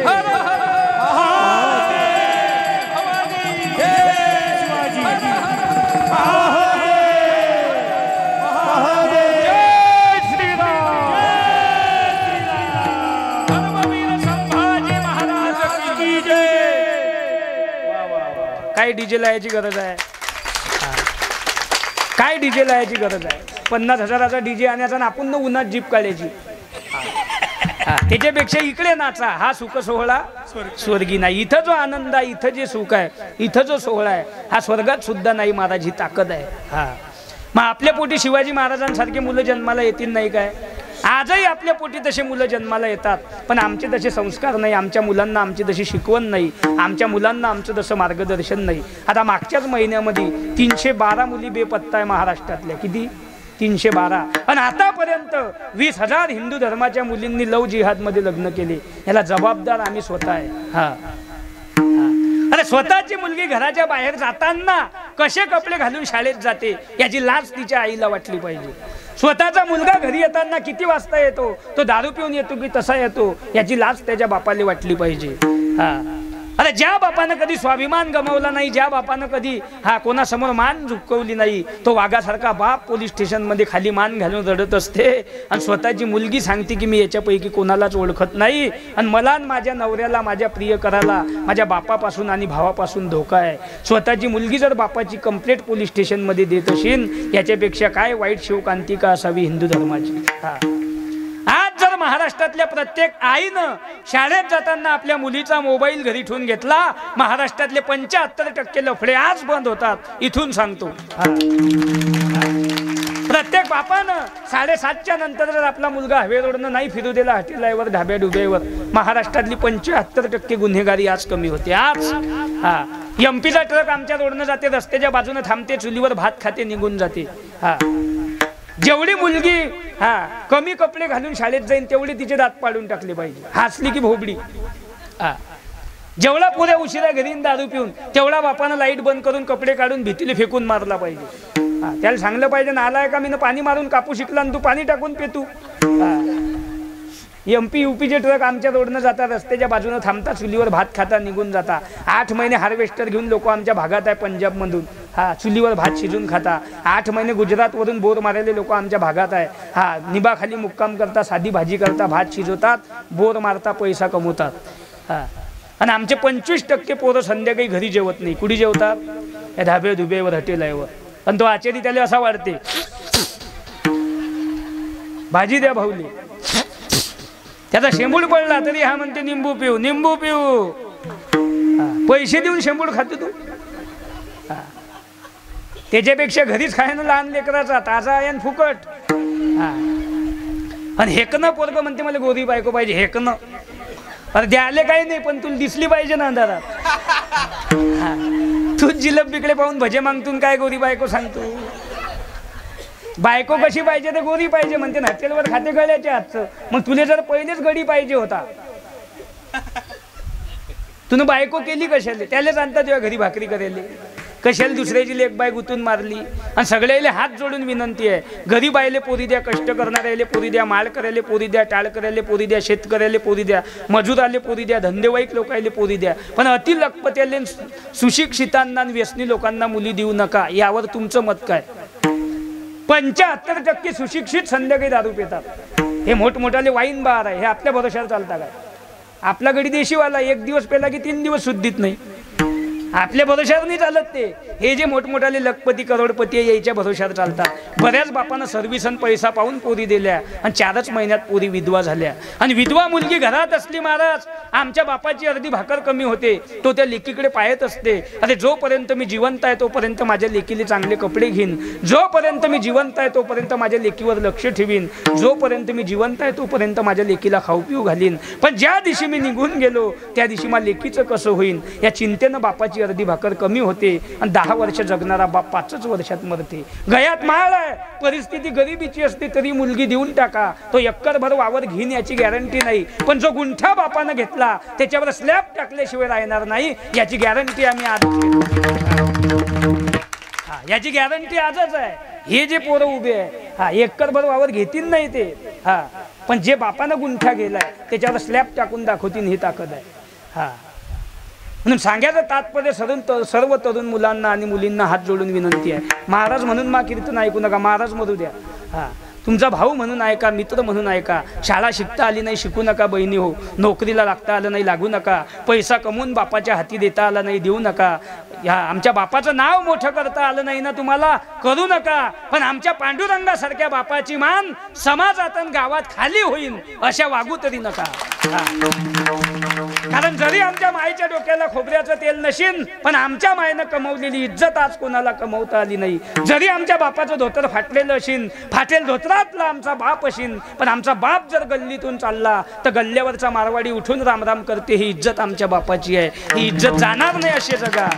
[SPEAKER 1] हर हर काय डीजे लावायची गरज आहे? काय डीजे लावायची गरज आहे? 50,000चा डीजे आणायचा आणि आपण उन्हात जीप काढायची. त्याच्यापेक्षा इकडे नाचा. हा सुख सोहळा स्वर्गी नाही. इथं जो आनंद आहे, इथं जे सुख आहे, इथं जो सोहळा आहे, हा स्वर्गात सुद्धा नाही महाराज. ही ताकद आहे. हा मग आपल्या पोटी शिवाजी महाराजांसारखे मुलं जन्माला येतील नाही काय? आजही आपल्या पोटी तसे मुलं जन्माला येतात, पण आमचे तसे संस्कार नाही. आमच्या मुलांना आमची तशी शिकवण नाही. आमच्या मुलांना आमचं तसं मार्गदर्शन नाही. आता मागच्याच महिन्यामध्ये 312 मुली बेपत्ता आहे महाराष्ट्रातल्या. किती? 312. आणि आतापर्यंत 20,000 हिंदू धर्माच्या मुलींनी लव जिहादमध्ये लग्न केले. याला जबाबदार आम्ही स्वतः आहे. हा अरे स्वतःची मुलगी घराच्या बाहेर जाताना कसे कपडे घालून शाळेत जाते याची लाज तिच्या आईला वाटली पाहिजे. स्वतःचा मुलगा घरी येताना किती वाजता येतो, तो दारू पिऊन येतो की तसा येतो याची लाज त्याच्या बापाला वाटली पाहिजे. हा अरे ज्या बापानं कधी स्वाभिमान गमावला नाही, ज्या बापानं कधी कोणासमोर मान झुकवली नाही, तो वाघासारखा बाप पोलीस स्टेशनमध्ये खाली मान घालून रडत असते. आणि स्वतःची मुलगी सांगते की मी याच्यापैकी कोणालाच ओळखत नाही आणि मला आणि माझ्या नवऱ्याला, माझ्या प्रियकराला माझ्या बापापासून आणि भावापासून धोका आहे. स्वतःची मुलगी जर बापाची कंप्लेंट पोलीस स्टेशनमध्ये देत असेल, याच्यापेक्षा काय वाईट शिवकांतिका असावी हिंदू धर्माची. आज जर महाराष्ट्रातल्या प्रत्येक आईनं शाळेत जाताना आपल्या मुलीचा मोबाईल घरी ठेवून घेतला, महाराष्ट्रातले 75% लफडे आज बंद होतात. इथून सांगतो. प्रत्येक बापानं 7:30च्या नंतर जर आपला मुलगा हवे रोडनं नाही फिरू दिला, हॉटेलावर, ढाब्या डुब्यावर, महाराष्ट्रातली 75% गुन्हेगारी आज कमी होते. आज एमपीचा ट्रक आमच्या रोडनं जाते, रस्त्याच्या बाजूने थांबते, चुलीवर भात खाते, निघून जाते. जेवढी मुलगी कमी कपडे घालून शाळेत जाईन तेवढी तिचे दात पाडून टाकले पाहिजे. हसली की भोबडी. जेवढा पुऱ्या उशिरा घरी दारू पिऊन तेवढा बापानं लाईट बंद करून कपडे काढून भीतीला फेकून मारला पाहिजे. त्याला सांगलं पाहिजे नालाय का, मी पाणी मारून कापू शिकला आणि तू पाणी टाकून पेतू. एमपी यूपीचे ट्रक आमच्या रोडनं जातात, रस्त्याच्या बाजूने थांबतात, चुलीवर भात खाता, निघून जाता. 8 महिने हार्वेस्टर घेऊन लोक आमच्या भागात आहे पंजाबमधून, चुलीवर भात शिजून खाता. 8 महिने गुजरातवरून बोर मारलेले लोक आमच्या भागात आहे. निबाखाली मुक्काम करता, साधी भाजी करता, भात शिजवतात, बोर मारता, पैसा कमवतात. आणि आमचे 25% पोरं संध्याकाळी घरी जेवत नाही. कुठे जेवतात? या धाबे धुबेवर, हॉटेलावर. आणि तो आचारी त्याला असा वाटते, भाजी द्या भाऊली. त्याचा शेंबूड पडला तरी हा म्हणते निंबू पिऊ, निंबू पिऊ. पैसे देऊन शेंबूड खातो तू. त्याच्यापेक्षा घरीच खायनं लहान लेकराचा ताजा आहे आणि फुकट. आणि हेकणं पोरगं म्हणते मला गोरी बायको पाहिजे. हेकणं अरे द्यायला काही नाही, पण तुला दिसली पाहिजे ना अंधारात. तू जिलब बिकडे पाहून भजे मागतून काय गोरी बायको सांगतो. बायको कशी पाहिजे ते गोरी पाहिजे म्हणते. हॉटेलवर खाते गळ्याच्या हातचं. मग तुला जर पहिलेच गडी पाहिजे होता, तुन बायको केली कशाले? त्यालाच आणता तेव्हा घरी भाकरी करेले. कशाला दुसऱ्याची लेक बाय गुतून मारली? आणि सगळ्याले हात जोडून विनंती आहे, गरीब आयले पोरी द्या, कष्ट करणाऱ्याले पोरी द्या, माळ करायले पोरी द्या, टाळ करायले पोरी द्या, शेतकऱ्याले पोरी द्या, मजूर आले पोरी द्या, धंदेवाईक लोकायले पोरी द्या. पण अति लखपत्याले, सुशिक्षितांना, व्यसनी लोकांना मुली देऊ नका. यावर तुमचं मत काय? 75% सुशिक्षित संध्याकाळी दारू पितात। हे मोठमोठाले वाईन बार आहे, हे आपल्या भरोशावर चालता काय? आपला गडी देशीवाला 1 दिवस पेला की 3 दिवस शुद्धीत नाही, आपल्या भरोशावर नाही चालत ते। हे जे मोठमोठाले लखपती करोडपती यायच्या भरोशावर चालतात। बऱ्याच बापानं सर्व्हिस आणि पैसा पाहून पोरी दिल्या आणि 4च महिन्यात पोरी विधवा झाल्या। आणि विधवा मुलगी घरात असली महाराज, आमच्या बापाची अर्धी भाकर कमी होते, तो त्या लेकीकडे पाहत असते, अरे जोपर्यंत मी जिवंत आहे तोपर्यंत माझ्या लेकीला चांगले कपडे घेईन, जोपर्यंत मी जिवंत आहे तोपर्यंत माझ्या लेकीवर लक्ष ठेवीन, जोपर्यंत मी जिवंत आहे तोपर्यंत माझ्या लेकीला खाऊ पिऊ घालीन। पण ज्या दिवशी मी निघून गेलो त्या दिवशी माझ्या लेकीचं कसं होईन या चिंतेनं बापाची अर्धी भाकर कमी होते आणि 10 वर्ष जगणारा बाप 5च वर्षात मरते। गयात माळ आहे, परिस्थिती गरिबीची असते तरी मुलगी देऊन टाका, तो एकरभर वावर घेईन याची गॅरंटी नाही, पण जो गुंठा बापानं घेतला त्याच्यावर स्लॅब टाकल्याशिवाय राहणार नाही याची गॅरंटी आम्ही आज याची गॅरंटी आजच आहे। हे जे पोरं उभे आहे एकरभर वावर घेतील नाही ते, पण जे बापानं गुंठा गेलाय त्याच्यावर स्लॅब टाकून दाखवतील ही ताकद आहे। म्हणून सांगायचं तात्पर्य सर्व तरुण मुलांना आणि मुलींना हात जोडून विनंती आहे, महाराज म्हणून मा कीर्तन ऐकू नका, महाराज मरू द्या। तुमचा भाऊ म्हणून ऐका, मित्र म्हणून ऐका। शाळा शिकता आली नाही शिकू नका बहिणी हो, नोकरीला लागता आलं नाही लागू नका, पैसा कमवून बापाच्या हाती देता आला नाही देऊ नका, आमच्या बापाचं नाव मोठं करता आलं नाही ना तुम्हाला करू नका, पण आमच्या पांडुरंगासारख्या बापाची मान समाजात आणि गावात खाली होईल अशा वागू तरी नका। कारण जरी आमच्या मायेच्या डोक्याला खोबऱ्याचं तेल नशीन, पण आमच्या मायेनं कमवलेली इज्जत आज कोणाला कमवता आली नाही। जरी आमच्या बापाचं धोतर फाटलेलं असेल, फाटेल धोतरातला आमचा बाप असेल, पण आमचा बाप जर गल्लीतून चालला तर गल्ल्यावरचा मारवाडी उठून रामराम करते, ही इज्जत आमच्या बापाची आहे, ही इज्जत जाणार नाही अशी जगा।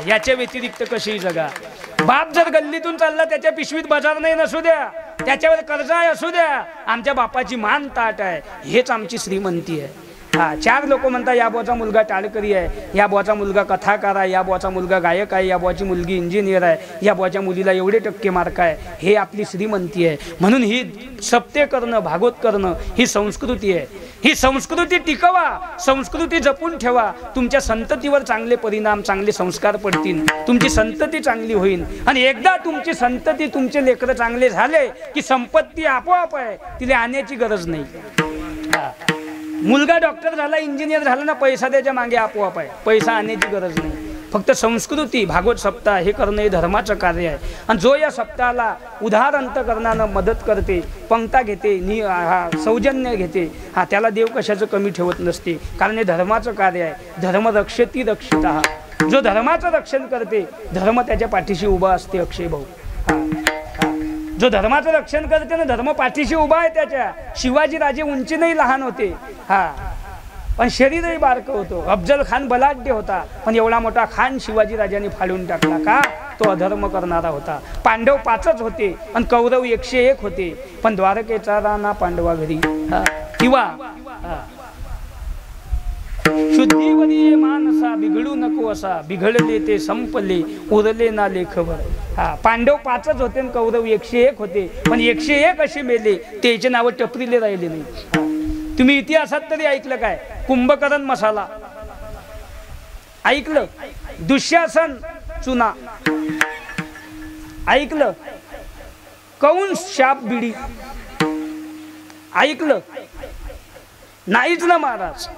[SPEAKER 1] याच्या व्यतिरिक्त कशी जगा? बाप जर गल्लीतून चालला त्याच्या पिशवीत बाजार नाही नसू द्या, त्याच्यावर कर्ज आहे असू द्या, आमच्या बापाची मान ताट आहे, हेच आमची श्रीमंती आहे। 4 लोक म्हणतात या बुवाचा मुलगा टाळकरी आहे, या बुवाचा मुलगा कथाकार आहे, या बुवाचा मुलगा गायक आहे, या बुवाची मुलगी इंजिनियर आहे, या बुवाच्या मुलीला एवढे टक्के मार्क आहे, हे आपली श्रीमंती आहे। म्हणून ही सप्ते करणं, भागवत करणं ही संस्कृती आहे। ही संस्कृती टिकवा, संस्कृती जपून ठेवा, तुमच्या संततीवर चांगले परिणाम चांगले संस्कार पडतील, तुमची संतती चांगली होईल। आणि एकदा तुमची संतती तुमचे लेकरं चांगले झाले की संपत्ती आपोआप आहे, तिला आणण्याची गरज नाही। मुलगा डॉक्टर झाला इंजिनियर झाला ना, पैसा त्याच्या मागे आपोआप आहे, पैसा आणण्याची गरज नाही। फक्त संस्कृती भागवत सप्ताह हे करणं हे धर्माचं कार्य आहे। आणि जो या सप्ताहाला उदार अंतकरणानं मदत करते, पंक्ता घेते, सौजन्य घेते, त्याला देव कशाचं कमी ठेवत नसते, कारण हे धर्माचं कार्य आहे। धर्म रक्षती रक्षितः, जो धर्माचं रक्षण करते धर्म त्याच्या पाठीशी उभा असते। अक्षय भाऊ, जो धर्माचं रक्षण करते ना धर्म पाठीशी उभा आहे त्याच्या। शिवाजी राजे उंची नाही लहान होते, पण शरीरही बारकं होतं। अफजल खान बलाढ्य होता, पण एवढा मोठा खान शिवाजी राजांनी फाडून टाकला का? तो अधर्म करणारा होता। पांडव 5च होते आणि कौरव 101 होते, पण द्वारकेचा राणा पांडवा घरी किंवा शुद्धीवरी मानसा बिघडू नको असा, बिघडले ते संपले उरले ना लेखवर। पांडव 5च होते आणि कौरव 101 होते, पण 101 असे मेले, त्याचे नाव टपरीले राहिले नाही। तुम्ही इतिहासात तरी ऐकलं काय? कुंभकर्ण मसाला ऐकलं, दुःशासन चुना ऐकलं, कंस शाप बिडी ऐकलं नाहीच ना महाराज।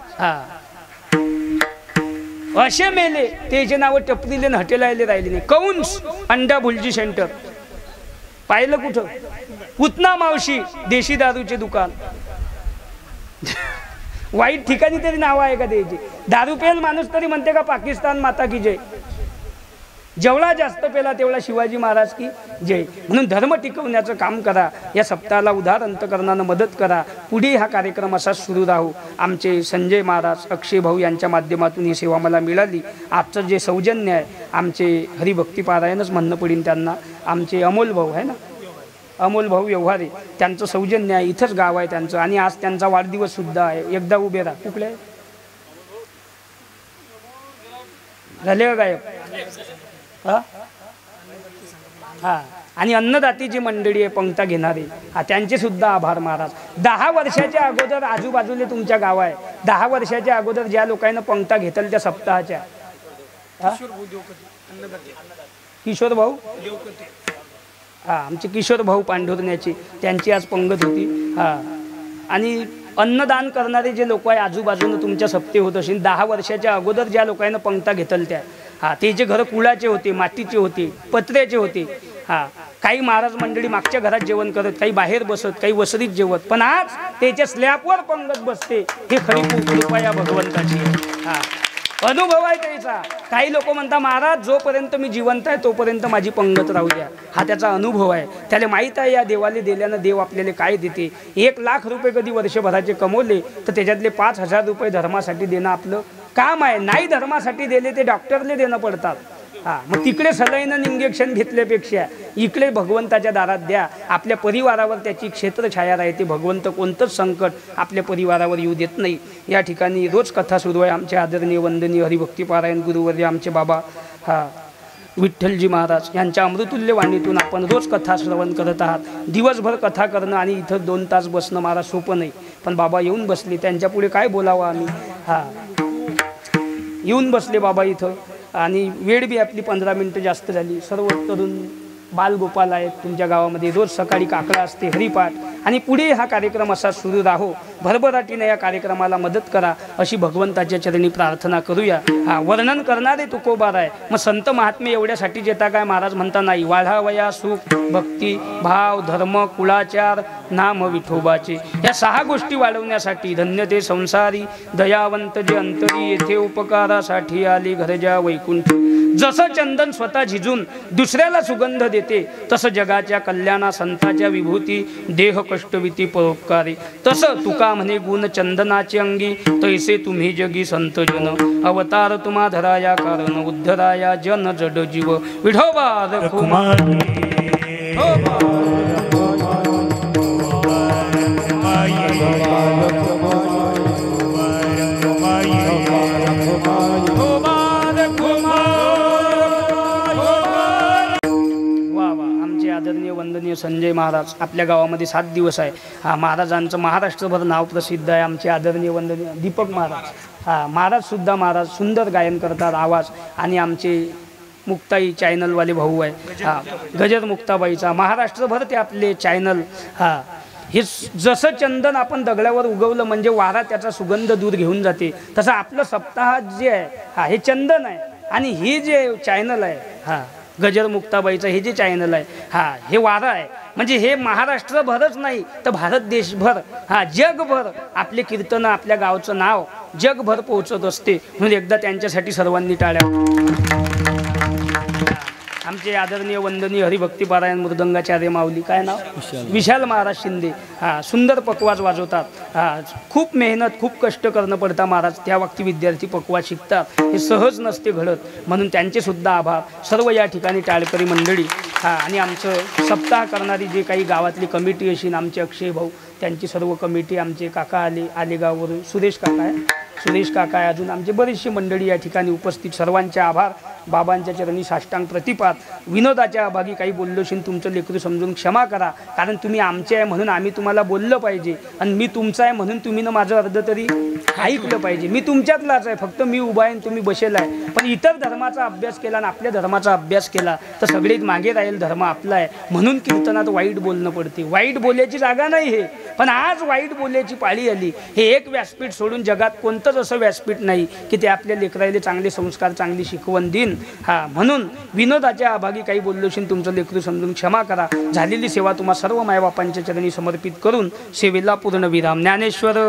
[SPEAKER 1] असे मेले त्याचे नाव टपरीले हटेलायले राहिले नाही। कंस अंडा भुलजी सेंटर पाहिलं कुठं? पुतना मावशी देशी दारूचे दुकान, वाईट ठिकाणी तरी नाव आहे का द्यायची? दारू पेल माणूस तरी म्हणते का पाकिस्तान माता की जय? जेवढा जास्त पेला तेवढा शिवाजी महाराज की जय। म्हणून धर्म टिकवण्याचं काम करा, या सप्ताहाला उदार अंतकरणानं मदत करा। पुढे हा कार्यक्रम असाच सुरू राहू। आमचे संजय महाराज, अक्षय भाऊ यांच्या माध्यमातून ही सेवा मला मिळाली। आजचं जे सौजन्य आहे, आमचे हरिभक्तीपारायणच म्हणणं पडेल त्यांना, आमचे अमोल भाऊ आहे ना, अमोल भाऊ व्यवहारे, त्यांचं सौजन्य आहे, इथंच गाव आहे त्यांचं, आणि आज त्यांचा वाढदिवस सुद्धा आहे। एकदा उभे राहा, कुठले झाले का गायब? आणि अन्नदाती जी मंडळी आहे पंक्ता घेणारी, त्यांचे सुद्धा आभार महाराज। 10 वर्षाच्या अगोदर आजूबाजूला तुमच्या गाव आहे, 10 वर्षाच्या अगोदर ज्या लोकांना पंक्ता घेतल त्या सप्ताहाच्या, किशोर भाऊ आमचे किशोर भाऊ पांढुरण्याचे त्यांची आज पंगत होती. आणि अन्नदान करणारे जे लोक आहे आजूबाजूनं तुमच्या सप्ते होत असेल 10 वर्षाच्या अगोदर ज्या लोकांना पंक्ता घेतल त्या ते जे घरं कुळाचे होते, मातीचे होते, पत्र्याचे होते. काही महाराज मंडळी मागच्या घरात जेवण करत, काही बाहेर बसत, काही वसरीत जेवत, पण आज त्याच्या स्लॅबवर पंगत बसते. हे खरी कृपा या भगवंताची. अनुभव आहे त्याचा. काही लोक म्हणतात महाराज जोपर्यंत मी जिवंत आहे तोपर्यंत माझी पंगत राहू द्या. हा त्याचा अनुभव आहे. त्याला माहीत आहे या देवाला दिल्यानं देव आपल्याला काय देते. 1 लाख रुपये कधी वर्षभराचे कमवले तर त्याच्यातले 5,000 रुपये धर्मासाठी देणं आपलं काम आहे. नाही धर्मासाठी दिले ते डॉक्टरले देणं पडतात. मग तिकडे सलाईनं इंजेक्शन घेतल्यापेक्षा इकडे भगवंताच्या दारात द्या. आपल्या परिवारावर त्याची क्षेत्रछाया राहते. भगवंत कोणतंच संकट आपल्या परिवारावर येऊ देत नाही. या ठिकाणी रोज कथा सुरू आहे. आमचे आदरणीय वंदनीय हरिभक्तीपारायण गुरुवर्य आमचे बाबा विठ्ठलजी महाराज यांच्या अमृतुल्य वाणीतून आपण रोज कथा श्रवण करत आहात. दिवसभर कथा करणं आणि इथं 2 तास बसणं महाराज सोपं नाही. पण बाबा येऊन बसले, त्यांच्या पुढे काय बोलावं आम्ही. येऊन बसले बाबा इथं. आणि वेळ बी आपली 15 मिनटं जास्त झाली. सर्व तरुण बालगोपाल आहेत तुमच्या गावामध्ये. रोज सकाळी काकडा असते, हरिपाठ, आणि पुढे हा कार्यक्रम असा सुरू राहो. भरभराटीने या कार्यक्रमाला मदत करा अशी भगवंताच्या चरणी प्रार्थना करूया. वर्णन करणारे तुकोबार आहे. मग संत महात्मे एवढ्यासाठी जेता काय महाराज म्हणता नाही. वाढावया सुख, भक्ती, भाव, धर्म, कुळाचार, नाम विठोबाचे. या 6 गोष्टी वाढवण्यासाठी धन्य ते संसारी दयावंत जे अंतरी येथे उपकारासाठी आले घरजा वैकुंठी. जसं चंदन स्वतः झिजून दुसऱ्याला सुगंध देते तसं जगाच्या कल्याणा संताच्या विभूती देह कष्टविती परोपकारी. तसं तुका म्हणे गुण चंदनाचे अंगी तैसे तुम्ही जगी संत जन. अवतार तुम्हा धराया कारण उद्धराया जन जड जीव. विठोबा वंदनीय संजय महाराज आपल्या गावामध्ये 7 दिवस आहे. महाराजांचं महाराष्ट्रभर नाव प्रसिद्ध आहे. आमचे आदरणीय वंदनीय दीपक महाराज महाराजसुद्धा महाराज सुंदर गायन करतात आवाज. आणि आमचे मुक्ताई चॅनलवाले भाऊ आहे गजर मुक्ताबाईचा. महाराष्ट्रभर ते आपले चॅनल. हे जसं चंदन आपण दगडावर उगवलं म्हणजे वारा त्याचा सुगंध दूर घेऊन जाते, तसं आपलं सप्ताह जे आहे हे चंदन आहे. आणि हे जे चॅनल आहे गजर मुक्ताबाईचं हे जे चॅनल आहे हे वारा आहे. म्हणजे हे महाराष्ट्रभरच नाही तर भारत देशभर जगभर आपले कीर्तन आपल्या गावचं नाव जगभर पोहोचत असते. म्हणून एकदा त्यांच्यासाठी सर्वांनी टाळ्या. आमचे आदरणीय वंदनीय हरिभक्तीपारायण मृदंगाचार्य माऊली काय नाव विशाल महाराज शिंदे. सुंदर पकवाज वाजवतात. खूप मेहनत खूप कष्ट करणं पडतं महाराज. त्या वक्ती विद्यार्थी पकवाज शिकतात. हे सहज नसते घडत. म्हणून त्यांचे सुद्धा आभार. सर्व या ठिकाणी टाळकरी मंडळी आणि आमचं सप्ताह करणारी जे काही गावातली कमिटी असेल आमचे अक्षय भाऊ त्यांची सर्व कमिटी. आमचे काका आलेगाववरून सुरेश काका आहे. अजून आमचे बरीचशी मंडळी या ठिकाणी उपस्थित. सर्वांचे आभार. बाबांच्या चरणी साष्टांग प्रतिपाद. विनोदाच्या अभागी काही बोललो असेल तुमचं लेकरू समजून क्षमा करा. कारण तुम्ही आमचे आहे म्हणून आम्ही तुम्हाला बोललं पाहिजे. आणि मी तुमचं आहे म्हणून तुम्ही माझं अर्ध तरी ऐकलं पाहिजे. मी तुमच्यातलाच आहे. फक्त मी उभा आहे तुम्ही बसेल आहे. पण इतर धर्माचा अभ्यास केला आणि आपल्या धर्माचा अभ्यास केला तर सगळेच मागे राहील. धर्म आपला आहे. म्हणून कीर्तनात वाईट बोलणं पडते. वाईट बोलायची जागा नाही हे. पण आज वाईट बोलायची पाळी आली. हे एक व्यासपीठ सोडून जगात कोणतंच असं व्यासपीठ नाही की ते आपल्या लेकरायले चांगले संस्कार चांगली शिकवण देईन. म्हणून विनोदाच्या अभागी काही बोललो असेल तुमचं लेकरू समजून क्षमा करा. झालेली सेवा तुम्हा सर्व मायबापांच्या चरणी समर्पित करून सेवेला पूर्ण विराम. ज्ञानेश्वर